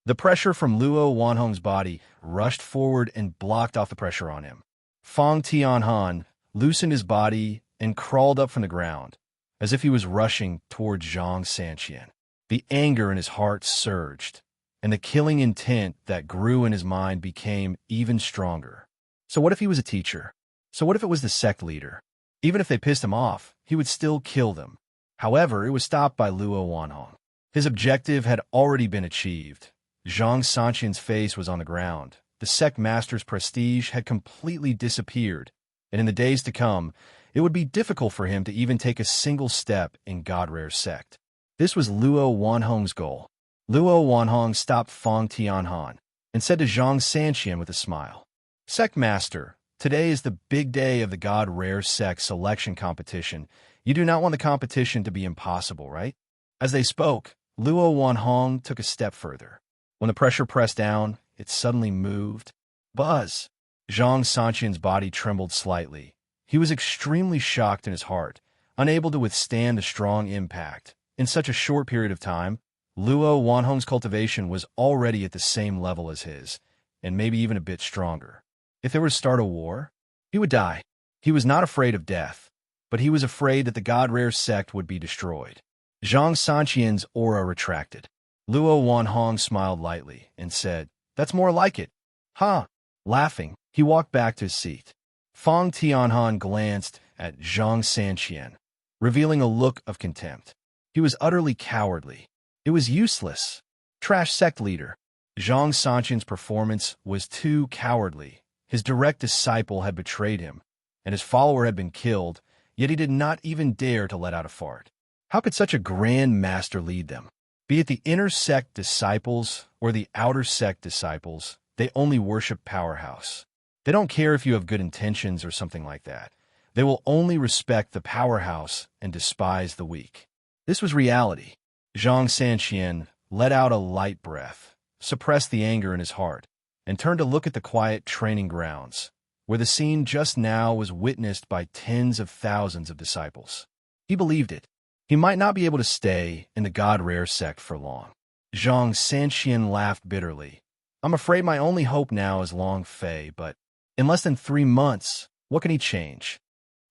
the pressure from Luo Wanhong's body rushed forward and blocked off the pressure on him. Fong Tianhan loosened his body and crawled up from the ground, as if he was rushing towards Zhang Sanqian. The anger in his heart surged, and the killing intent that grew in his mind became even stronger. So what if he was a teacher? So what if it was the sect leader? Even if they pissed him off, he would still kill them. However, it was stopped by Luo Wanhong. His objective had already been achieved, Zhang Sanqian's face was on the ground. The sect master's prestige had completely disappeared, and in the days to come, it would be difficult for him to even take a single step in God-Rare's sect. This was Luo Wanhong's goal. Luo Wanhong stopped Fang Tianhan and said to Zhang Sanqian with a smile, "Sect Master, today is the big day of the God-Rare sect selection competition. You do not want the competition to be impossible, right?" As they spoke, Luo Wanhong took a step further. When the pressure pressed down, it suddenly moved. Buzz! Zhang Sanqian's body trembled slightly. He was extremely shocked in his heart, unable to withstand the strong impact. In such a short period of time, Luo Wanhong's cultivation was already at the same level as his, and maybe even a bit stronger. If there were to start a war, he would die. He was not afraid of death, but he was afraid that the God-Rare sect would be destroyed. Zhang Sanqian's aura retracted. Luo Wanhong smiled lightly and said, "That's more like it." "Ha!" Laughing, he walked back to his seat. Fang Tianhan glanced at Zhang Sanqian, revealing a look of contempt. He was utterly cowardly. It was useless. Trash sect leader. Zhang Sanqian's performance was too cowardly. His direct disciple had betrayed him, and his follower had been killed, yet he did not even dare to let out a fart. How could such a grand master lead them? Be it the inner sect disciples or the outer sect disciples, they only worship powerhouse. They don't care if you have good intentions or something like that. They will only respect the powerhouse and despise the weak. This was reality. Zhang Sanqian let out a light breath, suppressed the anger in his heart, and turned to look at the quiet training grounds, where the scene just now was witnessed by tens of thousands of disciples. He believed it. He might not be able to stay in the God-Rare sect for long. Zhang Sanqian laughed bitterly. "I'm afraid my only hope now is Long Fei, but in less than 3 months, what can he change?"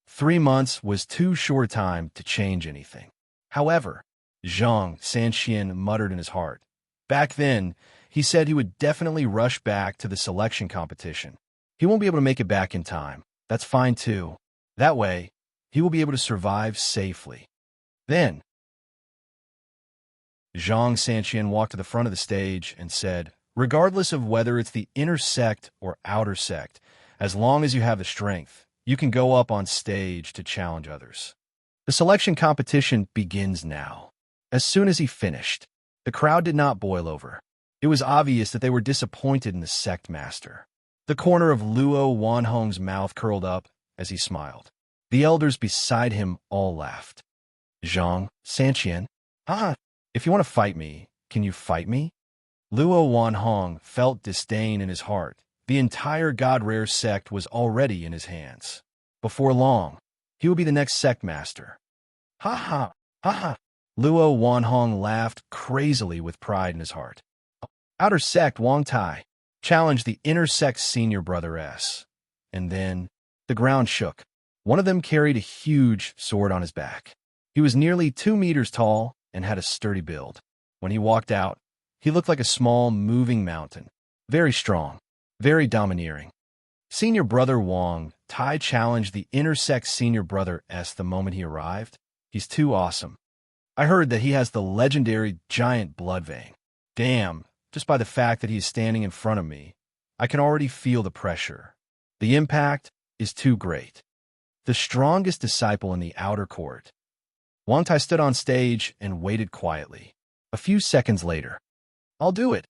3 months was too short a time to change anything. However, Zhang Sanqian muttered in his heart. Back then, he said he would definitely rush back to the selection competition. He won't be able to make it back in time. That's fine too. That way, he will be able to survive safely. Then, Zhang Sanqian walked to the front of the stage and said, "Regardless of whether it's the inner sect or outer sect, as long as you have the strength, you can go up on stage to challenge others." The selection competition begins now. As soon as he finished, the crowd did not boil over. It was obvious that they were disappointed in the sect master. The corner of Luo Wanhong's mouth curled up as he smiled. The elders beside him all laughed. "Zhang Sanqian, if you want to fight me, can you fight me?" Luo Wanhong felt disdain in his heart. The entire God-Rare sect was already in his hands. Before long, he would be the next sect master. Ha ha, ha ha. Luo Wanhong laughed crazily with pride in his heart. Outer sect Wang Tai challenged the inner sect senior brother S. And then the ground shook. One of them carried a huge sword on his back. He was nearly 2 meters tall and had a sturdy build. When he walked out, he looked like a small, moving mountain. Very strong, very domineering. Senior brother Wang Tai challenged the inner sect senior brother S the moment he arrived. "He's too awesome. I heard that he has the legendary giant blood vein. Damn, just by the fact that he is standing in front of me, I can already feel the pressure. The impact is too great." The strongest disciple in the outer court. Wang Tai stood on stage and waited quietly. A few seconds later, "I'll do it."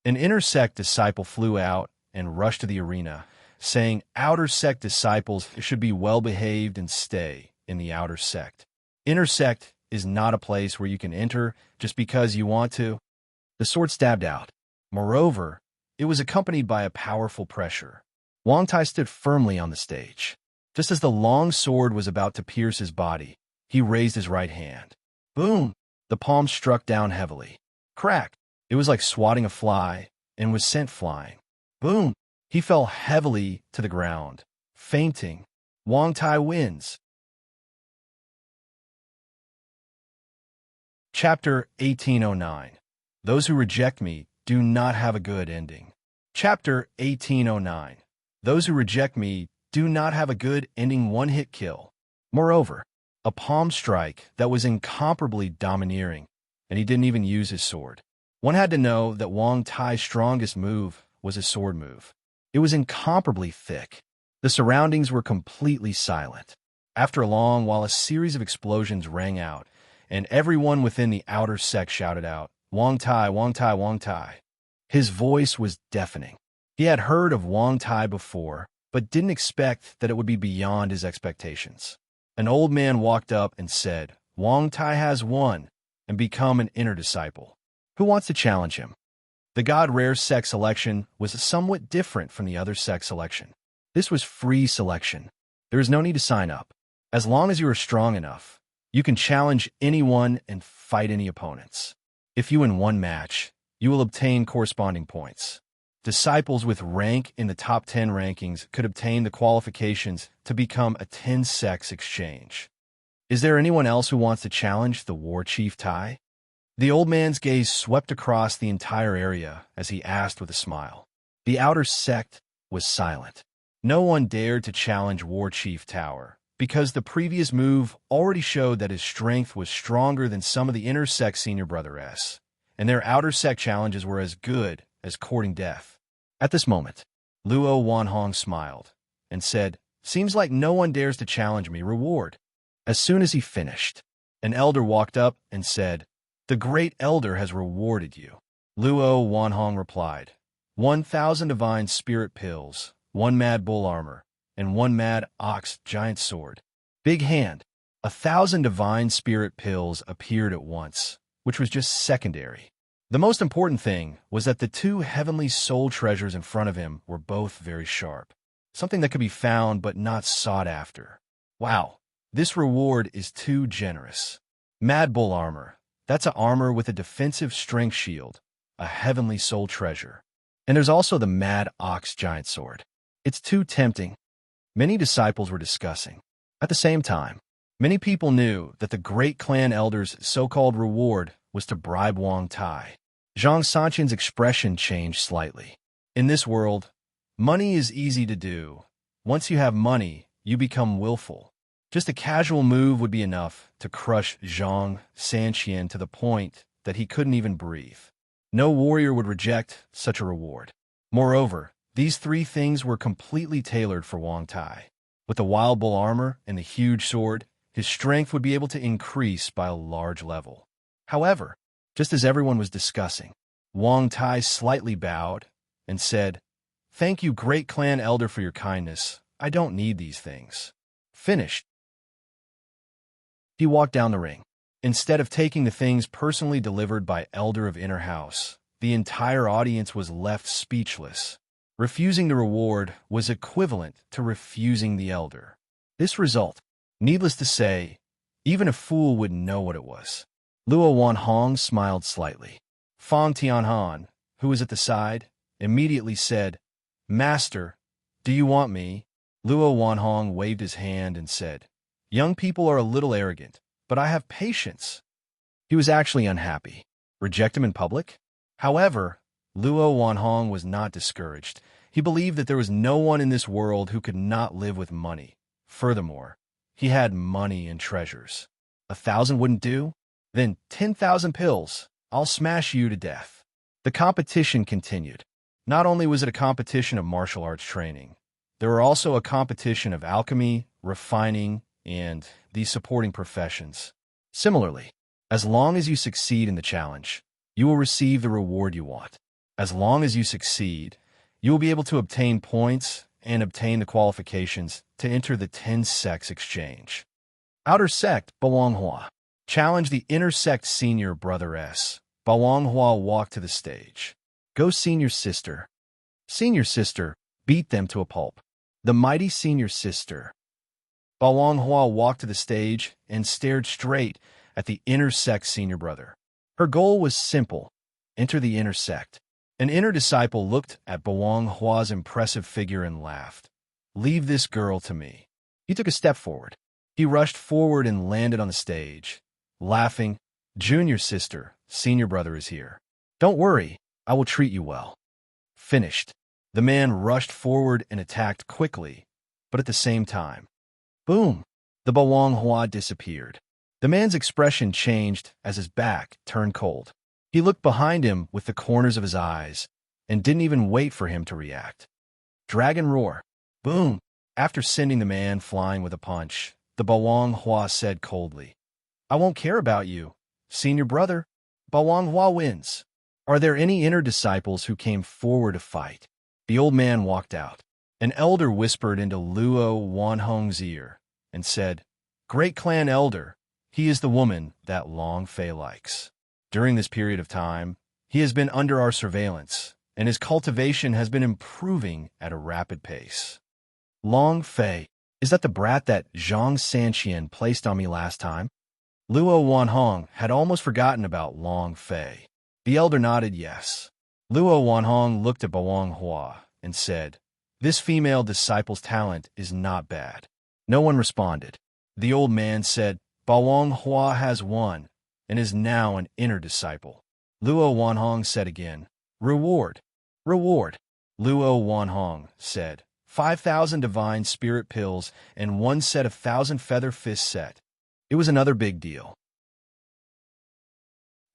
An inner sect disciple flew out and rushed to the arena, saying outer sect disciples should be well-behaved and stay in the outer sect. Inner sect is not a place where you can enter just because you want to. The sword stabbed out. Moreover, it was accompanied by a powerful pressure. Wang Tai stood firmly on the stage. Just as the long sword was about to pierce his body, he raised his right hand. Boom! The palm struck down heavily. Crack! It was like swatting a fly and was sent flying. Boom! He fell heavily to the ground, fainting. Wang Tai wins. Chapter 1809. Those who reject me do not have a good ending. Chapter 1809. Those who reject me do not have a good ending. One-hit kill. Moreover, a palm strike that was incomparably domineering, and he didn't even use his sword. One had to know that Wang Tai's strongest move was his sword move. It was incomparably thick. The surroundings were completely silent. After long, while a series of explosions rang out, and everyone within the outer sect shouted out, "Wang Tai, Wang Tai, Wang Tai." His voice was deafening. He had heard of Wang Tai before, but didn't expect that it would be beyond his expectations. An old man walked up and said, "Wang Tai has won and become an inner disciple. Who wants to challenge him?" The God Rare sect selection was somewhat different from the other sect selection. This was free selection. There is no need to sign up. As long as you are strong enough, you can challenge anyone and fight any opponents. If you win one match, you will obtain corresponding points. Disciples with rank in the top 10 rankings could obtain the qualifications to become a 10-sex exchange. Is there anyone else who wants to challenge the War Chief Tai? The old man's gaze swept across the entire area as he asked with a smile. The outer sect was silent. No one dared to challenge War Chief Tower, because the previous move already showed that his strength was stronger than some of the inner sect senior brothers, and their outer sect challenges were as good as courting death. At this moment, Luo Wanhong smiled and said, "Seems like no one dares to challenge me. Reward." As soon as he finished, an elder walked up and said, "The great elder has rewarded you." Luo Wanhong replied, 1,000 divine spirit pills, 1 mad bull armor, and 1 mad ox giant sword. Big hand. 1,000 divine spirit pills appeared at once, which was just secondary. The most important thing was that the 2 heavenly soul treasures in front of him were both very sharp, something that could be found but not sought after. Wow, this reward is too generous. Mad bull armor. That's an armor with a defensive strength shield, a heavenly soul treasure. And there's also the mad ox giant sword. It's too tempting. Many disciples were discussing. At the same time, many people knew that the great clan elder's so-called reward was to bribe Wang Tai. Zhang Sanchen's expression changed slightly. In this world, money is easy to do. Once you have money, you become willful. Just a casual move would be enough to crush Zhang Sanqian to the point that he couldn't even breathe. No warrior would reject such a reward. Moreover, these 3 things were completely tailored for Wang Tai. With the wild bull armor and the huge sword, his strength would be able to increase by a large level. However, just as everyone was discussing, Wang Tai slightly bowed and said, "Thank you, great clan elder, for your kindness. I don't need these things." Finished. He walked down the ring. Instead of taking the things personally delivered by Elder of Inner House, the entire audience was left speechless. Refusing the reward was equivalent to refusing the elder. This result, needless to say, even a fool would know what it was. Luo Wanhong smiled slightly. Fang Tianhan, who was at the side, immediately said, "Master, do you want me?" Luo Wanhong waved his hand and said, "Young people are a little arrogant, but I have patience." He was actually unhappy. Reject him in public? However, Luo Wanhong was not discouraged. He believed that there was no one in this world who could not live with money. Furthermore, he had money and treasures. 1,000 wouldn't do? Then 10,000 pills. I'll smash you to death. The competition continued. Not only was it a competition of martial arts training, there were also a competition of alchemy, refining, and the supporting professions. Similarly, as long as you succeed in the challenge, you will receive the reward you want. As long as you succeed, you will be able to obtain points and obtain the qualifications to enter the 10-sex exchange. Outer sect, Bawanghua. Challenge the inner sect senior brother S. Bawanghua walked to the stage. Go senior sister. Senior sister, beat them to a pulp. The mighty senior sister. Bawanghua walked to the stage and stared straight at the inner sect senior brother. Her goal was simple: enter the inner sect. An inner disciple looked at Bawanghua's impressive figure and laughed. "Leave this girl to me." He took a step forward. He rushed forward and landed on the stage, laughing. "Junior sister, senior brother is here. Don't worry, I will treat you well." Finished. The man rushed forward and attacked quickly, but at the same time. Boom! The Bawanghua disappeared. The man's expression changed as his back turned cold. He looked behind him with the corners of his eyes and didn't even wait for him to react. Dragon roar. Boom! After sending the man flying with a punch, the Bawang Hua said coldly, I won't care about you, senior brother. Bawang Hua wins. Are there any inner disciples who came forward to fight? The old man walked out. An elder whispered into Luo Wanhong's ear and said, Great clan elder, he is the woman that Long Fei likes. During this period of time, he has been under our surveillance, and his cultivation has been improving at a rapid pace. Long Fei, is that the brat that Zhang Sanqian placed on me last time? Luo Wanhong had almost forgotten about Long Fei. The elder nodded yes. Luo Wanhong looked at Bawang Hua and said, This female disciple's talent is not bad. No one responded. The old man said, Bawang Hua has won and is now an inner disciple. Luo Wanhong said again, Reward. Reward. Luo Wanhong said, 5,000 divine spirit pills and 1 set of 1,000 feather fist set. It was another big deal.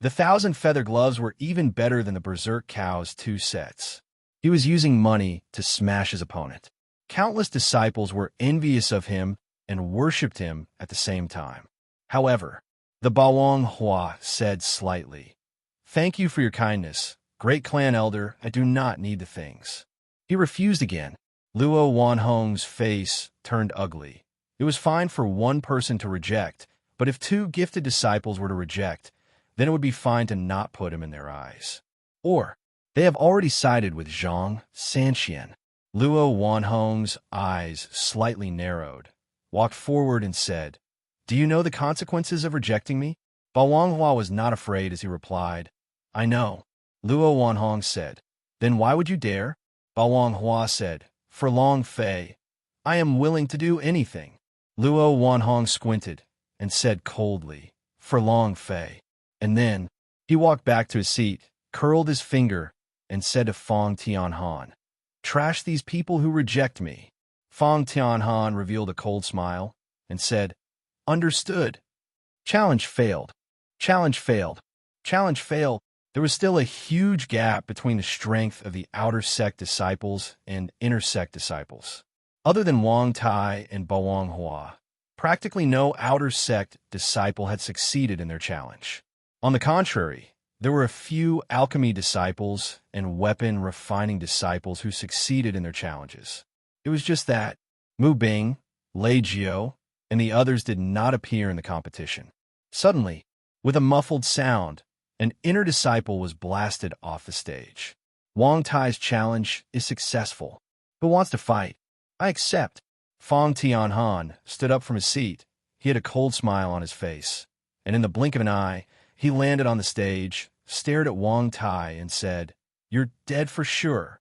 The 1,000 feather gloves were even better than the Berserk Cow's 2 sets. He was using money to smash his opponent. Countless disciples were envious of him and worshipped him at the same time. However, the Bawang Hua said slightly, Thank you for your kindness, great clan elder, I do not need the things. He refused again. Luo Wanhong's face turned ugly. It was fine for one person to reject, but if 2 gifted disciples were to reject, then it would be fine to not put him in their eyes. Or, they have already sided with Zhang Sanqian. Luo Wanhong's eyes slightly narrowed, walked forward and said, Do you know the consequences of rejecting me? Bawang Hua was not afraid as he replied, I know. Luo Wanhong said, Then why would you dare? Bawang Hua said, For Long Fei, I am willing to do anything. Luo Wanhong squinted and said coldly, For Long Fei. And then, he walked back to his seat, curled his finger, and said to Fong Tianhan, Trash these people who reject me. Fong Tianhan revealed a cold smile and said, Understood. Challenge failed. Challenge failed. Challenge failed. There was still a huge gap between the strength of the outer sect disciples and inner sect disciples. Other than Wang Tai and Bawang Hua, practically no outer sect disciple had succeeded in their challenge. On the contrary, there were a few alchemy disciples and weapon refining disciples who succeeded in their challenges. It was just that Mu Bing, Lei Jiao, and the others did not appear in the competition. Suddenly, with a muffled sound, an inner disciple was blasted off the stage. Wang Tai's challenge is successful. Who wants to fight? I accept. Fong Tianhan stood up from his seat. He had a cold smile on his face, and in the blink of an eye, he landed on the stage, stared at Wang Tai, and said, You're dead for sure.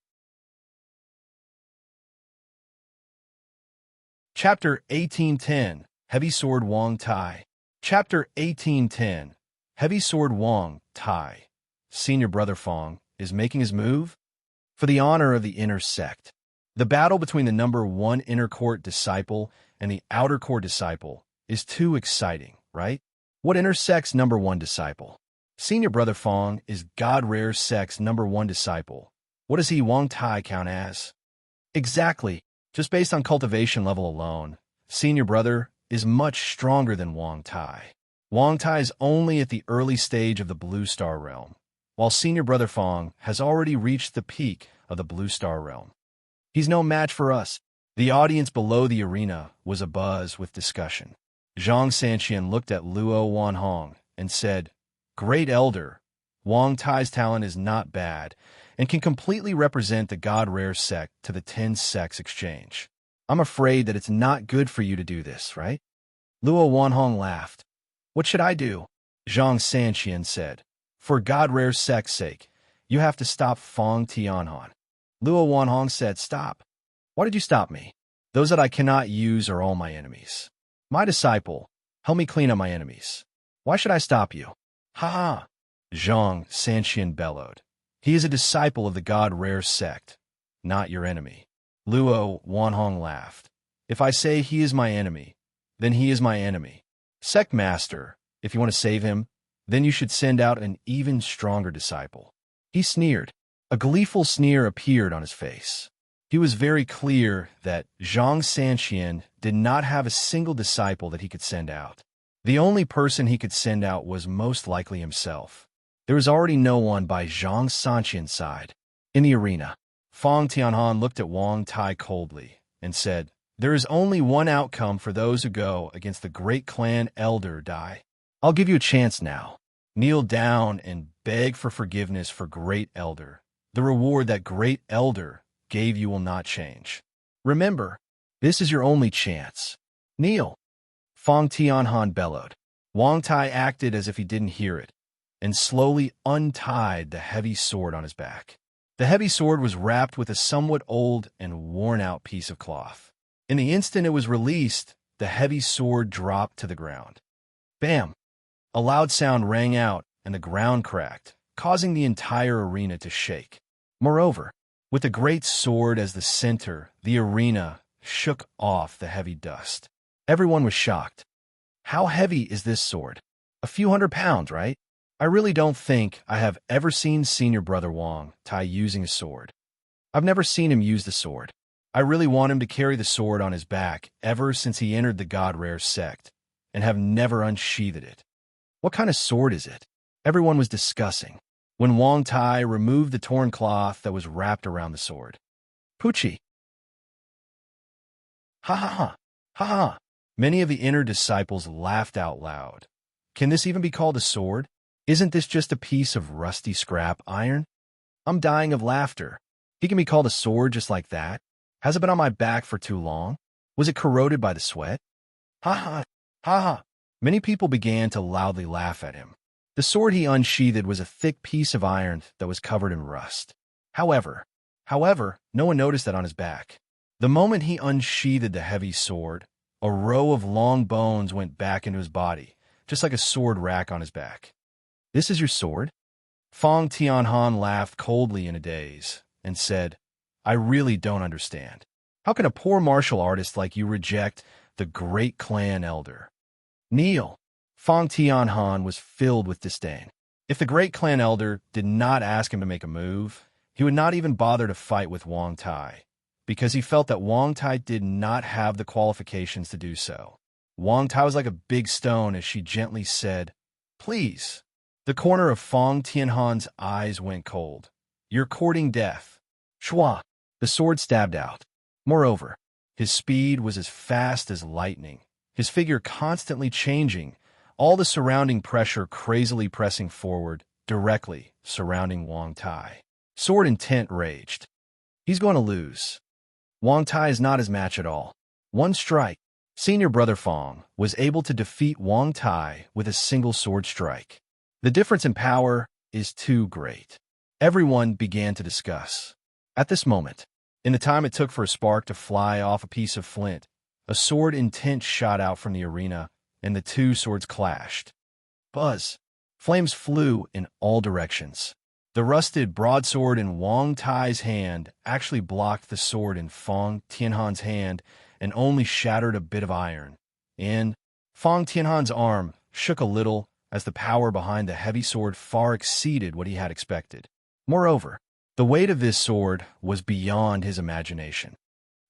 Chapter 1810, Heavy Sword Wang Tai. Chapter 1810, Heavy Sword Wang Tai. Senior Brother Fong is making his move? For the honor of the inner sect. The battle between the number 1 inner court disciple and the outer court disciple is too exciting, right? What inner sect's number 1 disciple? Senior Brother Fong is God Rare sect's number 1 disciple. What does he Wang Tai count as? Exactly. Just based on cultivation level alone, Senior Brother is much stronger than Wang Tai. Wang Tai is only at the early stage of the Blue Star Realm, while Senior Brother Fong has already reached the peak of the Blue Star Realm. He's no match for us. The audience below the arena was abuzz with discussion. Zhang Sanqian looked at Luo Wanhong and said, Great Elder, Wang Tai's talent is not bad and can completely represent the God Rare sect to the 10 sects exchange. I'm afraid that it's not good for you to do this, right? Luo Wanhong laughed. What should I do? Zhang Sanqian said. For God Rare sect's sake, you have to stop Fong Tianhan. Luo Wanhong said, Stop. Why did you stop me? Those that I cannot use are all my enemies. My disciple, help me clean up my enemies. Why should I stop you? Ha ha! Zhang Sanqian bellowed. He is a disciple of the God Rare sect, not your enemy. Luo Wanhong laughed. If I say he is my enemy, then he is my enemy. Sect Master, if you want to save him, then you should send out an even stronger disciple." He sneered. A gleeful sneer appeared on his face. He was very clear that Zhang Sanxian did not have a single disciple that he could send out. The only person he could send out was most likely himself. There was already no one by Zhang Sanxian's side. In the arena, Fang Tianhan looked at Wang Tai coldly and said, "There is only one outcome for those who go against the great clan elder Dai. I'll give you a chance now. Kneel down and beg for forgiveness for great elder. The reward that great elder gave you will not change. Remember, this is your only chance. Kneel." Fang Tianhan bellowed. Wang Tai acted as if he didn't hear it, and slowly untied the heavy sword on his back. The heavy sword was wrapped with a somewhat old and worn-out piece of cloth. In the instant it was released, the heavy sword dropped to the ground. Bam! A loud sound rang out, and the ground cracked, causing the entire arena to shake. Moreover, with the great sword as the center, the arena shook off the heavy dust. Everyone was shocked. How heavy is this sword? A few 100 pounds, right? I really don't think I have ever seen Senior Brother Wang Tai using a sword. I've never seen him use the sword. I really want him to carry the sword on his back ever since he entered the God Rare sect, and have never unsheathed it. What kind of sword is it? Everyone was discussing, when Wang Tai removed the torn cloth that was wrapped around the sword. Poochie! Ha ha ha! Ha ha! Many of the inner disciples laughed out loud. Can this even be called a sword? Isn't this just a piece of rusty scrap iron? I'm dying of laughter. He can be called a sword just like that? Has it been on my back for too long? Was it corroded by the sweat? Ha ha! Ha ha! Many people began to loudly laugh at him. The sword he unsheathed was a thick piece of iron that was covered in rust. However, no one noticed that on his back. The moment he unsheathed the heavy sword, a row of long bones went back into his body, just like a sword rack on his back. "This is your sword?" Fang Tianhan laughed coldly in a daze and said, "I really don't understand. How can a poor martial artist like you reject the great clan elder?" "Kneel." Fang Tianhan was filled with disdain. If the great clan elder did not ask him to make a move, he would not even bother to fight with Wang Tai, because he felt that Wang Tai did not have the qualifications to do so. Wang Tai was like a big stone as she gently said, "Please." The corner of Fang Tianhan's eyes went cold. "You're courting death." Shua! The sword stabbed out. Moreover, his speed was as fast as lightning, his figure constantly changing, all the surrounding pressure crazily pressing forward, directly surrounding Wang Tai. Sword intent raged. He's going to lose. Wang Tai is not his match at all. One strike. Senior Brother Fang was able to defeat Wang Tai with a single sword strike. The difference in power is too great. Everyone began to discuss. At this moment, in the time it took for a spark to fly off a piece of flint, a sword intent shot out from the arena, and the two swords clashed. Buzz! Flames flew in all directions. The rusted broadsword in Wang Tai's hand actually blocked the sword in Fang Tianhan's hand and only shattered a bit of iron. And Fang Tianhan's arm shook a little as the power behind the heavy sword far exceeded what he had expected. Moreover, the weight of this sword was beyond his imagination.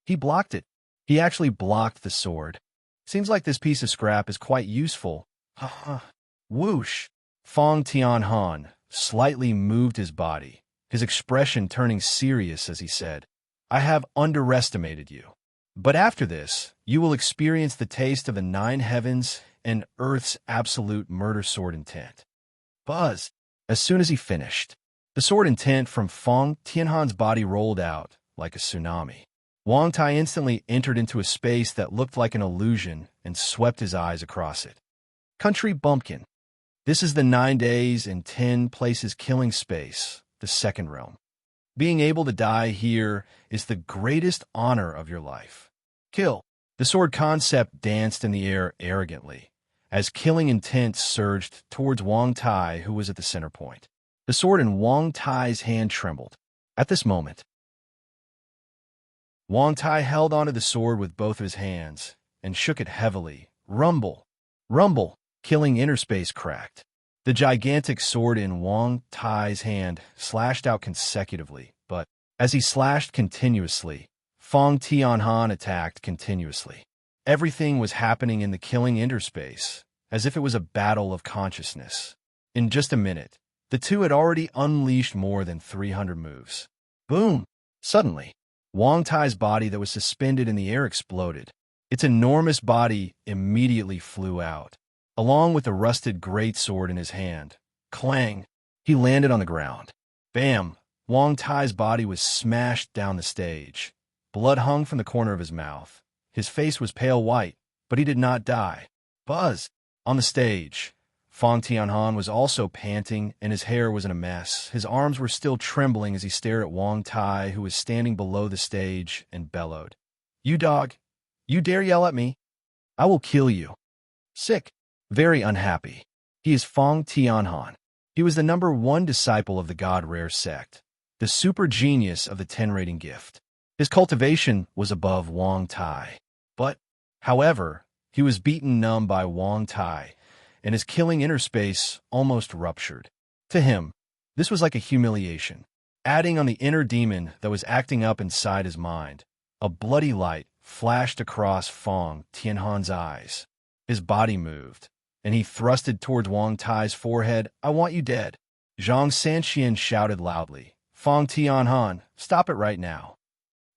He blocked it. He actually blocked the sword. Seems like this piece of scrap is quite useful. Ha ha. Whoosh! Fang Tianhan slightly moved his body, his expression turning serious as he said, "I have underestimated you. But after this, you will experience the taste of the 9 heavens and Earth's absolute murder sword intent." Buzz! As soon as he finished, the sword intent from Fang Tianhan's body rolled out like a tsunami. Wang Tai instantly entered into a space that looked like an illusion and swept his eyes across it. Country Bumpkin. This is the 9 days and 10 places killing space, the second realm. Being able to die here is the greatest honor of your life. Kill. The sword concept danced in the air arrogantly, as killing intent surged towards Wang Tai, who was at the center point. The sword in Wang Tai's hand trembled. At this moment, Wang Tai held onto the sword with both of his hands and shook it heavily. Rumble! Rumble! Killing inner space cracked. The gigantic sword in Wang Tai's hand slashed out consecutively, but as he slashed continuously, Fong Tianhan attacked continuously. Everything was happening in the killing interspace, as if it was a battle of consciousness. In just a minute, the two had already unleashed more than 300 moves. Boom! Suddenly, Wang Tai's body that was suspended in the air exploded. Its enormous body immediately flew out, along with the rusted greatsword in his hand. Clang! He landed on the ground. Bam! Wang Tai's body was smashed down the stage. Blood hung from the corner of his mouth. His face was pale white, but he did not die. Buzz! On the stage, Fong Tianhan was also panting, and his hair was in a mess. His arms were still trembling as he stared at Wang Tai, who was standing below the stage, and bellowed, "You dog! You dare yell at me? I will kill you." Sick. Very unhappy. He is Fong Tianhan. He was the #1 disciple of the God Rare sect, the super genius of the 10 rating gift. His cultivation was above Wang Tai. But, however, he was beaten numb by Wang Tai, and his killing interspace almost ruptured. To him, this was like a humiliation, adding on the inner demon that was acting up inside his mind. A bloody light flashed across Fong Tianhan's eyes. His body moved, and he thrusted towards Wang Tai's forehead. "I want you dead." Zhang Sanxian shouted loudly, "Fong Tianhan, stop it right now."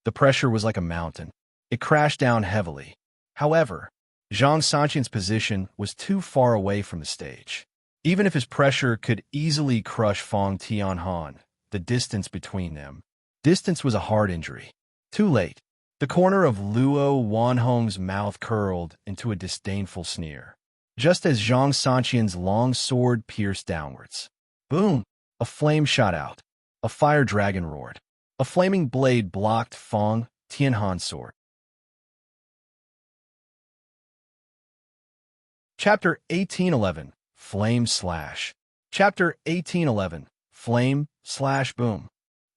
The pressure was like a mountain. It crashed down heavily. However, Zhang Sanxian's position was too far away from the stage. Even if his pressure could easily crush Fong Tianhan, the distance between them. Distance was a hard injury. Too late. The corner of Luo Wanhong's mouth curled into a disdainful sneer, just as Zhang Sanxian's long sword pierced downwards. Boom! A flame shot out. A fire dragon roared. A flaming blade blocked Fong Tianhan's sword. Chapter 1811, Flame Slash. Chapter 1811, Flame Slash Boom.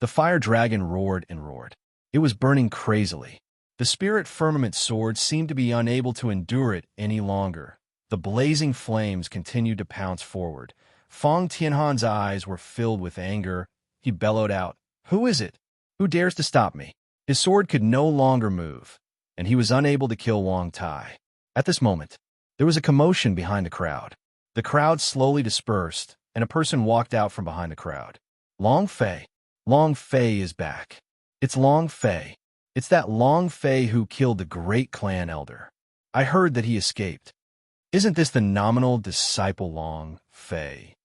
The fire dragon roared and roared. It was burning crazily. The spirit firmament sword seemed to be unable to endure it any longer. The blazing flames continued to pounce forward. Fong Tianhan's eyes were filled with anger. He bellowed out, "Who is it? Who dares to stop me?" His sword could no longer move, and he was unable to kill Wang Tai. At this moment, there was a commotion behind the crowd. The crowd slowly dispersed, and a person walked out from behind the crowd. Long Fei. Long Fei is back. It's Long Fei. It's that Long Fei who killed the great clan elder. I heard that he escaped. Isn't this the nominal disciple Long Fei?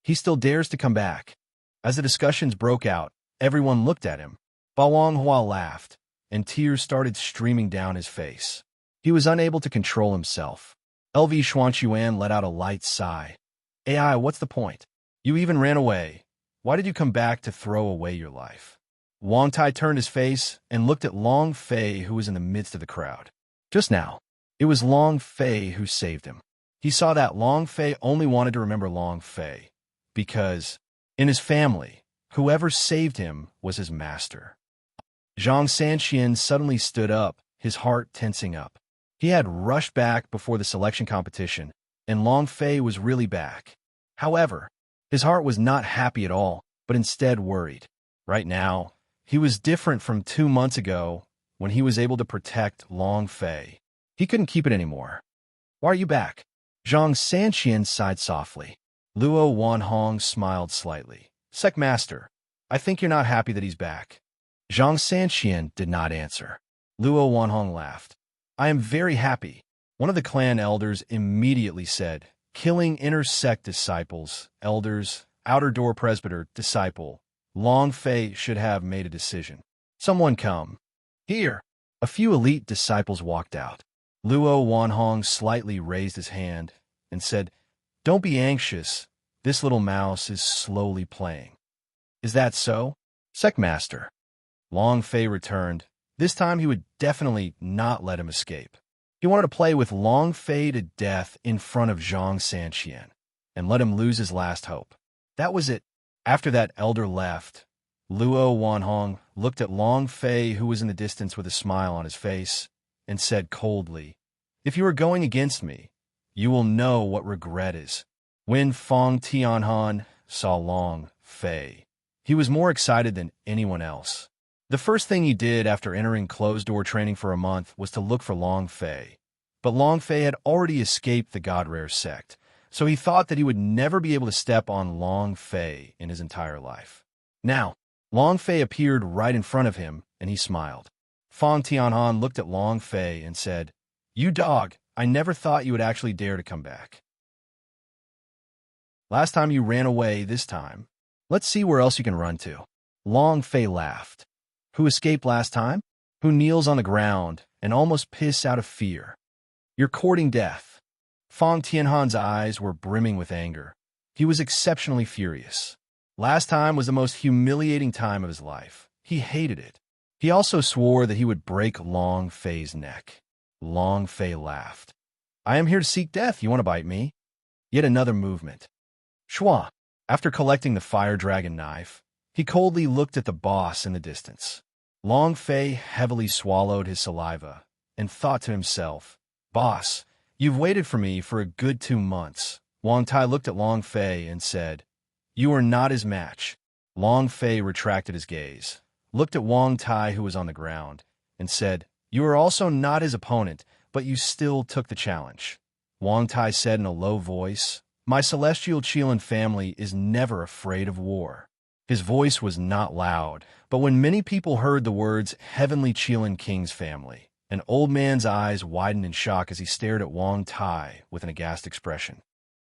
He still dares to come back. As the discussions broke out, everyone looked at him. Ba Longhua laughed, and tears started streaming down his face. He was unable to control himself. LV Xuanchuan let out a light sigh. "AI, what's the point? You even ran away. Why did you come back to throw away your life?" Wang Tai turned his face and looked at Long Fei, who was in the midst of the crowd. Just now, it was Long Fei who saved him. He saw that Long Fei only wanted to remember Long Fei, because, in his family, whoever saved him was his master. Zhang Sanxian suddenly stood up, his heart tensing up. He had rushed back before the selection competition, and Long Fei was really back. However, his heart was not happy at all, but instead worried. Right now, he was different from 2 months ago, when he was able to protect Long Fei. He couldn't keep it anymore. "Why are you back?" Zhang Sanxian sighed softly. Luo Wanhong smiled slightly. "Sec Master, I think you're not happy that he's back." Zhang Sanxian did not answer. Luo Wanhong laughed. "I am very happy." One of the clan elders immediately said, "Killing inner sect disciples, elders, outer door presbyter, disciple. Long Fei should have made a decision. Someone come." "Here." A few elite disciples walked out. Luo Wanhong slightly raised his hand and said, "Don't be anxious. This little mouse is slowly playing." "Is that so?" "Sec Master." Long Fei returned. This time he would definitely not let him escape. He wanted to play with Long Fei to death in front of Zhang Sanxian and let him lose his last hope. That was it. After that elder left, Luo Wanhong looked at Long Fei, who was in the distance with a smile on his face, and said coldly, "If you are going against me, you will know what regret is." When Fong Tianhan saw Long Fei, he was more excited than anyone else. The first thing he did after entering closed-door training for a month was to look for Long Fei. But Long Fei had already escaped the God-Rare sect, so he thought that he would never be able to step on Long Fei in his entire life. Now, Long Fei appeared right in front of him, and he smiled. Fong Tianhan looked at Long Fei and said, "You dog, I never thought you would actually dare to come back. Last time you ran away, this time. Let's see where else you can run to." Long Fei laughed. Who escaped last time? Who kneels on the ground and almost pisses out of fear? You're courting death. Fong Tianhan's eyes were brimming with anger. He was exceptionally furious. Last time was the most humiliating time of his life. He hated it. He also swore that he would break Long Fei's neck. Long Fei laughed. "I am here to seek death. You want to bite me?" Yet another movement. Shua. After collecting the fire dragon knife, he coldly looked at the boss in the distance. Long Fei heavily swallowed his saliva and thought to himself, "Boss, you've waited for me for a good 2 months." Wang Tai looked at Long Fei and said, "You are not his match." Long Fei retracted his gaze, looked at Wang Tai who was on the ground, and said, "You are also not his opponent, but you still took the challenge." Wang Tai said in a low voice, "My celestial Qilin family is never afraid of war." His voice was not loud, but when many people heard the words Heavenly Qilin King's family, an old man's eyes widened in shock as he stared at Wang Tai with an aghast expression.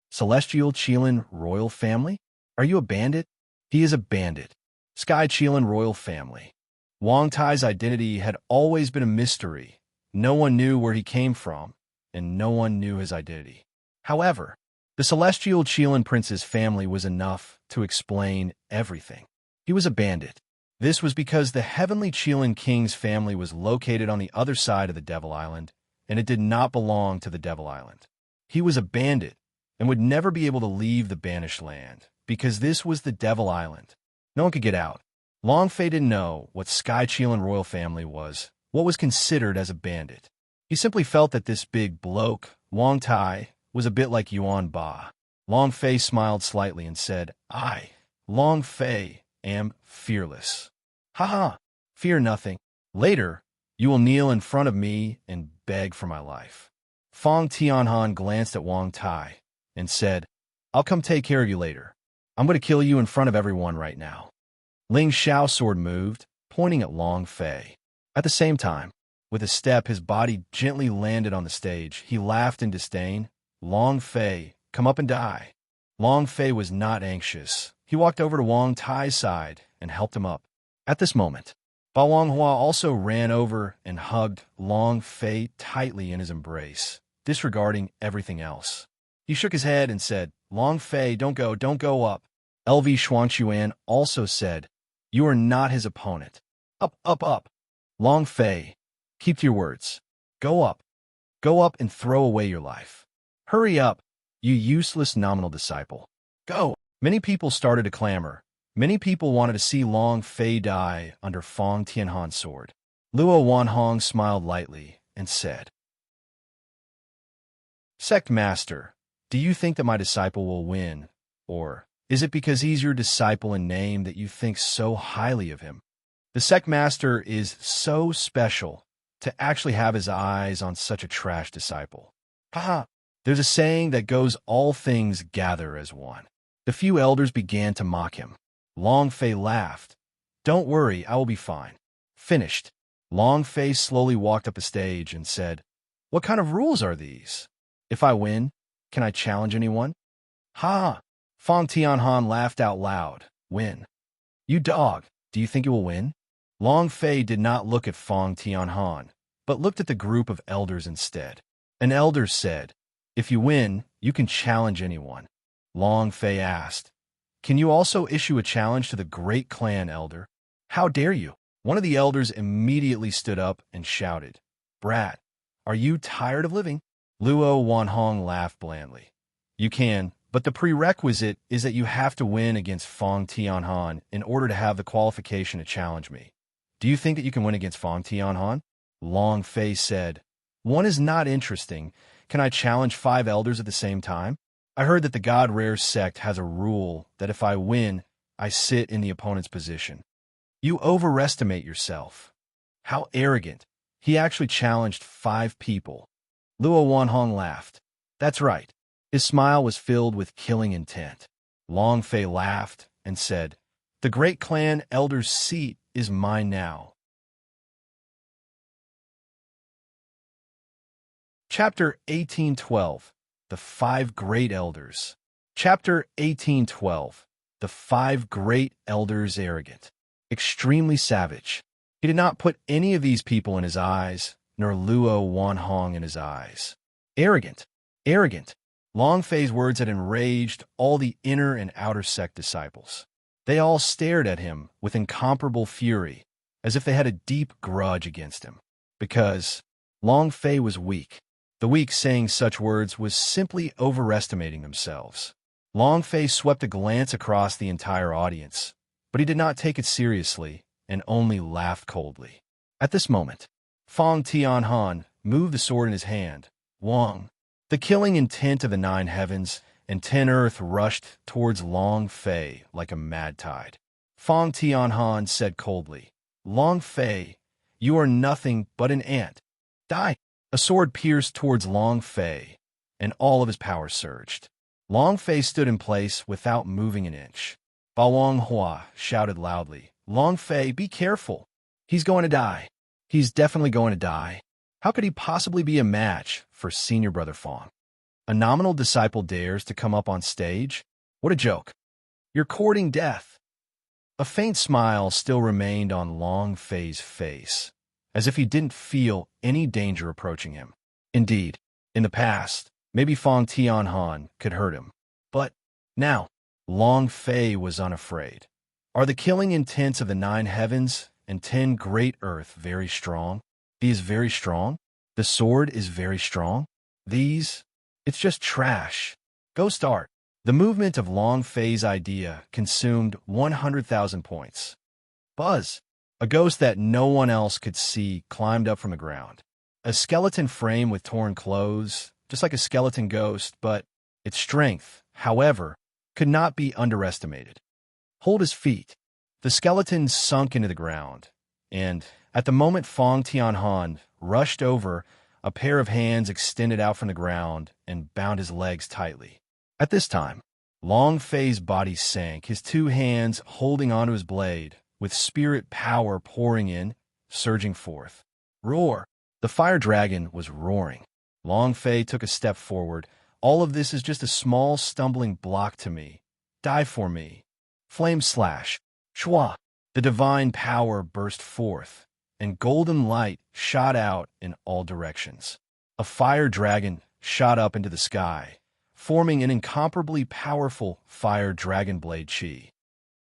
Celestial Qilin royal family? Are you a bandit? He is a bandit. Sky Qilin royal family. Wang Tai's identity had always been a mystery. No one knew where he came from, and no one knew his identity. However, the celestial Qilin prince's family was enough to explain everything. He was a bandit. This was because the heavenly Qilin king's family was located on the other side of the Devil Island, and it did not belong to the Devil Island. He was a bandit and would never be able to leave the banished land, because this was the Devil Island. No one could get out. Long Fei didn't know what Sky Qilin royal family was, what was considered as a bandit. He simply felt that this big bloke, Wang Tai, was a bit like Yuan Ba. Long Fei smiled slightly and said, "I, Long Fei, am fearless." "Ha! Fear nothing. Later, you will kneel in front of me and beg for my life." Fong Tianhan glanced at Wang Tai and said, "I'll come take care of you later. I'm going to kill you in front of everyone right now." Ling Xiao's sword moved, pointing at Long Fei. At the same time, with a step, his body gently landed on the stage. He laughed in disdain. "Long Fei, come up and die." Long Fei was not anxious. He walked over to Wang Tai's side and helped him up. At this moment, Ba Wanghua also ran over and hugged Long Fei tightly in his embrace, disregarding everything else. He shook his head and said, "Long Fei, don't go up." LV Xuanchuan also said, "You are not his opponent. Up. Long Fei, keep to your words. Go up and throw away your life. Hurry up, you useless nominal disciple. Go." Many people started to clamor. Many people wanted to see Long Fei die under Fong Tianhan's sword. Luo Wanhong smiled lightly and said, "Sect Master, do you think that my disciple will win, or is it because he's your disciple in name that you think so highly of him? The Sect Master is so special to actually have his eyes on such a trash disciple. Haha, there's a saying that goes, all things gather as one." The few elders began to mock him. Long Fei laughed. "Don't worry, I will be fine." Finished. Long Fei slowly walked up the stage and said, "What kind of rules are these? If I win, can I challenge anyone?" "Ha!" Fong Tianhan laughed out loud. "Win? You dog, do you think you will win?" Long Fei did not look at Fong Tianhan, but looked at the group of elders instead. An elder said, "If you win, you can challenge anyone." Long Fei asked, "Can you also issue a challenge to the great clan, elder?" "How dare you?" One of the elders immediately stood up and shouted, "Brat, are you tired of living?" Luo Wanhong laughed blandly. "You can, but the prerequisite is that you have to win against Fong Tianhan in order to have the qualification to challenge me. Do you think that you can win against Fong Tianhan?" Long Fei said, "One is not interesting. Can I challenge 5 elders at the same time?" I heard that the God Rare sect has a rule that if I win, I sit in the opponent's position. You overestimate yourself. How arrogant. He actually challenged 5 people. Luo Wanhong laughed. That's right. His smile was filled with killing intent. Long Fei laughed and said, the great clan elder's seat is mine now. Chapter 1812. The 5 Great Elders. Chapter 1812. The 5 Great Elders arrogant. Extremely savage. He did not put any of these people in his eyes, nor Luo Wanhong in his eyes. Arrogant. Arrogant. Long Fei's words had enraged all the inner and outer sect disciples. They all stared at him with incomparable fury, as if they had a deep grudge against him. Because Long Fei was weak. The weak saying such words was simply overestimating themselves. Long Fei swept a glance across the entire audience, but he did not take it seriously and only laughed coldly. At this moment, Fong Tianhan moved the sword in his hand. Wang, the killing intent of the 9 heavens and 10 earth rushed towards Long Fei like a mad tide. Fong Tianhan said coldly, Long Fei, you are nothing but an ant. Die! A sword pierced towards Long Fei, and all of his power surged. Long Fei stood in place without moving an inch. Bao Hua shouted loudly, Long Fei, be careful. He's going to die. He's definitely going to die. How could he possibly be a match for senior brother Fong? A nominal disciple dares to come up on stage? What a joke. You're courting death. A faint smile still remained on Long Fei's face, as if he didn't feel any danger approaching him. Indeed, in the past, maybe Fong Tianhan could hurt him. But now, Long Fei was unafraid. Are the killing intents of the 9 heavens and 10 great earth very strong? He is very strong? The sword is very strong? It's just trash. Ghost art. The movement of Long Fei's idea consumed 100,000 points. Buzz. A ghost that no one else could see climbed up from the ground. A skeleton frame with torn clothes, just like a skeleton ghost, but its strength, however, could not be underestimated. Hold his feet. The skeleton sunk into the ground, and at the moment Fong Tianhan rushed over, a pair of hands extended out from the ground and bound his legs tightly. At this time, Long Fei's body sank, his 2 hands holding onto his blade, with spirit power pouring in, surging forth. Roar! The fire dragon was roaring. Long Fei took a step forward. All of this is just a small stumbling block to me. Die for me. Flame slash. Shua! The divine power burst forth, and golden light shot out in all directions. A fire dragon shot up into the sky, forming an incomparably powerful fire dragon blade chi.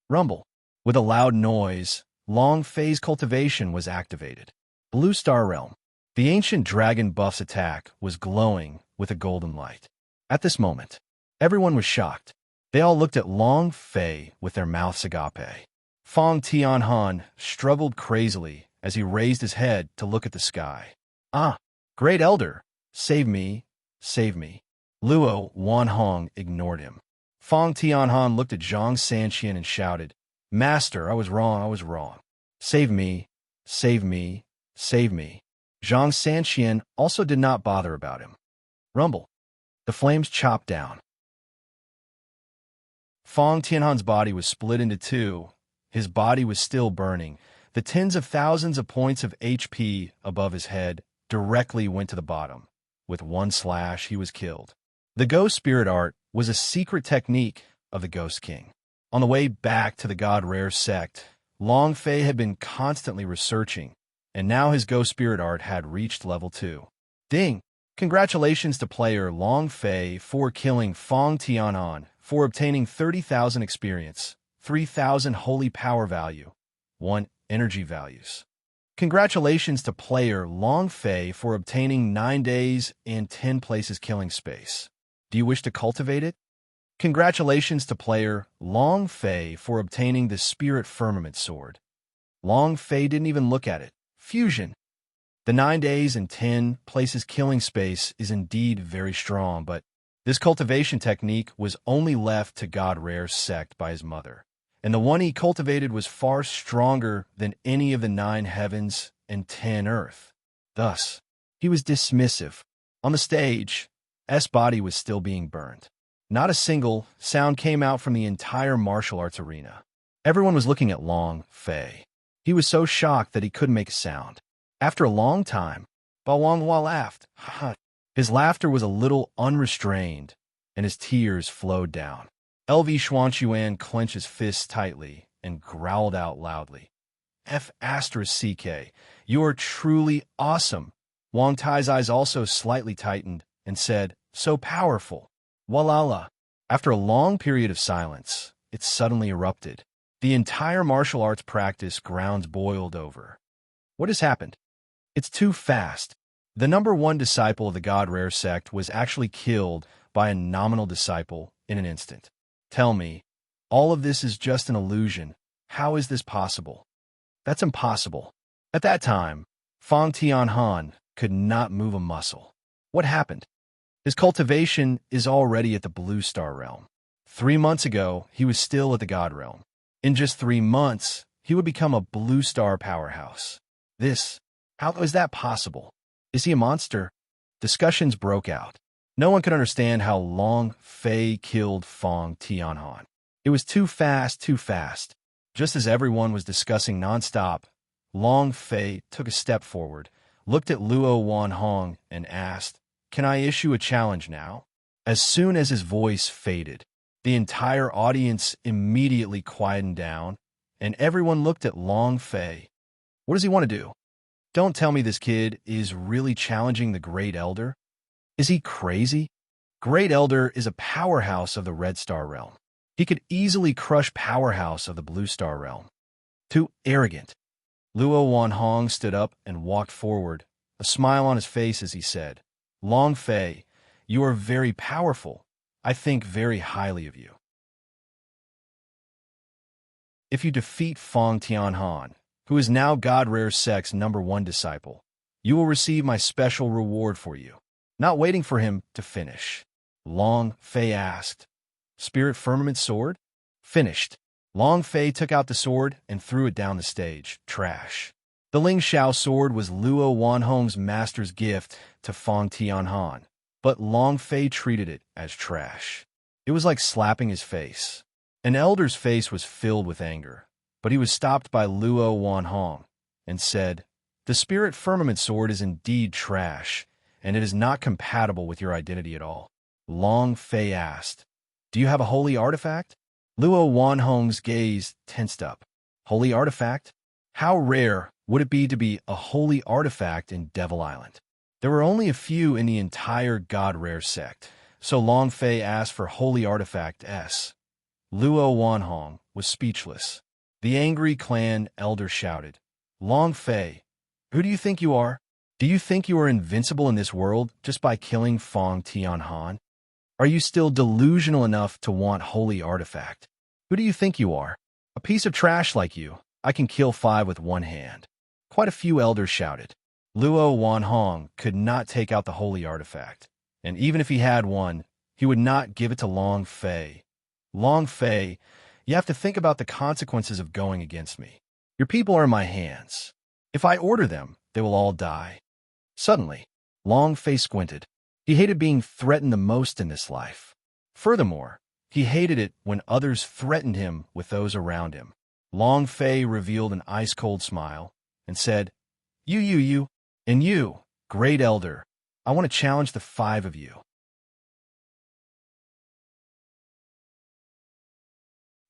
Rumble. With a loud noise, Long Fei's cultivation was activated. Blue Star Realm. The ancient dragon buff's attack was glowing with a golden light. At this moment, everyone was shocked. They all looked at Long Fei with their mouths agape. Fong Tianhan struggled crazily as he raised his head to look at the sky. Ah, great elder, save me, save me. Luo Wanhong ignored him. Fong Tianhan looked at Zhang Sanqian and shouted, Master, I was wrong, I was wrong. Save me, save me, save me. Zhang Sanqian also did not bother about him. Rumble. The flames chopped down. Fong Tianhan's body was split into 2. His body was still burning. The tens of thousands of points of HP above his head directly went to the bottom. With 1 slash, he was killed. The ghost spirit art was a secret technique of the Ghost King. On the way back to the God Rare sect, Long Fei had been constantly researching, and now his ghost spirit art had reached level 2. Ding! Congratulations to player Long Fei for killing Fong Tianhan, for obtaining 30,000 experience, 3,000 holy power value, 1 energy values. Congratulations to player Long Fei for obtaining 9 days and 10 places killing space. Do you wish to cultivate it? Congratulations to player Long Fei for obtaining the Spirit Firmament Sword. Long Fei didn't even look at it. Fusion. The 9 days and 10 places killing space is indeed very strong, but This cultivation technique was only left to God Rare's sect by his mother, and the one he cultivated was far stronger than any of the 9 heavens and 10 earth. Thus, he was dismissive. On the stage, S' body was still being burned. Not a single sound came out from the entire martial arts arena. Everyone was looking at Long Fei. He was so shocked that he couldn't make a sound. After a long time, Bao Longhua laughed. His laughter was a little unrestrained, and his tears flowed down. LV Xuanquan clenched his fists tightly and growled out loudly. F***CK, you are truly awesome. Wang Tai's eyes also slightly tightened and said, so powerful. Walala. After a long period of silence, it suddenly erupted. The entire martial arts practice grounds boiled over. What has happened? It's too fast. The number 1 disciple of the God Rare sect was actually killed by a nominal disciple in an instant. Tell me, all of this is just an illusion. How is this possible? That's impossible. At that time, Fang Tianhan could not move a muscle. What happened? His cultivation is already at the Blue Star realm. 3 months ago, he was still at the God realm. In just 3 months, he would become a Blue Star powerhouse. How is that possible? Is he a monster? Discussions broke out. No one could understand how Long Fei killed Fang Tianhan. It was too fast, too fast. Just as everyone was discussing nonstop, Long Fei took a step forward, looked at Luo Wanhong, and asked, "Can I issue a challenge now?" As soon as his voice faded, the entire audience immediately quietened down, and everyone looked at Long Fei. What does he want to do? Don't tell me this kid is really challenging the Great Elder. Is he crazy? Great Elder is a powerhouse of the Red Star realm. He could easily crush powerhouse of the Blue Star realm. Too arrogant. Luo Wanhong stood up and walked forward, a smile on his face as he said, Long Fei, you are very powerful. I think very highly of you. If you defeat Fang Tianhan, who is now God Rare Sect's number 1 disciple, you will receive my special reward for you. Not waiting for him to finish, Long Fei asked, Spirit Firmament Sword? Finished. Long Fei took out the sword and threw it down the stage. Trash. The Ling Xiao sword was Luo Wanhong's master's gift to Fang Tianhan, but Long Fei treated it as trash. It was like slapping his face. An elder's face was filled with anger, but he was stopped by Luo Wanhong and said, the Spirit Firmament Sword is indeed trash, and it is not compatible with your identity at all. Long Fei asked, do you have a holy artifact? Luo Wanhong's gaze tensed up. Holy artifact? How rare would it be to be a holy artifact in Devil Island? There were only a few in the entire God Rare sect, so Long Fei asked for holy artifact S. Luo Wanhong was speechless. The angry clan elder shouted, Long Fei, who do you think you are? Do you think you are invincible in this world just by killing Fang Tianhan? Are you still delusional enough to want holy artifact? Who do you think you are? A piece of trash like you. I can kill 5 with 1 hand. Quite a few elders shouted. Luo Wanhong could not take out the holy artifact, and even if he had one, he would not give it to Long Fei. Long Fei, you have to think about the consequences of going against me. Your people are in my hands. If I order them, they will all die. Suddenly, Long Fei squinted. He hated being threatened the most in this life. Furthermore, he hated it when others threatened him with those around him. Long Fei revealed an ice-cold smile and said, You, and you, Great Elder, I want to challenge the 5 of you.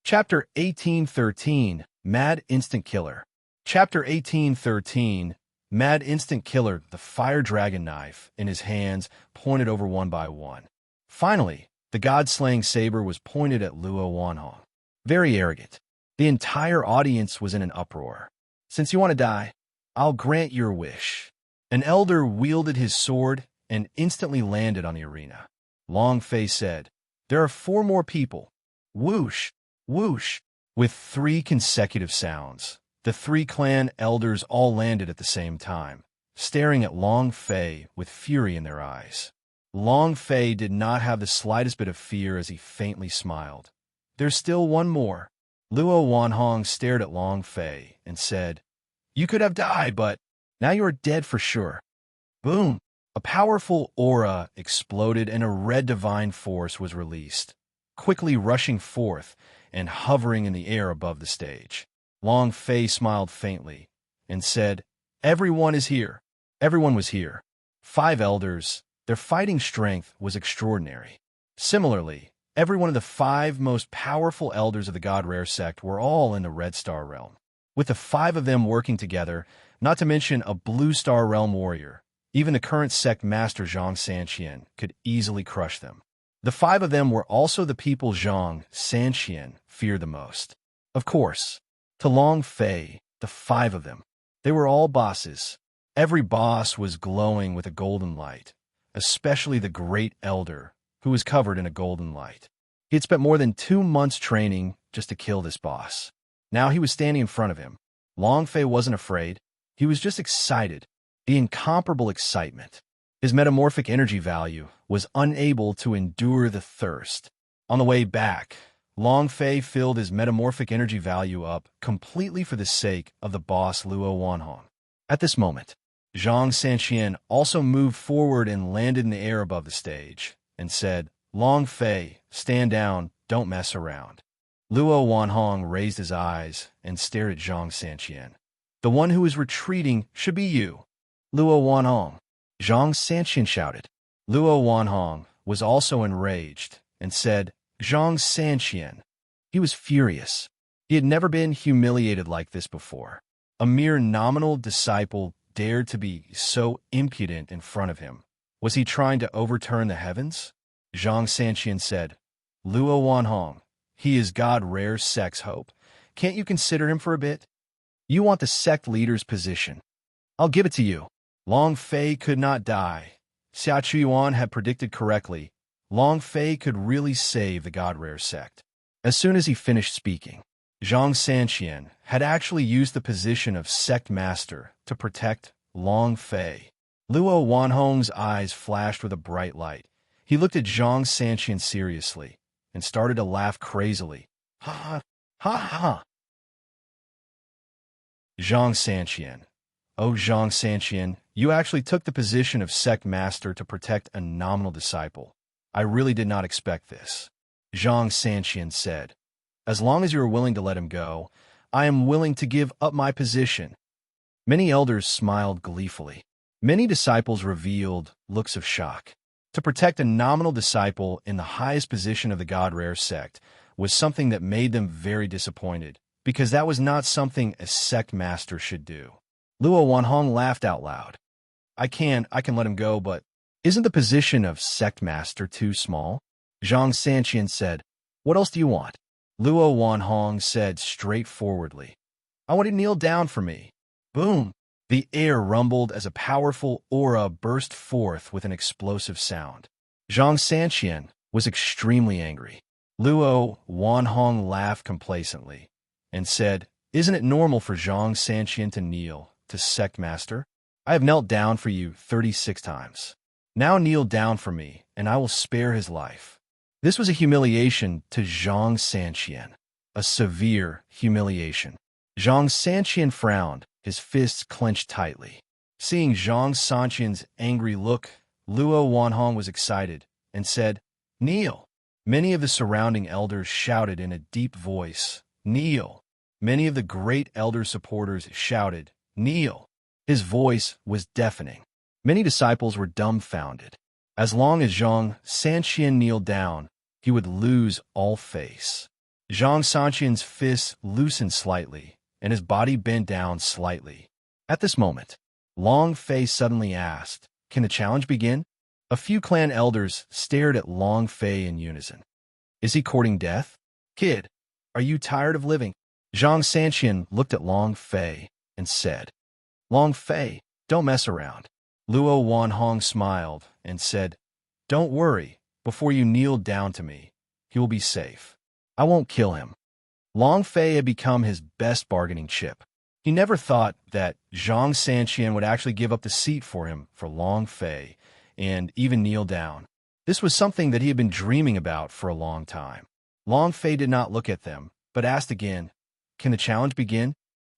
Chapter 1813, Mad Instant Killer. Chapter 1813, Mad Instant Killer, the fire dragon knife in his hands pointed over one by one. Finally, the god-slaying saber was pointed at Luo Wanhong. Very arrogant. The entire audience was in an uproar. Since you want to die, I'll grant your wish. An elder wielded his sword and instantly landed on the arena. Long Fei said, there are 4 more people. Whoosh, whoosh, with 3 consecutive sounds. The 3 clan elders all landed at the same time, staring at Long Fei with fury in their eyes. Long Fei did not have the slightest bit of fear as he faintly smiled. There's still one more. Luo Wanhong stared at Long Fei and said, You could have died, but now you are dead for sure. Boom! A powerful aura exploded and a red divine force was released, quickly rushing forth and hovering in the air above the stage. Long Fei smiled faintly and said, Everyone is here. Everyone was here. 5 elders. Their fighting strength was extraordinary. Similarly, every one of the 5 most powerful elders of the God Rare sect were all in the Red Star realm. With the 5 of them working together, not to mention a Blue Star realm warrior, even the current sect master Zhang Sanqian could easily crush them. The 5 of them were also the people Zhang Sanqian feared the most. Of course, to Long Fei, the 5 of them, they were all bosses. Every boss was glowing with a golden light, especially the Great Elder, who was covered in a golden light. He had spent more than 2 months training just to kill this boss. Now he was standing in front of him. Long Fei wasn't afraid. He was just excited. The incomparable excitement. His metamorphic energy value was unable to endure the thirst. On the way back, Long Fei filled his metamorphic energy value up completely for the sake of the boss Luo Wanhong. At this moment, Zhang Sanqian also moved forward and landed in the air above the stage and said, Long Fei, stand down, don't mess around. Luo Wanhong raised his eyes and stared at Zhang Sanqian. The one who is retreating should be you, Luo Wanhong. Zhang Sanqian shouted. Luo Wanhong was also enraged and said, Zhang Sanqian. He was furious. He had never been humiliated like this before. A mere nominal disciple dared to be so impudent in front of him. Was he trying to overturn the heavens? Zhang Sanqian said, Luo Wanhong, he is God Rare sect's hope. Can't you consider him for a bit? You want the sect leader's position. I'll give it to you. Long Fei could not die. Xia Chuyuan had predicted correctly. Long Fei could really save the God Rare sect. As soon as he finished speaking, Zhang Sanqian had actually used the position of sect master to protect Long Fei. Luo Wanhong's eyes flashed with a bright light. He looked at Zhang Sanqian seriously and started to laugh crazily. Ha ha, ha ha. Zhang Sanqian. Oh, Zhang Sanqian, you actually took the position of sect master to protect a nominal disciple. I really did not expect this. Zhang Sanqian said, As long as you are willing to let him go, I am willing to give up my position. Many elders smiled gleefully. Many disciples revealed looks of shock. To protect a nominal disciple in the highest position of the God Rare sect was something that made them very disappointed, because that was not something a sect master should do. Luo Wanhong laughed out loud. I can let him go, but isn't the position of sect master too small? Zhang Sanqian said, What else do you want? Luo Wanhong said straightforwardly, I want you to kneel down for me. Boom! The air rumbled as a powerful aura burst forth with an explosive sound. Zhang Sanqian was extremely angry. Luo Wanhong laughed complacently and said, Isn't it normal for Zhang Sanqian to kneel to sect master? I have knelt down for you 36 times. Now kneel down for me, and I will spare his life. This was a humiliation to Zhang Sanqian, a severe humiliation. Zhang Sanqian frowned, his fists clenched tightly. Seeing Zhang Sanqian's angry look, Luo Wanhong was excited and said, Kneel. Many of the surrounding elders shouted in a deep voice, Kneel. Many of the great elder supporters shouted, Kneel. His voice was deafening. Many disciples were dumbfounded. As long as Zhang Sanqian kneeled down, he would lose all face. Zhang Sanqian's fists loosened slightly, and his body bent down slightly. At this moment, Long Fei suddenly asked, Can the challenge begin? A few clan elders stared at Long Fei in unison. Is he courting death? Kid, are you tired of living? Zhang Sanqian looked at Long Fei and said, Long Fei, don't mess around. Luo Wanhong smiled and said, Don't worry, before you kneel down to me, he will be safe. I won't kill him. Long Fei had become his best bargaining chip. He never thought that Zhang Sanqian would actually give up the seat for him for Long Fei and even kneel down. This was something that he had been dreaming about for a long time. Long Fei did not look at them, but asked again, "Can the challenge begin?"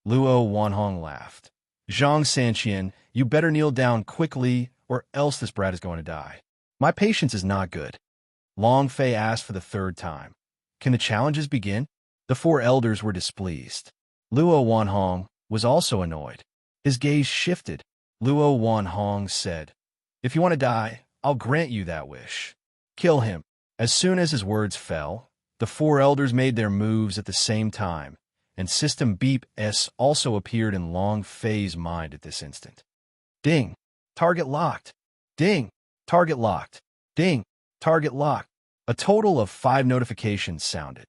Luo Wanhong laughed. "Zhang Sanqian, you better kneel down quickly, or else this brat is going to die. My patience is not good." Long Fei asked for the third time, "Can the challenges begin?" The four elders were displeased. Luo Wanhong was also annoyed. His gaze shifted. Luo Wanhong said, "If you want to die, I'll grant you that wish. Kill him." As soon as his words fell, the four elders made their moves at the same time, and System Beep S also appeared in Long Fei's mind at this instant. Ding! Target locked. Ding! Target locked. Ding! Target locked. A total of 5 notifications sounded.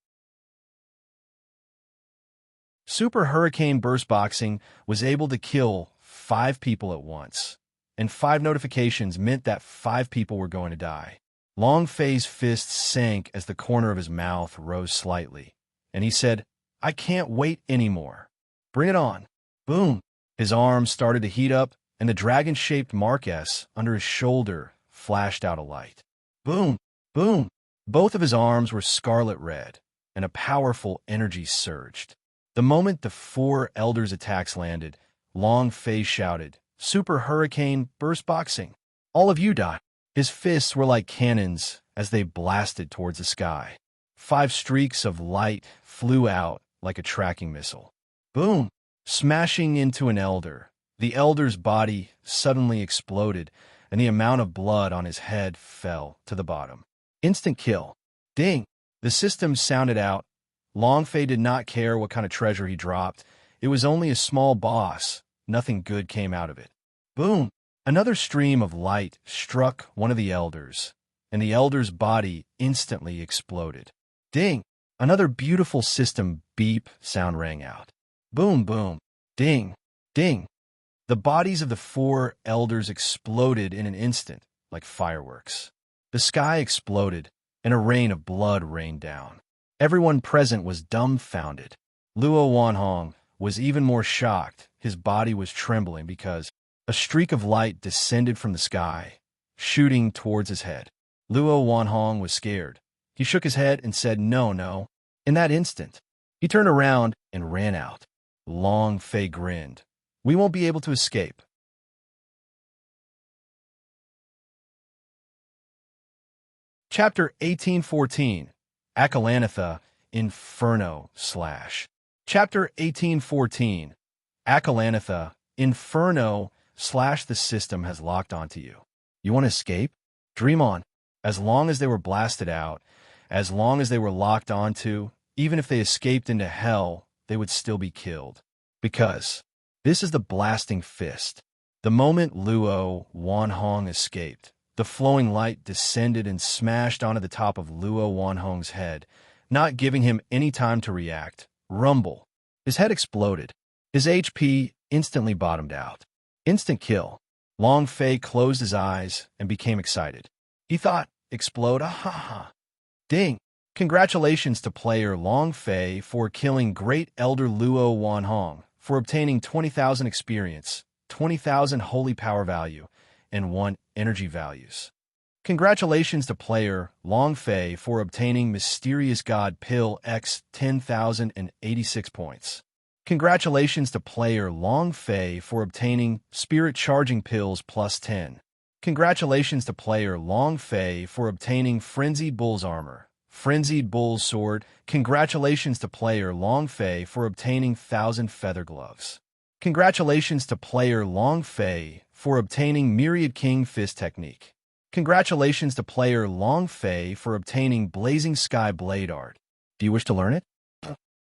Super Hurricane Burst Boxing was able to kill 5 people at once, and 5 notifications meant that 5 people were going to die. Long Fei's fists sank as the corner of his mouth rose slightly, and he said, "I can't wait anymore. Bring it on." Boom! His arms started to heat up, and the dragon-shaped Mark S under his shoulder flashed out a light. Boom! Boom! Both of his arms were scarlet red, and a powerful energy surged. The moment the 4 elders' attacks landed, Long Fei shouted, "Super Hurricane Burst Boxing! All of you die!" His fists were like cannons as they blasted towards the sky. 5 streaks of light flew out like a tracking missile. Boom! Smashing into an elder. The elder's body suddenly exploded, and the amount of blood on his head fell to the bottom. Instant kill. Ding! The system sounded out. Long Fei did not care what kind of treasure he dropped. It was only a small boss. Nothing good came out of it. Boom! Another stream of light struck one of the elders, and the elder's body instantly exploded. Ding! Another beautiful system beep sound rang out. Boom, boom, ding, ding. The bodies of the 4 elders exploded in an instant, like fireworks. The sky exploded, and a rain of blood rained down. Everyone present was dumbfounded. Luo Wanhong was even more shocked. His body was trembling because a streak of light descended from the sky, shooting towards his head. Luo Wanhong was scared. He shook his head and said, "No, no." In that instant, he turned around and ran out. Long Fei grinned. "We won't be able to escape." Chapter 1814, Akalanatha, Inferno / Chapter 1814, Akalanatha, Inferno / the system has locked onto you. You want to escape? Dream on. As long as they were blasted out, as long as they were locked onto, even if they escaped into hell, they would still be killed. Because this is the blasting fist. The moment Luo Wanhong escaped, the flowing light descended and smashed onto the top of Luo Wanhong's head, not giving him any time to react. Rumble. His head exploded. His HP instantly bottomed out. Instant kill. Long Fei closed his eyes and became excited. He thought, explode, ha. Ding! Congratulations to player Long Fei for killing Great Elder Luo Wanhong, for obtaining 20,000 experience, 20,000 holy power value, and 1 energy values. Congratulations to player Long Fei for obtaining Mysterious God Pill X 10,086 points. Congratulations to player Long Fei for obtaining Spirit Charging Pills plus 10. Congratulations to player Long Fei for obtaining Frenzied Bull's Armor, Frenzied Bull's Sword. Congratulations to player Long Fei for obtaining 1,000 Feather Gloves. Congratulations to player Long Fei for obtaining Myriad King Fist Technique. Congratulations to player Long Fei for obtaining Blazing Sky Blade Art. Do you wish to learn it?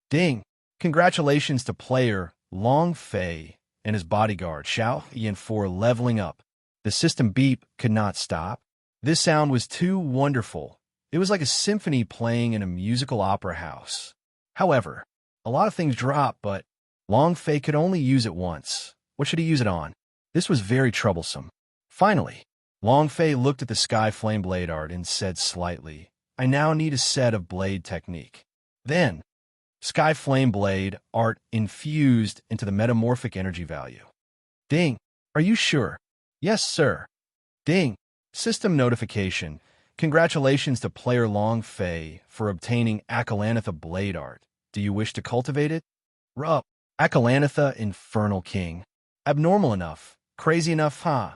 Ding! Congratulations to player Long Fei and his bodyguard Xiao Yan for leveling up. The system beep could not stop. This sound was too wonderful. It was like a symphony playing in a musical opera house. However, a lot of things dropped, but Long Fei could only use it once. What should he use it on? This was very troublesome. Finally, Long Fei looked at the Sky Flame Blade art and said slightly, "I now need a set of blade technique." Then, Sky Flame Blade art infused into the metamorphic energy value. Ding! Are you sure? Yes, sir. Ding! System notification. Congratulations to player Long Fei for obtaining Acalanatha Blade Art. Do you wish to cultivate it? Rup. Acalanatha Infernal King. Abnormal enough. Crazy enough, huh?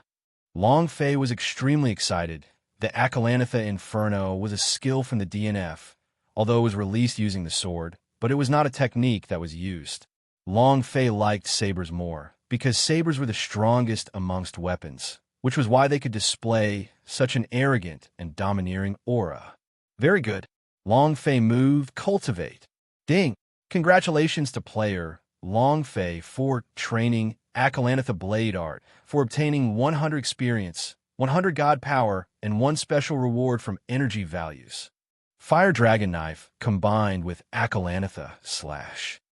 Long Fei was extremely excited. The Acalanatha Inferno was a skill from the DNF, although it was released using the sword, but it was not a technique that was used. Long Fei liked sabers more, because sabers were the strongest amongst weapons, which was why they could display such an arrogant and domineering aura. Very good. Long Fei moved Cultivate. Ding! Congratulations to player Long Fei for training Acalanatha Blade Art, for obtaining 100 experience, 100 God Power, and 1 special reward from energy values. Fire Dragon Knife combined with Acalanatha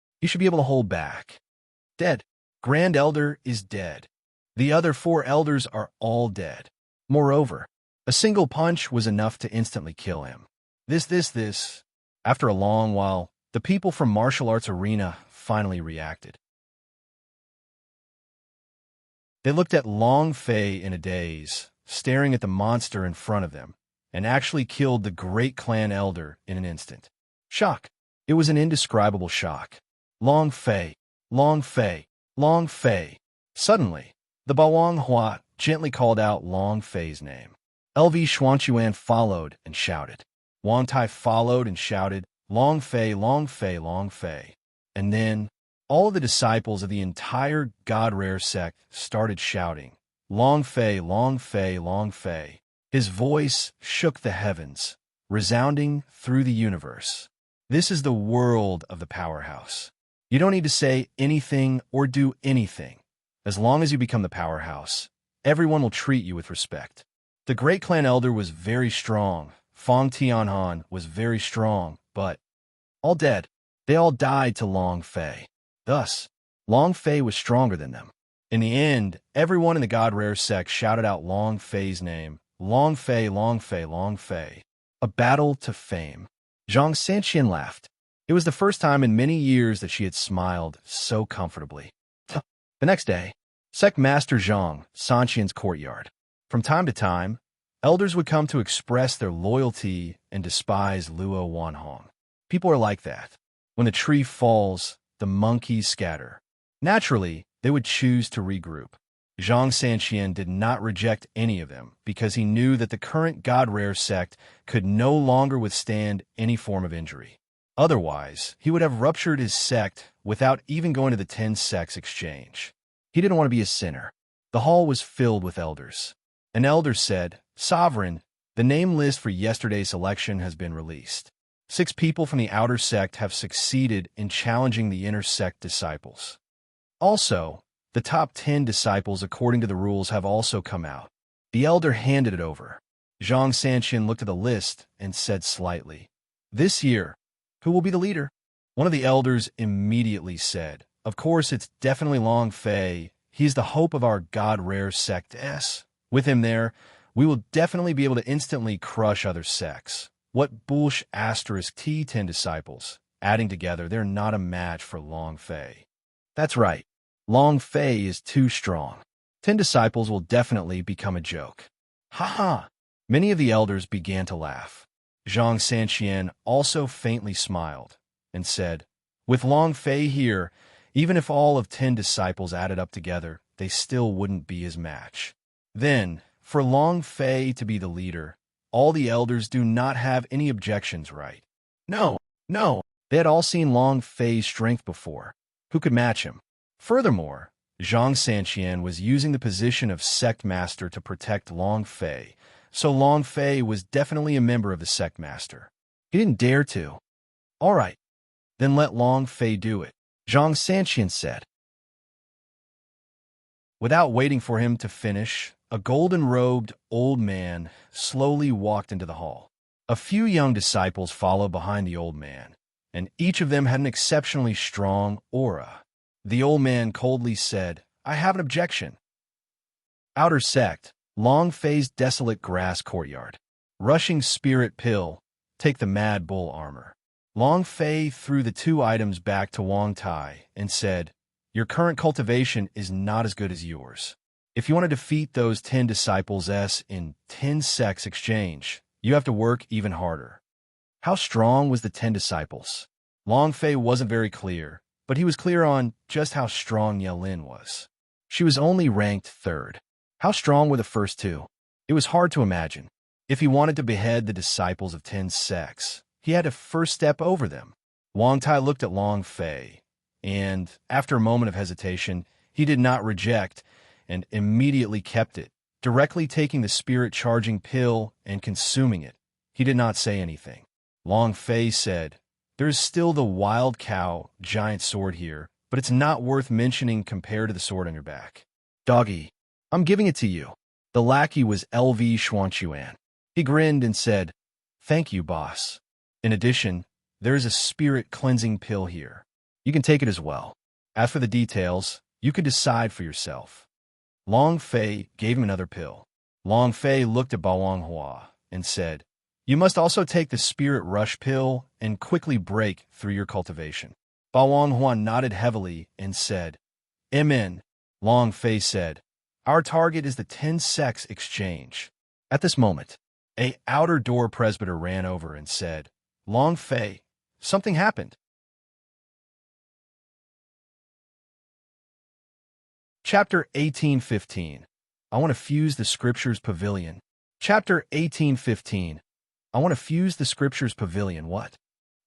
/ You should be able to hold back. Dead. Grand Elder is dead. The other 4 elders are all dead. Moreover, a single punch was enough to instantly kill him. This. After a long while, the people from Martial Arts Arena finally reacted. They looked at Long Fei in a daze, staring at the monster in front of them, and actually killed the great clan elder in an instant. Shock. It was an indescribable shock. Long Fei, Long Fei, Long Fei. Suddenly, the Bawang Hua gently called out Long Fei's name. LV Xuanchuan followed and shouted. Wang Tai followed and shouted, Long Fei, Long Fei, Long Fei. And then, all of the disciples of the entire God Rare sect started shouting, Long Fei, Long Fei, Long Fei. His voice shook the heavens, resounding through the universe. This is the world of the powerhouse. You don't need to say anything or do anything. As long as you become the powerhouse, everyone will treat you with respect. The great clan elder was very strong. Fong Tianhan was very strong, but all dead. They all died to Long Fei. Thus, Long Fei was stronger than them. In the end, everyone in the God Rare sect shouted out Long Fei's name. Long Fei, Long Fei, Long Fei. A battle to fame. Zhang Sanqian laughed. It was the first time in many years that she had smiled so comfortably. The next day, Sect Master Zhang Sanqian's courtyard. From time to time, elders would come to express their loyalty and despise Luo Wanhong. People are like that. When the tree falls, the monkeys scatter. Naturally, they would choose to regroup. Zhang Sanqian did not reject any of them because he knew that the current God Rare sect could no longer withstand any form of injury. Otherwise, he would have ruptured his sect without even going to the 10 sects exchange. He didn't want to be a sinner. The hall was filled with elders. An elder said, Sovereign, the name list for yesterday's election has been released. 6 people from the outer sect have succeeded in challenging the inner sect disciples. Also, the top 10 disciples according to the rules have also come out. The elder handed it over. Zhang Sanqian looked at the list and said slightly, This year, who will be the leader? One of the elders immediately said, Of course, it's definitely Long Fei. He's the hope of our God Rare sect S. With him there, we will definitely be able to instantly crush other sects. What bullsh asterisk T10 disciples. Adding together, they're not a match for Long Fei. That's right. Long Fei is too strong. 10 disciples will definitely become a joke. Ha ha! Many of the elders began to laugh. Zhang Sanqian also faintly smiled and said, With Long Fei here, even if all of 10 disciples added up together, they still wouldn't be his match. Then, for Long Fei to be the leader, all the elders do not have any objections, right? No. They had all seen Long Fei's strength before. Who could match him? Furthermore, Zhang Sanqian was using the position of sect master to protect Long Fei, so Long Fei was definitely a member of the sect master. He didn't dare to. All right, then let Long Fei do it, Zhang Sanqian said. Without waiting for him to finish, a golden-robed old man slowly walked into the hall. A few young disciples followed behind the old man, and each of them had an exceptionally strong aura. The old man coldly said, I have an objection. Outer sect, Long Fei's desolate grass courtyard. Rushing spirit pill, take the mad bull armor. Long Fei threw the 2 items back to Wang Tai and said, Your current cultivation is not as good as yours. If you want to defeat those 10 disciples in 10 sects exchange, you have to work even harder. How strong was the 10 disciples? Long Fei wasn't very clear, but he was clear on just how strong Yelin was. She was only ranked 3rd. How strong were the first 2? It was hard to imagine. If he wanted to behead the disciples of 10 sects, he had to first step over them. Wang Tai looked at Long Fei, and, after a moment of hesitation, he did not reject and immediately kept it, directly taking the spirit-charging pill and consuming it. He did not say anything. Long Fei said, "There's still the wild cow giant sword here, but it's not worth mentioning compared to the sword on your back. Doggy, I'm giving it to you." The lackey was LV Xuanquan. He grinned and said, "Thank you, boss. In addition, there is a spirit-cleansing pill here. You can take it as well. As for the details, you can decide for yourself." Long Fei gave him another pill. Long Fei looked at Bao Hua and said, "You must also take the Spirit Rush pill and quickly break through your cultivation." Bao Hua nodded heavily and said, "Amen." Long Fei said, "Our target is the 10 sects exchange." At this moment, a outer door presbyter ran over and said, "Long Fei, something happened." Chapter 18:15. I want to fuse the Scriptures Pavilion. Chapter 18:15. I want to fuse the Scriptures Pavilion. What?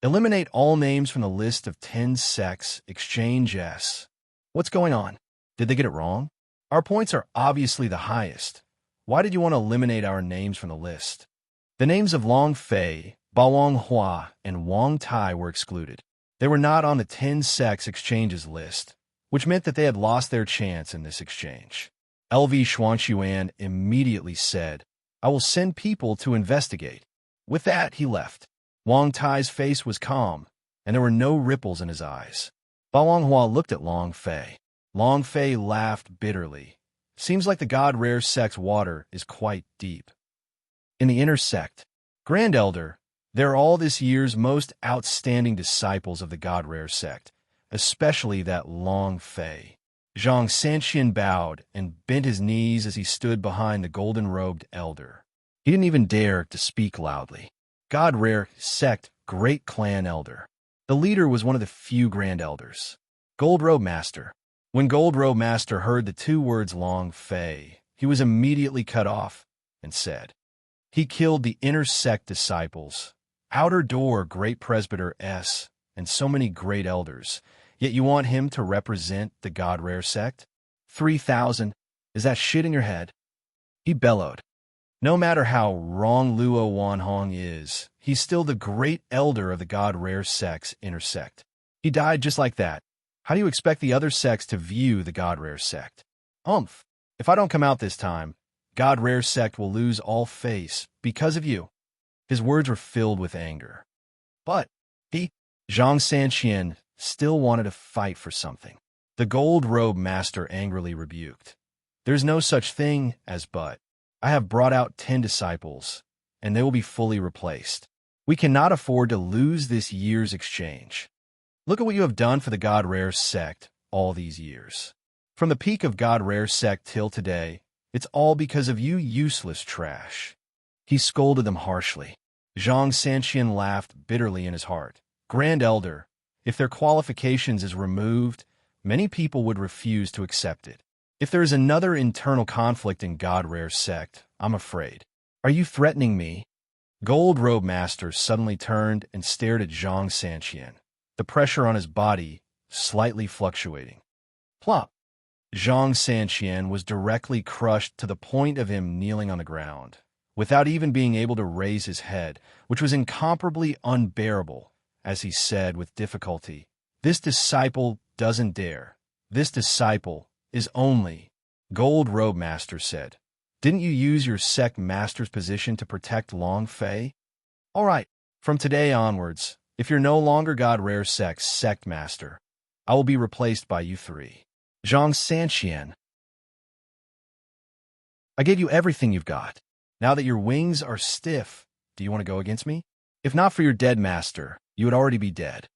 Eliminate all names from the list of 10 sects. Exchange S. What's going on? Did they get it wrong? Our points are obviously the highest. Why did you want to eliminate our names from the list? The names of Long Fei, Bao Hua, and Wang Tai were excluded. They were not on the 10 sects exchanges list, which meant that they had lost their chance in this exchange. LV Xuanquan immediately said, "I will send people to investigate." With that, he left. Wang Tai's face was calm, and there were no ripples in his eyes. Bao Hua looked at Long Fei. Long Fei laughed bitterly. Seems like the God Rare sect's water is quite deep. In the inner sect, Grand Elder, they're all this year's most outstanding disciples of the God Rare sect, especially that Long Fei. Zhang Sanxian bowed and bent his knees as he stood behind the golden-robed elder. He didn't even dare to speak loudly. God Rare sect great clan elder. The leader was one of the few Grand Elders. Gold Robe Master. When Gold Robe Master heard the 2 words Long Fei, he was immediately cut off and said, "He killed the inner sect disciples, outer door great presbyter S, and so many great elders. Yet you want him to represent the God Rare sect? 3,000? Is that shit in your head?" He bellowed. No matter how wrong Luo Wanhong is, he's still the great elder of the God Rare sect's inner sect. He died just like that. How do you expect the other sects to view the God Rare sect? If I don't come out this time, God Rare sect will lose all face because of you. His words were filled with anger. But Zhang Sanxian, still wanted to fight for something. The Gold Robe Master angrily rebuked. "There's no such thing as but. I have brought out 10 disciples, and they will be fully replaced. We cannot afford to lose this year's exchange. Look at what you have done for the God Rare sect all these years. From the peak of God Rare sect till today, it's all because of you useless trash." He scolded them harshly. Zhang Sanxian laughed bitterly in his heart. "Grand Elder, if their qualifications is removed, many people would refuse to accept it. If there is another internal conflict in God Rare sect, I'm afraid. Are you threatening me?" Gold Robe Master suddenly turned and stared at Zhang Sanxian, the pressure on his body slightly fluctuating. Plop! Zhang Sanxian was directly crushed to the point of him kneeling on the ground, without even being able to raise his head, which was incomparably unbearable, as he said with difficulty, "This disciple doesn't dare. This disciple is only..." Gold Robe Master said, "Didn't you use your sect master's position to protect Long Fei? All right, from today onwards, if you're no longer God Rare sect's sect master, I will be replaced by you 3. Zhang Sanxian, I gave you everything you've got. Now that your wings are stiff, do you want to go against me? If not for your dead master, you would already be dead."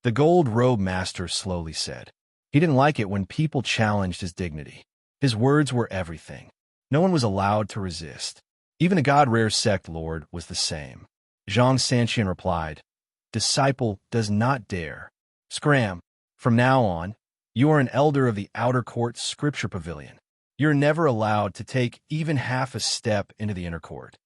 The Gold Robe Master slowly said. He didn't like it when people challenged his dignity. His words were everything. No one was allowed to resist. Even the God-rare sect lord was the same. Zhang Sanqian replied, "Disciple does not dare. Scram. From now on, you are an elder of the outer court scripture pavilion. You're never allowed to take even half a step into the inner court."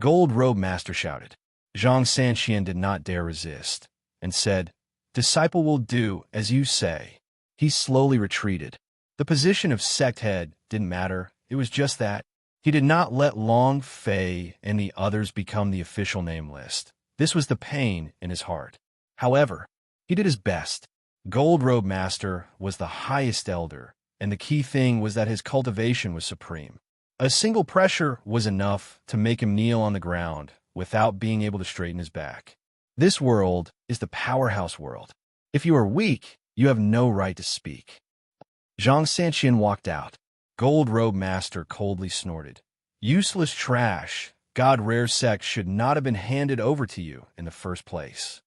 Gold Robe Master shouted. Zhang Sanqian did not dare resist, and said, "Disciple will do as you say." He slowly retreated. The position of sect head didn't matter. It was just that he did not let Long Fei and the others become the official name list. This was the pain in his heart. However, he did his best. Gold Robe Master was the highest elder, and the key thing was that his cultivation was supreme. A single pressure was enough to make him kneel on the ground without being able to straighten his back. This world is the powerhouse world. If you are weak, you have no right to speak. Zhang Sanqian walked out. Gold Robe Master coldly snorted. "Useless trash. God Rare Sect should not have been handed over to you in the first place."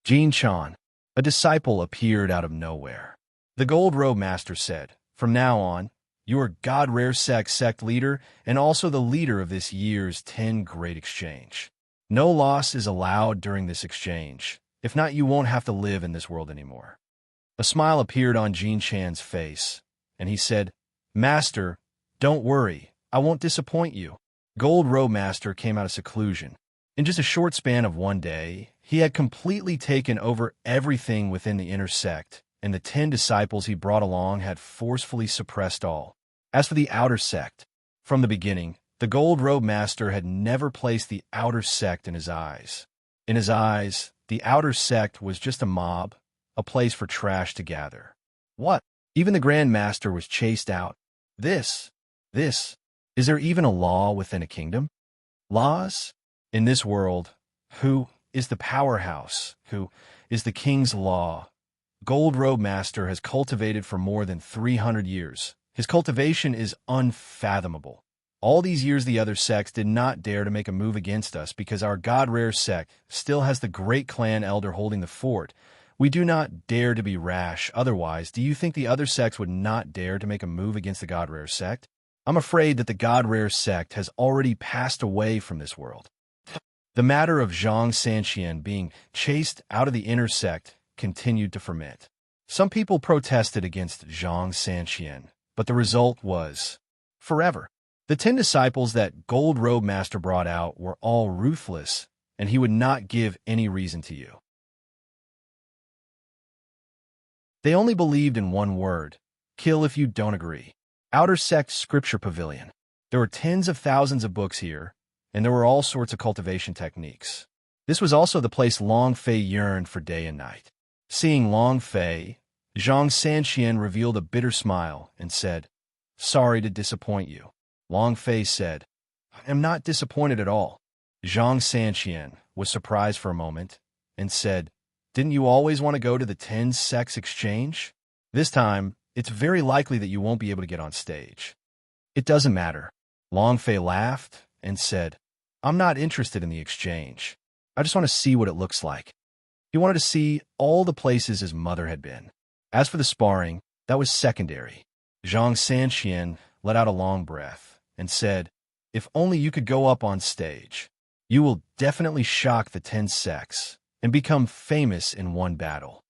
Jin Chan, a disciple, appeared out of nowhere. The Gold Robe Master said, "From now on, you are God Rare sect leader and also the leader of this year's 10 Great Exchange. No loss is allowed during this exchange. If not, you won't have to live in this world anymore." A smile appeared on Jin Chan's face, and he said, "Master, don't worry. I won't disappoint you." Gold Robe Master came out of seclusion. In just a short span of one day, he had completely taken over everything within the inner sect, and the 10 disciples he brought along had forcefully suppressed all. As for the outer sect, from the beginning, the Gold Robe Master had never placed the outer sect in his eyes. In his eyes, the outer sect was just a mob, a place for trash to gather. What? Even the Grand Master was chased out. This. Is there even a law within a kingdom? Laws? In this world, who is the powerhouse? Who is the king's law? Gold Robe Master has cultivated for more than 300 years. His cultivation is unfathomable. All these years the other sects did not dare to make a move against us because our God Rare sect still has the great clan elder holding the fort. We do not dare to be rash. Otherwise, do you think the other sects would not dare to make a move against the God Rare sect? I'm afraid that the God Rare sect has already passed away from this world. The matter of Zhang Sanqian being chased out of the inner sect continued to ferment. Some people protested against Zhang Sanqian, but the result was forever. The 10 disciples that Gold Robe Master brought out were all ruthless, and he would not give any reason to you. They only believed in one word: kill if you don't agree. Outer Sect Scripture Pavilion. There were tens of thousands of books here, and there were all sorts of cultivation techniques. This was also the place Long Fei yearned for day and night. Seeing Long Fei, Zhang Sanqian revealed a bitter smile and said, "Sorry to disappoint you." Long Fei said, "I am not disappointed at all." Zhang Sanqian was surprised for a moment and said, "Didn't you always want to go to the 10 Sects Exchange? This time, it's very likely that you won't be able to get on stage." "It doesn't matter." Long Fei laughed and said, "I'm not interested in the exchange. I just want to see what it looks like." He wanted to see all the places his mother had been. As for the sparring, that was secondary. Zhang Sanqian let out a long breath and said, "If only you could go up on stage. You will definitely shock the 10 sects and become famous in one battle."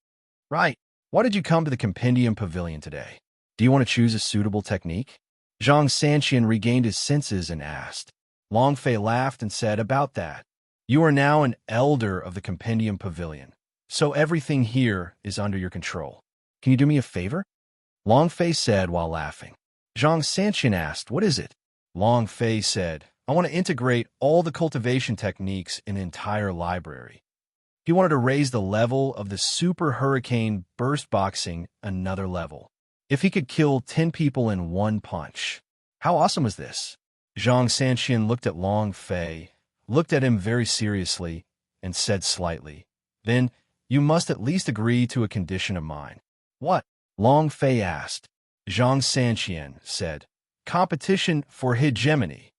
"Right. Why did you come to the Compendium Pavilion today? Do you want to choose a suitable technique?" Zhang Sanqian regained his senses and asked. Long Fei laughed and said, "About that. You are now an elder of the Compendium Pavilion, so everything here is under your control. Can you do me a favor?" Long Fei said while laughing. Zhang Sanqian asked, "What is it?" Long Fei said, "I want to integrate all the cultivation techniques in the entire library." He wanted to raise the level of the Super Hurricane Burst Boxing another level. If he could kill 10 people in one punch. How awesome was this? Zhang Sanqian looked at Long Fei, looked at him very seriously, and said slightly, "Then you must at least agree to a condition of mine." "What?" Long Fei asked. Zhang Sanqian said, "Competition for hegemony."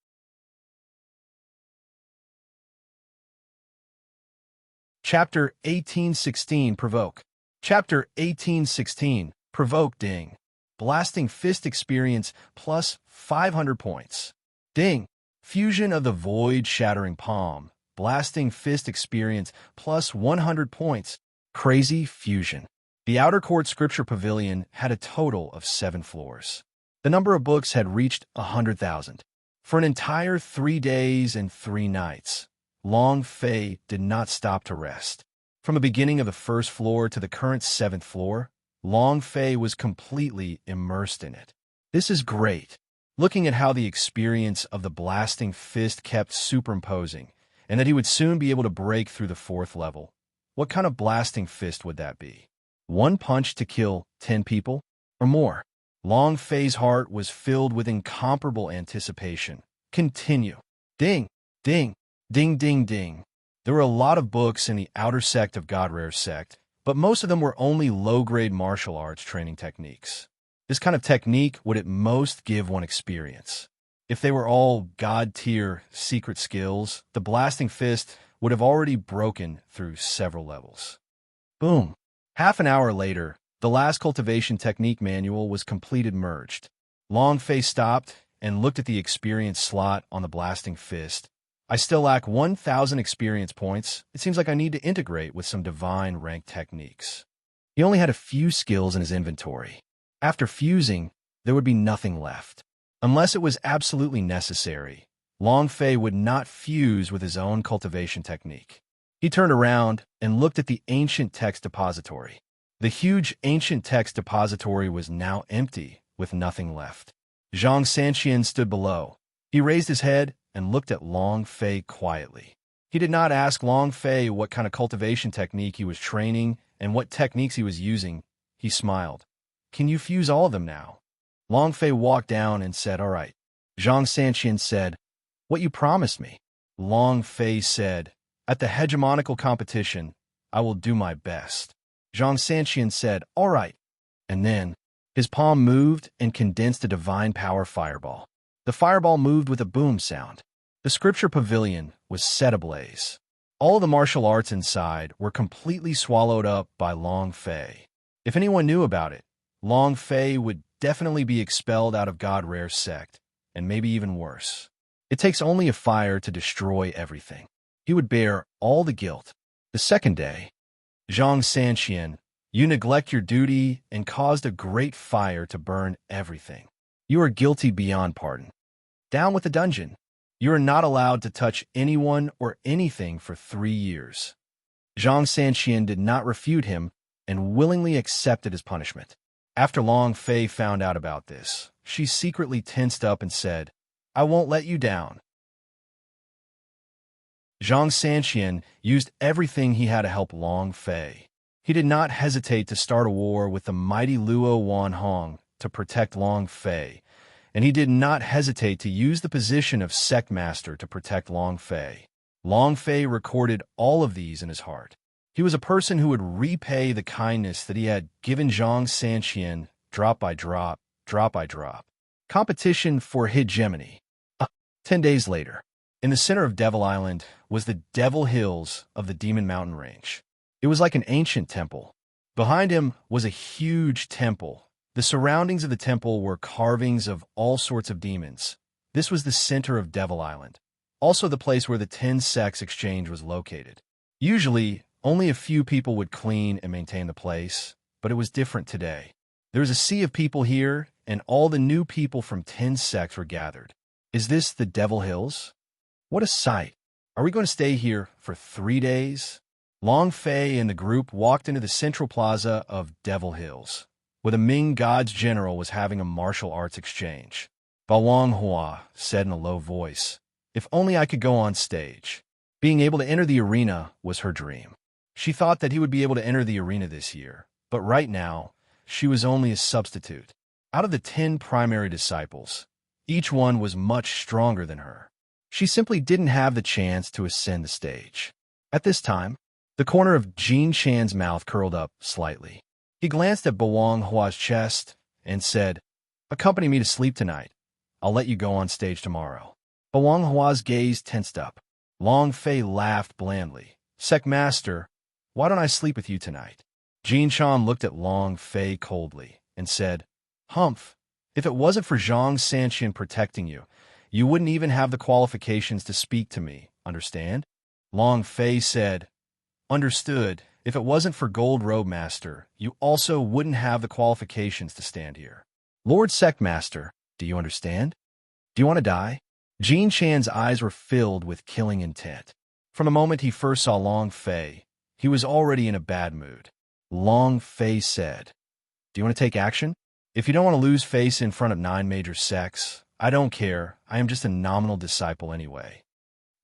Chapter 1816 Provoke. Chapter 1816 Provoke Ding. Blasting Fist experience plus 500 points. Ding! Fusion of the Void Shattering Palm. Blasting Fist experience plus 100 points. Crazy fusion. The Outer Court Scripture Pavilion had a total of 7 floors. The number of books had reached 100,000. For an entire 3 days and 3 nights, Long Fei did not stop to rest. From the beginning of the first floor to the current 7th floor, Long Fei was completely immersed in it. This is great. Looking at how the experience of the Blasting Fist kept superimposing, and that he would soon be able to break through the 4th level. What kind of Blasting Fist would that be? 1 punch to kill 10 people? Or more? Long Fei's heart was filled with incomparable anticipation. Continue. Ding, ding, ding, ding, ding. There were a lot of books in the outer sect of Godrare's sect, but most of them were only low-grade martial arts training techniques. This kind of technique would at most give 1 experience. If they were all God-tier secret skills, the Blasting Fist would have already broken through several levels. Boom. Half an hour later, the last cultivation technique manual was completed merged. Long Fei stopped and looked at the experience slot on the Blasting Fist. I still lack 1,000 experience points. It seems like I need to integrate with some divine rank techniques. He only had a few skills in his inventory. After fusing, there would be nothing left. Unless it was absolutely necessary, Long Fei would not fuse with his own cultivation technique. He turned around and looked at the ancient text depository. The huge ancient text depository was now empty, with nothing left. Zhang Sanqian stood below. He raised his head and looked at Long Fei quietly. He did not ask Long Fei what kind of cultivation technique he was training and what techniques he was using. He smiled. Can you fuse all of them now? Long Fei walked down and said, all right. Zhang Sanqian said, what you promised me. Long Fei said, at the hegemonical competition, I will do my best. Zhang Sanqian said, all right. And then, his palm moved and condensed a divine power fireball. The fireball moved with a boom sound. The scripture pavilion was set ablaze. All the martial arts inside were completely swallowed up by Long Fei. If anyone knew about it, Long Fei would definitely be expelled out of Godrare's sect, and maybe even worse. It takes only a fire to destroy everything. He would bear all the guilt. The second day, Zhang Sanqian, you neglect your duty and caused a great fire to burn everything. You are guilty beyond pardon. Down with the dungeon. You are not allowed to touch anyone or anything for 3 years. Zhang Sanqian did not refute him and willingly accepted his punishment. After Long Fei found out about this, she secretly tensed up and said, I won't let you down. Zhang Sanqian used everything he had to help Long Fei. He did not hesitate to start a war with the mighty Luo Wanhong to protect Long Fei, and he did not hesitate to use the position of sect master to protect Long Fei. Long Fei recorded all of these in his heart. He was a person who would repay the kindness that he had given Zhang Sanqian drop by drop, drop by drop. Competition for hegemony. 10 days later, in the center of Devil Island was the Devil Hills of the Demon Mountain Range. It was like an ancient temple. Behind him was a huge temple. The surroundings of the temple were carvings of all sorts of demons. This was the center of Devil Island, also the place where the 10 sects exchange was located. Usually, only a few people would clean and maintain the place, but it was different today. There was a sea of people here, and all the new people from 10 sects were gathered. Is this the Devil Hills? What a sight! Are we going to stay here for 3 days? Long Fei and the group walked into the central plaza of Devil Hills, where the Ming God's general was having a martial arts exchange. Balong Hua said in a low voice, if only I could go on stage. Being able to enter the arena was her dream. She thought that he would be able to enter the arena this year, but right now, she was only a substitute. Out of the 10 primary disciples, each one was much stronger than her. She simply didn't have the chance to ascend the stage. At this time, the corner of Jean Chan's mouth curled up slightly. He glanced at Balong Hua's chest and said, accompany me to sleep tonight. I'll let you go on stage tomorrow. Balong Hua's gaze tensed up. Long Fei laughed blandly. Sect Master, why don't I sleep with you tonight? Jean Chan looked at Long Fei coldly and said, Humph. If it wasn't for Zhang Sanqian protecting you, you wouldn't even have the qualifications to speak to me, understand? Long Fei said, Understood. If it wasn't for Gold Robe Master, you also wouldn't have the qualifications to stand here. Lord Sect Master, do you understand? Do you want to die? Jin Chan's eyes were filled with killing intent. From the moment he first saw Long Fei, he was already in a bad mood. Long Fei said, Do you want to take action? If you don't want to lose face in front of 9 major sects, I don't care. I am just a nominal disciple anyway.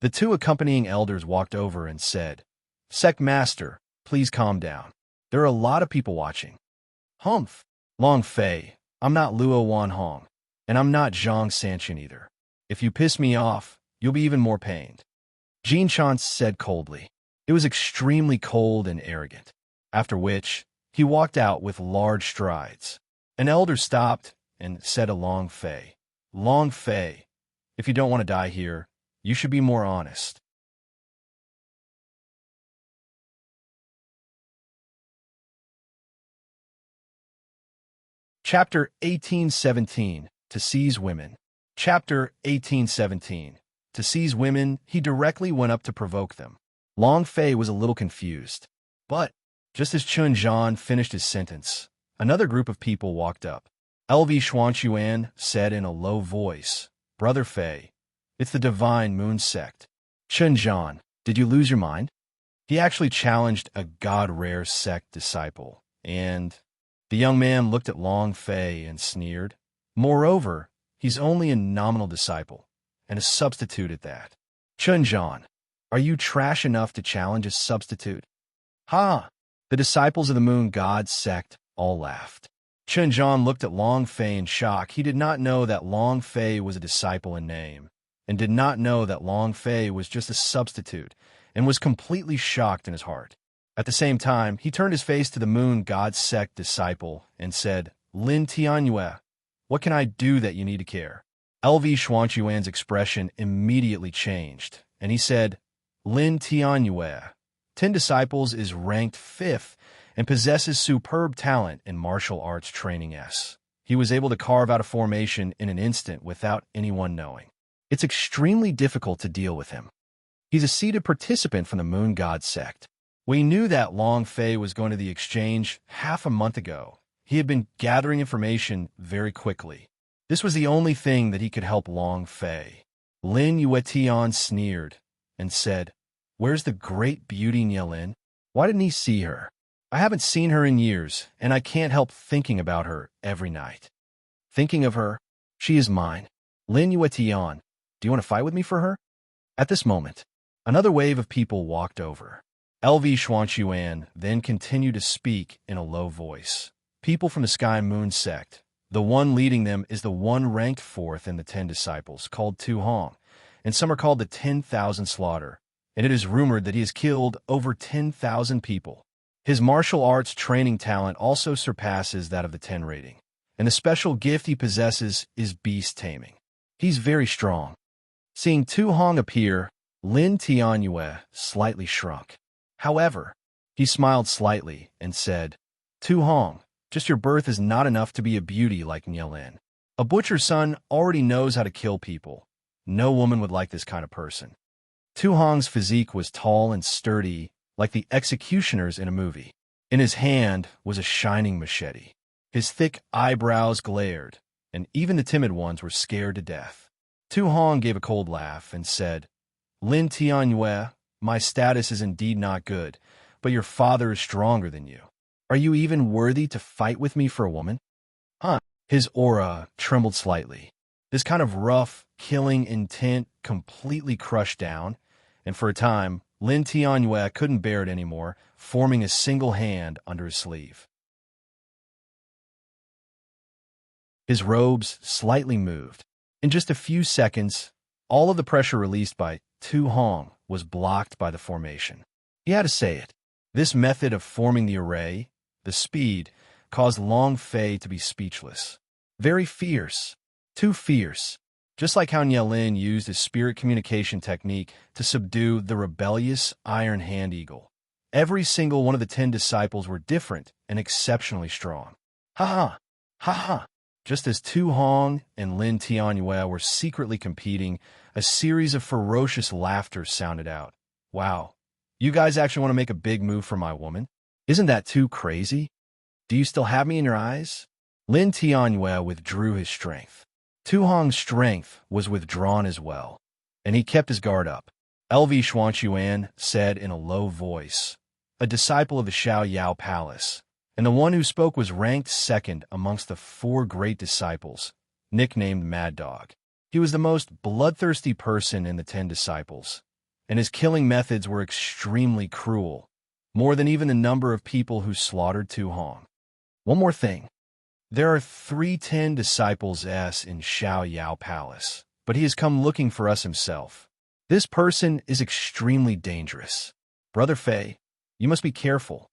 The 2 accompanying elders walked over and said, Sect Master, please calm down. There are a lot of people watching. Humph. Long Fei, I'm not Luo Wanhong, and I'm not Zhang Sanqian either. If you piss me off, you'll be even more pained. Jin Chan said coldly. It was extremely cold and arrogant. After which, he walked out with large strides. An elder stopped and said to Long Fei, Long Fei, if you don't want to die here, you should be more honest. Chapter 1817, To Seize Women. Chapter 1817. To seize women, he directly went up to provoke them. Long Fei was a little confused. But, just as Chun Zhan finished his sentence, another group of people walked up. LV Xuanquan said in a low voice, Brother Fei, it's the Divine Moon Sect. Chun Zhan, did you lose your mind? He actually challenged a God-rare sect disciple, and the young man looked at Long Fei and sneered. Moreover, he's only a nominal disciple, and a substitute at that. Chun Zhan, are you trash enough to challenge a substitute? Ha! The disciples of the Moon God sect all laughed. Chun Zhan looked at Long Fei in shock. He did not know that Long Fei was a disciple in name, and did not know that Long Fei was just a substitute, and was completely shocked in his heart. At the same time, he turned his face to the Moon God sect disciple and said, Lin Tianyue, what can I do that you need to care? LV Xuanquan's expression immediately changed, and he said, Lin Tianyue, 10 disciples is ranked 5th and possesses superb talent in martial arts training S. He was able to carve out a formation in an instant without anyone knowing. It's extremely difficult to deal with him. He's a seated participant from the Moon God sect. We knew that Long Fei was going to the exchange half a month ago. He had been gathering information very quickly. This was the only thing that he could help Long Fei. Lin Yuetian sneered and said, Where's the great beauty Nielin? Why didn't he see her? I haven't seen her in years, and I can't help thinking about her every night. Thinking of her, she is mine. Lin Yuetian, do you want to fight with me for her? At this moment, another wave of people walked over. LV Xuanquan then continued to speak in a low voice. People from the Sky Moon sect. The one leading them is the one ranked 4th in the 10 disciples, called Tu Hong, and some are called the 10,000 Slaughter, and it is rumored that he has killed over 10,000 people. His martial arts training talent also surpasses that of the 10 rating, and the special gift he possesses is beast taming. He's very strong. Seeing Tu Hong appear, Lin Tianyue slightly shrunk. However, he smiled slightly and said, Tu Hong, just your birth is not enough to be a beauty like Nielin. A butcher's son already knows how to kill people. No woman would like this kind of person. Tu Hong's physique was tall and sturdy, like the executioners in a movie. In his hand was a shining machete. His thick eyebrows glared, and even the timid ones were scared to death. Tu Hong gave a cold laugh and said, Lin Tianyue, my status is indeed not good, but your father is stronger than you. Are you even worthy to fight with me for a woman? Huh. His aura trembled slightly. This kind of rough, killing intent completely crushed down, and for a time, Lin Tianyue couldn't bear it anymore, forming a single hand under his sleeve. His robes slightly moved. In just a few seconds, all of the pressure released by Tu Hong was blocked by the formation. He had to say it. This method of forming the array, the speed, caused Long Fei to be speechless. Very fierce. Too fierce. Just like how Nielin used his spirit communication technique to subdue the rebellious Iron Hand Eagle. Every single one of the 10 disciples were different and exceptionally strong. Ha ha! Ha ha! Just as Tu Hong and Lin Tianyue were secretly competing, a series of ferocious laughter sounded out. Wow, you guys actually want to make a big move for my woman? Isn't that too crazy? Do you still have me in your eyes? Lin Tianyue withdrew his strength. Tu Hong's strength was withdrawn as well, and he kept his guard up. LV Xuanquan said in a low voice, a disciple of the Xiao Yao Palace, and the one who spoke was ranked second amongst the 4 great disciples, nicknamed Mad Dog. He was the most bloodthirsty person in the 10 disciples, and his killing methods were extremely cruel, more than even the number of people who slaughtered Tu Hong. One more thing. There are 310 disciples in Xiao Yao Palace, but he has come looking for us himself. This person is extremely dangerous. Brother Fei, you must be careful.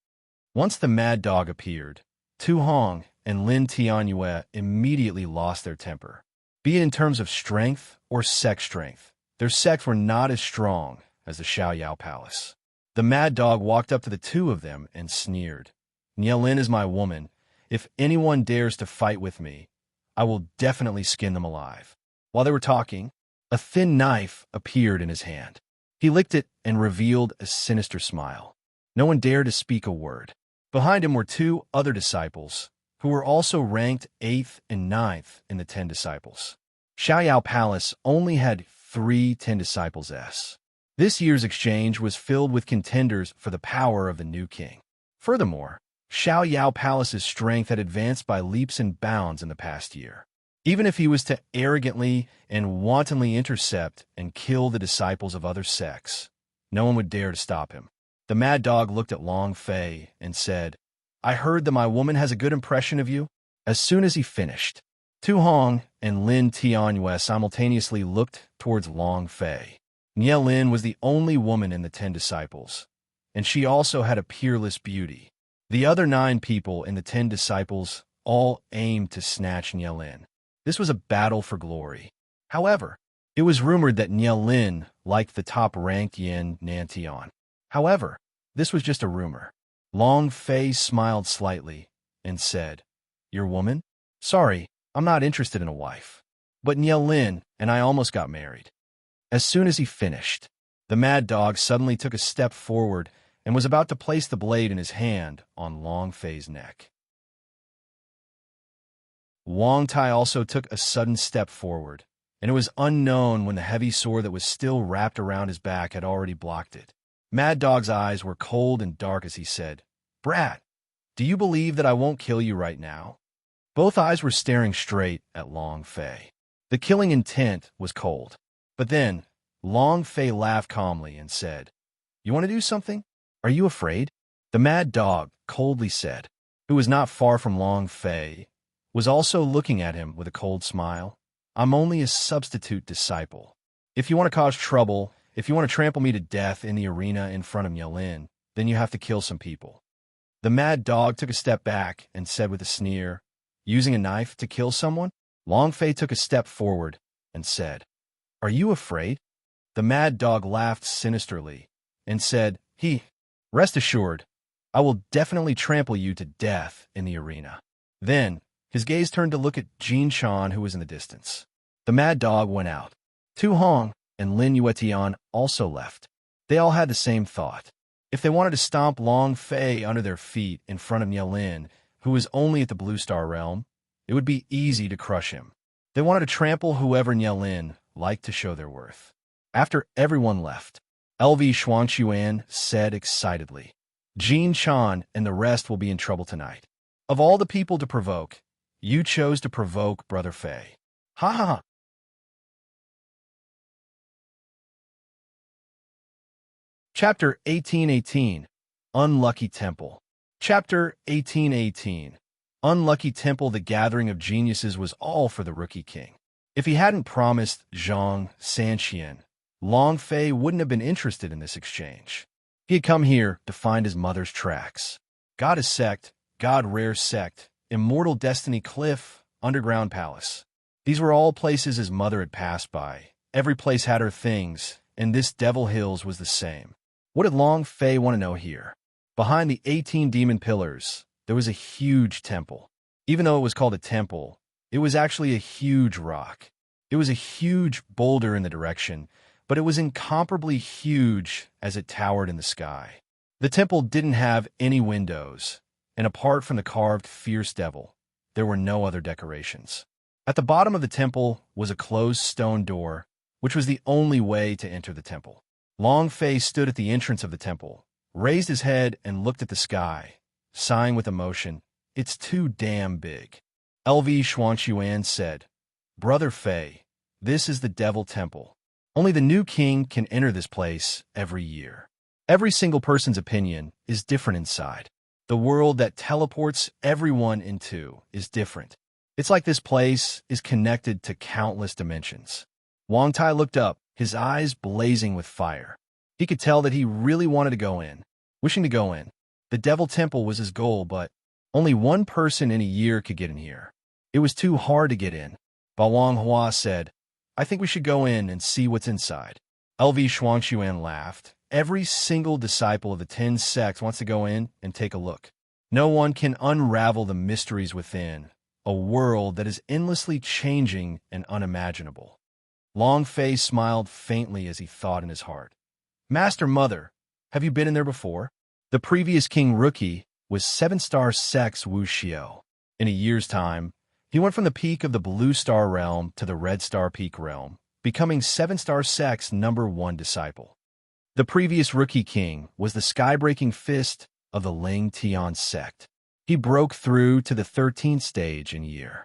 Once the Mad Dog appeared, Tu Hong and Lin Tianyue immediately lost their temper. Be it in terms of strength or sex strength, their sects were not as strong as the Xiao Yao Palace. The Mad Dog walked up to the 2 of them and sneered. Nielin is my woman. If anyone dares to fight with me, I will definitely skin them alive. While they were talking, a thin knife appeared in his hand. He licked it and revealed a sinister smile. No one dared to speak a word. Behind him were 2 other disciples, who were also ranked 8th and 9th in the 10 disciples. Xiao Yao Palace only had 3 10 disciples. This year's exchange was filled with contenders for the power of the new king. Furthermore, Xiao Yao Palace's strength had advanced by leaps and bounds in the past year. Even if he was to arrogantly and wantonly intercept and kill the disciples of other sects, no one would dare to stop him. The Mad Dog looked at Long Fei and said, I heard that my woman has a good impression of you. As soon as he finished, Tu Hong and Lin Tianyue simultaneously looked towards Long Fei. Nie Lin was the only woman in the 10 disciples, and she also had a peerless beauty. The other 9 people in the 10 disciples all aimed to snatch Nie Lin. This was a battle for glory. However, it was rumored that Nie Lin liked the top-ranked Yin Nantian. However, this was just a rumor. Long Fei smiled slightly and said, Your woman? Sorry, I'm not interested in a wife. But Nie Lin and I almost got married. As soon as he finished, the Mad Dog suddenly took a step forward and was about to place the blade in his hand on Long Fei's neck. Wang Tai also took a sudden step forward, and it was unknown when the heavy sword that was still wrapped around his back had already blocked it. Mad Dog's eyes were cold and dark as he said, Brat, do you believe that I won't kill you right now? Both eyes were staring straight at Long Fei. The killing intent was cold. But then, Long Fei laughed calmly and said, You want to do something? Are you afraid? The Mad Dog coldly said, who was not far from Long Fei, was also looking at him with a cold smile. I'm only a substitute disciple. If you want to cause trouble, if you want to trample me to death in the arena in front of Nielin, then you have to kill some people. The Mad Dog took a step back and said with a sneer, Using a knife to kill someone? Long Fei took a step forward and said, Are you afraid? The Mad Dog laughed sinisterly and said, Rest assured, I will definitely trample you to death in the arena. Then, his gaze turned to look at Jin Shan, who was in the distance. The Mad Dog went out. Tu Hong and Lin Yuetian also left. They all had the same thought. If they wanted to stomp Long Fei under their feet in front of Nielin, who was only at the Blue Star Realm, it would be easy to crush him. They wanted to trample whoever Nielin liked to show their worth. After everyone left, LV Xuanquan said excitedly, Jin Chan and the rest will be in trouble tonight. Of all the people to provoke, you chose to provoke Brother Fei. Ha ha ha. Chapter 1818, Unlucky Temple. Chapter 1818, Unlucky Temple. The gathering of geniuses was all for the Rookie King. If he hadn't promised Zhang Sanxian, Long Fei wouldn't have been interested in this exchange. He had come here to find his mother's tracks. Goddess Sect, God Rare Sect, Immortal Destiny Cliff, Underground Palace. These were all places his mother had passed by. Every place had her things, and this Devil Hills was the same. What did Long Fei want to know here? Behind the 18 demon pillars, there was a huge temple. Even though it was called a temple, It was actually a huge rock. It was a huge boulder in the direction, but it was incomparably huge as it towered in the sky. The temple didn't have any windows, and apart from the carved fierce devil, there were no other decorations. At the bottom of the temple was a closed stone door, which was the only way to enter the temple. Long Fei stood at the entrance of the temple, raised his head and looked at the sky, sighing with emotion. It's too damn big. LV Xuanxuan said, Brother Fei, this is the Devil Temple. Only the new king can enter this place every year. Every single person's opinion is different inside. The world that teleports everyone into is different. It's like this place is connected to countless dimensions. Wang Tai looked up, his eyes blazing with fire. He could tell that he really wanted to go in, wishing to go in. The Devil Temple was his goal, but only one person in a year could get in here. It was too hard to get in. Ba Wang Hua said, I think we should go in and see what's inside. LV Xuanxuan laughed. Every single disciple of the 10 sects wants to go in and take a look. No one can unravel the mysteries within, a world that is endlessly changing and unimaginable. Long Fei smiled faintly as he thought in his heart. Master Mother, have you been in there before? The previous King Rookie was 7-star Sex Wu Xiao. In a year's time, he went from the peak of the Blue Star Realm to the Red Star Peak Realm, becoming 7-star Sex #1 disciple. The previous Rookie King was the sky-breaking fist of the Ling Tian sect. He broke through to the 13th stage in a year.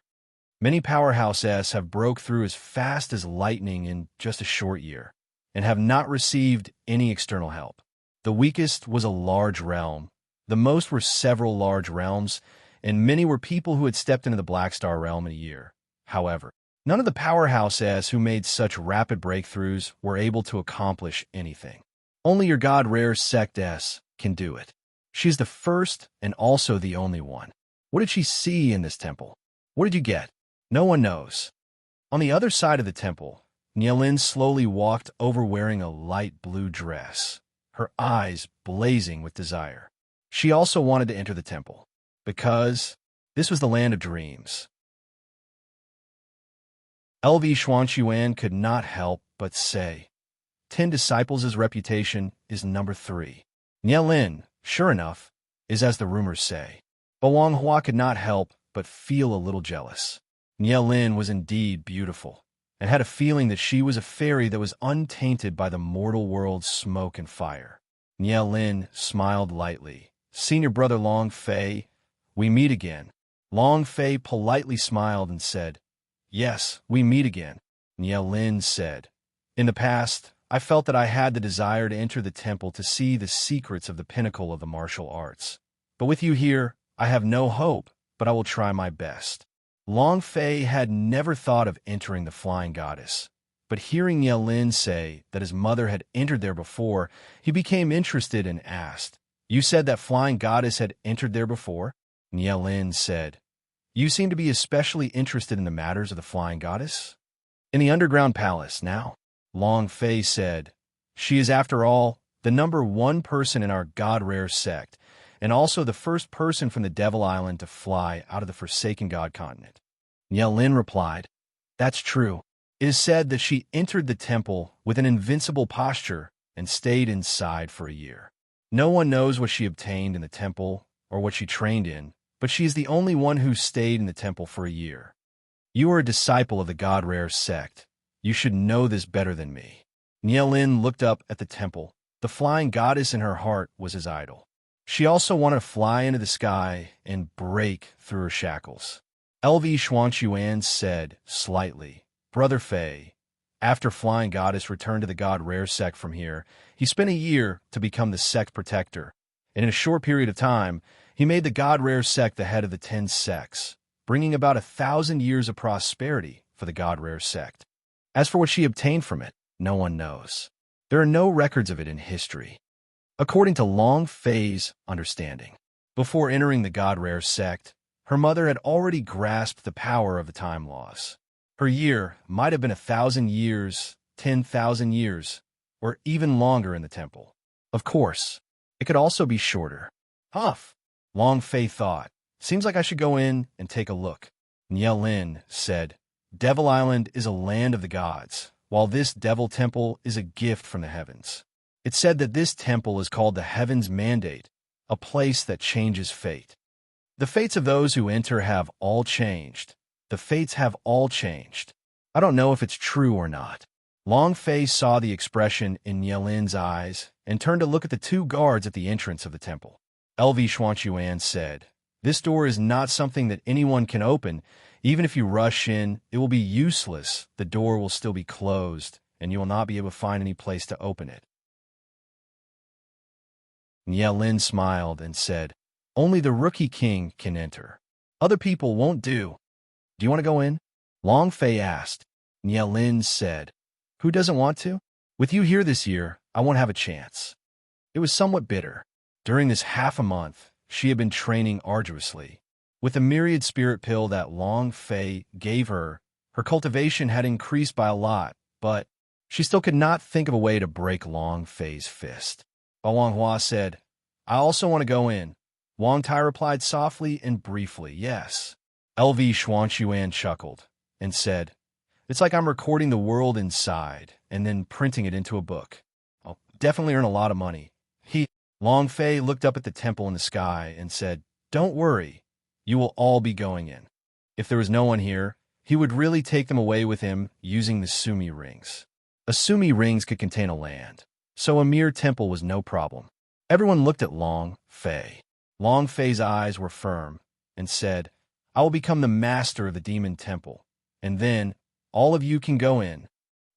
Many powerhouse S have broke through as fast as lightning in just a short year, and have not received any external help. The weakest was a large realm. The most were several large realms, and many were people who had stepped into the Black Star realm in a year. However, none of the powerhouse S who made such rapid breakthroughs were able to accomplish anything. Only your God Rare Sect S can do it. She's the first and also the only one. What did she see in this temple? What did you get? No one knows. On the other side of the temple, Nielin slowly walked over wearing a light blue dress, her eyes blazing with desire. She also wanted to enter the temple, because this was the land of dreams. LV Xuanxuan could not help but say, 10 disciples' reputation is number 3. Nielin, sure enough, is as the rumors say. But Wang Hua could not help but feel a little jealous. Nielin was indeed beautiful, and had a feeling that she was a fairy that was untainted by the mortal world's smoke and fire. Nielin smiled lightly. Senior brother Long Fei, we meet again. Long Fei politely smiled and said, Yes, we meet again. Nielin said, In the past, I felt that I had the desire to enter the temple to see the secrets of the pinnacle of the martial arts. But with you here, I have no hope, but I will try my best. Long Fei had never thought of entering the Flying Goddess, but hearing Nielin say that his mother had entered there before, he became interested and asked, You said that Flying Goddess had entered there before? Nielin said, You seem to be especially interested in the matters of the Flying Goddess? In the underground palace, now? Long Fei said, She is, after all, the #1 person in our God Rare sect, and also the first person from the Devil Island to fly out of the Forsaken God continent. Nielin replied, That's true. It is said that she entered the temple with an invincible posture and stayed inside for a year. No one knows what she obtained in the temple or what she trained in, but she is the only one who stayed in the temple for a year. You are a disciple of the God Rare sect. You should know this better than me. Nielin looked up at the temple. The Flying Goddess in her heart was his idol. She also wanted to fly into the sky and break through her shackles. LV Xuanxuan said, slightly, Brother Fei, after Flying Goddess returned to the God Rare sect from here, he spent a year to become the sect protector, and in a short period of time, he made the God Rare sect the head of the 10 sects, bringing about 1,000 years of prosperity for the God Rare sect. As for what she obtained from it, no one knows. There are no records of it in history. According to Long Fei's understanding, before entering the God Rare sect, her mother had already grasped the power of the time laws. Her year might have been 1,000 years, 10,000 years, or even longer in the temple. Of course, it could also be shorter. Humph, Long Fei thought. Seems like I should go in and take a look. Lin said, Devil Island is a land of the gods, while this devil temple is a gift from the heavens. It said that this temple is called the Heaven's Mandate, a place that changes fate. The fates of those who enter have all changed. The fates have all changed. I don't know if it's true or not. Long Fei saw the expression in Yelin's eyes and turned to look at the two guards at the entrance of the temple. LV Xuanchuan said, This door is not something that anyone can open. Even if you rush in, it will be useless. The door will still be closed, and you will not be able to find any place to open it. Lin smiled and said, Only the Rookie King can enter. Other people won't do. Do you want to go in? Long Fei asked. Lin said, Who doesn't want to? With you here this year, I won't have a chance. It was somewhat bitter. During this half a month, she had been training arduously. With the myriad spirit pill that Long Fei gave her, her cultivation had increased by a lot, but she still could not think of a way to break Long Fei's fist. Wang Hua said, I also want to go in. Wang Tai replied softly and briefly, yes. LV Xuanchuan chuckled and said, It's like I'm recording the world inside and then printing it into a book. I'll definitely earn a lot of money. Long Fei looked up at the temple in the sky and said, Don't worry, you will all be going in. If there was no one here, he would really take them away with him using the Sumi rings. The Sumi rings could contain a land, so a mere temple was no problem. Everyone looked at Long Fei. Long Fei's eyes were firm and said, I will become the master of the demon temple, and then all of you can go in.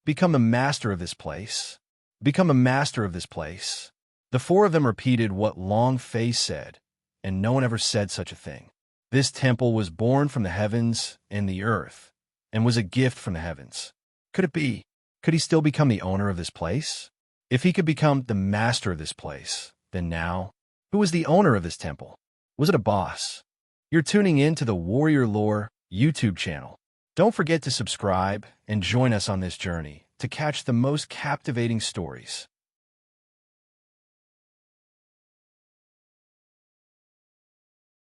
Become the master of this place. Become a master of this place. The four of them repeated what Long Fei said, and no one ever said such a thing. This temple was born from the heavens and the earth, and was a gift from the heavens. Could it be? Could he still become the owner of this place? If he could become the master of this place, then now, who was the owner of this temple? Was it a boss? You're tuning in to the Warrior Lore YouTube channel. Don't forget to subscribe and join us on this journey to catch the most captivating stories.